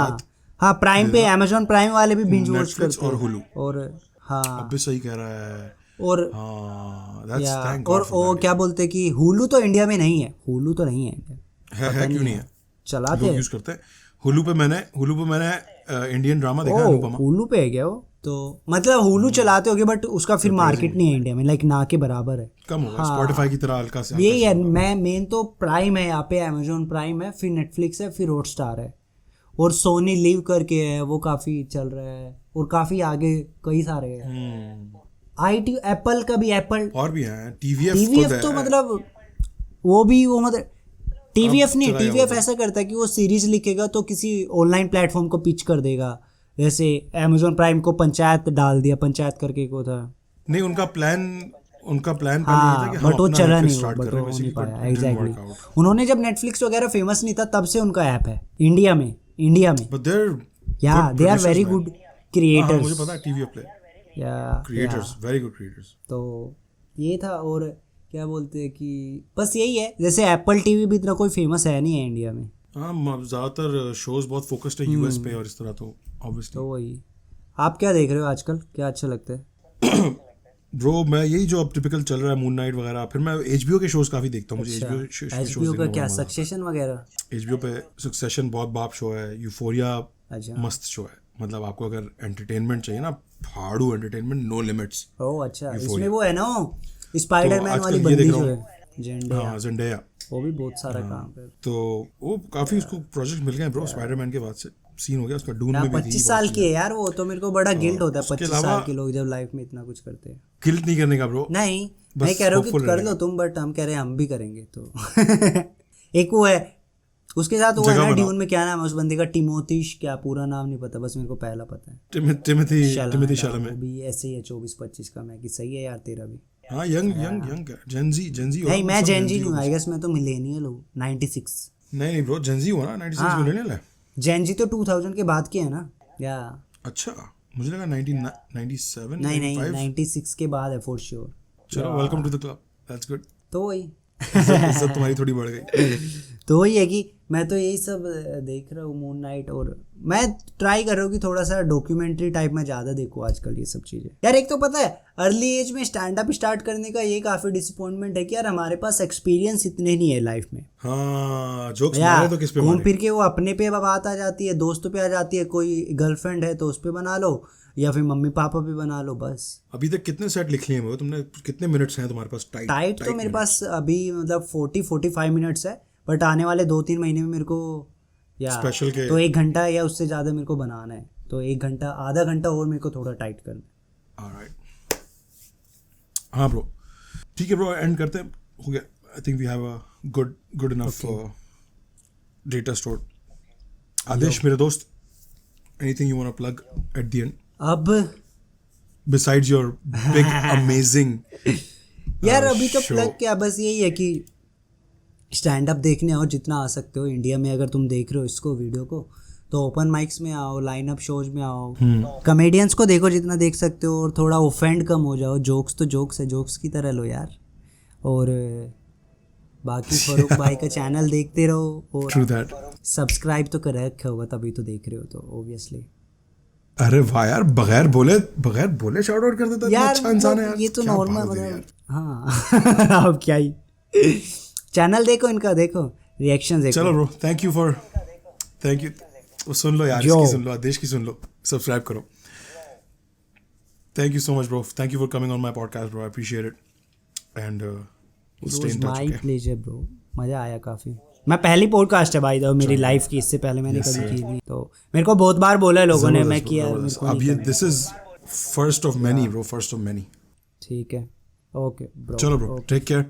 S2: हाँ प्राइम पे, अमेज़न प्राइम वाले भी बिंज वॉच करते हैं।
S1: और हुलू,
S2: और हाँ
S1: अब भी सही कह रहा है।
S2: और और वो क्या बोलते हैं कि हुलू तो इंडिया में नहीं है, हुलू तो नहीं है
S1: क्यों नहीं है?
S2: चलाते
S1: लोग यूज करते हैं हुलू पे। मैंने इंडियन ड्रामा देखा है, अनुपमा।
S2: हुलू पे है क्या वो? तो मतलब हुलू चलाते होगे बट उसका फिर मार्केट नहीं है इंडिया में, लाइक ना के बराबर है,
S1: कम होगा। स्पॉटिफाई की तरह हल्का से
S2: यही है। मैं मेन तो प्राइम है यहाँ पे, अमेज़न प्राइम है, फिर नेटफ्लिक्स है, फिर हॉटस्टार है, और सोनी लिव करके है, वो काफी चल रहा है, और काफी आगे कई सारे हैं। आईटी एप्पल का भी, एप्पल
S1: और भी है, टीवीएफ
S2: तो मतलब वो भी वो मतलब टीवीएफ नहीं, टीवीएफ ऐसा करता है कि वो सीरीज लिखेगा तो किसी ऑनलाइन प्लेटफॉर्म को पिच कर देगा। जैसे अमेज़न प्राइम को पंचायत डाल दिया, पंचायत करके को था
S1: नहीं, उनका प्लान
S2: हाँ, बट वो चला नहीं, बट वो नहीं पाया। एग्जैक्टली उन्होंने जब नेटफ्लिक्स वगैरह फेमस नहीं था तब से उनका ऐप है इंडिया में या they are very good creators.
S1: मुझे पता है टीवीएफ पे क्रिएटर्स, वेरी गुड क्रिएटर्स।
S2: तो ये था। और क्या बोलते हैं कि बस यही है, जैसे एप्पल टीवी भी इतना कोई फेमस है नहीं है इंडिया में।
S1: हाँ, ज्यादातर शोज बहुत फोकस्ड है यूएस पे और इस तरह, तो ऑब्वियसली।
S2: तो वही, आप क्या देख रहे हो आजकल, क्या अच्छा लगता है?
S1: ब्रो मैं यही जो अब टिपिकल चल रहा है, मून नाइट वगैरह। फिर मैं एचबीओ के शोज काफी देखता हूँ। मुझे
S2: एचबीओ का क्या, सक्सेशन वगैरह?
S1: एचबीओ पे सक्सेशन बहुत बाप शो है, यूफोरिया मस्त शो है। मतलब आपको अगर एंटरटेनमेंट चाहिए ना, फाड़ू एंटरटेनमेंट, नो लिमिट्स।
S2: ओह अच्छा, इसमें वो है ना स्पाइडरमैन वाली बंदी जो है,
S1: जेंडेया,
S2: वो भी बहुत सारा काम है।
S1: तो वो काफी उसको प्रोजेक्ट मिल गए ब्रो। स्पाइडरमैन के बाद से सीन हो गया उसका। डून में भी
S2: 25 साल की है यार वो, तो मेरे को बड़ा गिल्ट होता है 25 साल के लोग जब लाइफ में इतना कुछ करते हैं।
S1: गिल्ट नहीं करने का ब्रो,
S2: नहीं मैं कह रहा हूँ कि कर लो तुम, बट हम कह रहे हैं हम भी करेंगे। तो एक वो है उसके साथ, वो है ना ड्यून में, क्या नाम है उस बंदे का, टिमोथीश, क्या पूरा नाम नहीं पता, बस मेरे को पहला पता है टिमोथी शालामे। भी ऐसे ही है 24-25 का। मैं कि सही है यार तेरा भी।
S1: हाँ, यंग जेंजी
S2: नहीं, मैं जेंजी हूँ आई गेस, मैं तो मिलेनियल हूँ 96।
S1: नहीं ब्रो, जेंजी हुआ ना, 96 मिलेनियल है।
S2: जेंजी तो 2000 के बाद के है ना या?
S1: अच्छा, मुझे लगा 1997।
S2: नहीं 96 के बाद है फॉर श्योर।
S1: चलो, welcome to the club, that's good.
S2: तो वही
S1: इज्जत तुम्हारी थोड़ी बढ़ गई।
S2: तो वही है कि मैं तो यही सब देख रहा हूँ, मून नाइट, और मैं ट्राई कर रहा हूँ कि थोड़ा सा डॉक्यूमेंट्री टाइप में ज़्यादा देखूँ आजकल ये सब चीज़ें। यार एक तो पता है, अर्ली एज में स्टैंड अप स्टार्ट करने का ये काफ़ी डिसअपॉइंटमेंट है कि यार हमारे पास एक्सपीरियंस इतने नहीं है लाइफ में।
S1: हाँ, जोक्स मारे तो किस पे मारे?
S2: घूम फिर के वो अपने पे बात आ जाती है, दोस्तों पे आ जाती है, कोई गर्लफ्रेंड है तो उस पर बना लो, या फिर मम्मी पापा भी बना लो, बस।
S1: अभी तक कितने सेट लिख लिए हैं तुमने? कितने मिनट्स हैं तुम्हारे पास?
S2: टाइट तो मेरे पास अभी मतलब 40-45 मिनट्स है, बट आने वाले 2-3 महीने में मेरे को या
S1: स्पेशल के
S2: तो 1 घंटा या उससे ज़्यादा मेरे को बनाना है। तो 1 घंटा, आधा घंटा और मेरे को थोड़ा टाइट करना है।
S1: ऑलराइट, हाँ ब्रो, ठीक है ब्रो, एंड करते हैं, हो गया। I think we have a good enough data store. Adesh मेरे दोस्त, anything you want to plug at the end?
S2: अब
S1: besides your big amazing
S2: यार अभी तो प्लग क्या, बस यही है कि स्टैंड अप देखने आओ जितना आ सकते हो इंडिया में। अगर तुम देख रहे हो इसको वीडियो को, तो ओपन माइक्स में आओ, लाइन अप शोज में आओ, कॉमेडियंस को देखो जितना देख सकते हो, और थोड़ा ऑफेंड कम हो जाओ। जोक्स तो जोक्स है, जोक्स की तरह लो यार। और बाकी फरूक भाई का चैनल देखते रहो, और सब्सक्राइब तो कर रखा होगा तभी तो देख रहे हो, तो ऑब्वियसली।
S1: अरे वाह यार, बगैर बोले शाउट आउट कर देता है। अच्छा इंसान है यार,
S2: ये तो नॉर्मल मतलब। हाँ अब क्या ही, चैनल देखो इनका, देखो रिएक्शन देखो।
S1: चलो ब्रो, थैंक यू। सुन लो यार, इसकी सुन लो, आदेश की सुन लो, सब्सक्राइब करो। Thank you so much bro, thank you for coming on my podcast bro, I appreciate it, and we'll stay in touch.
S2: My pleasure bro, मजा आया काफी। मैं पहली पॉडकास्ट है भाई मेरी लाइफ की, इससे पहले मैंने कभी की नहीं, तो मेरे को बहुत बार बोला है लोगों ने, मैं किया
S1: अब ये this is first of many bro, first of many.
S2: ठीक है, ओके ब्रो,
S1: चलो ब्रो, टेक केयर।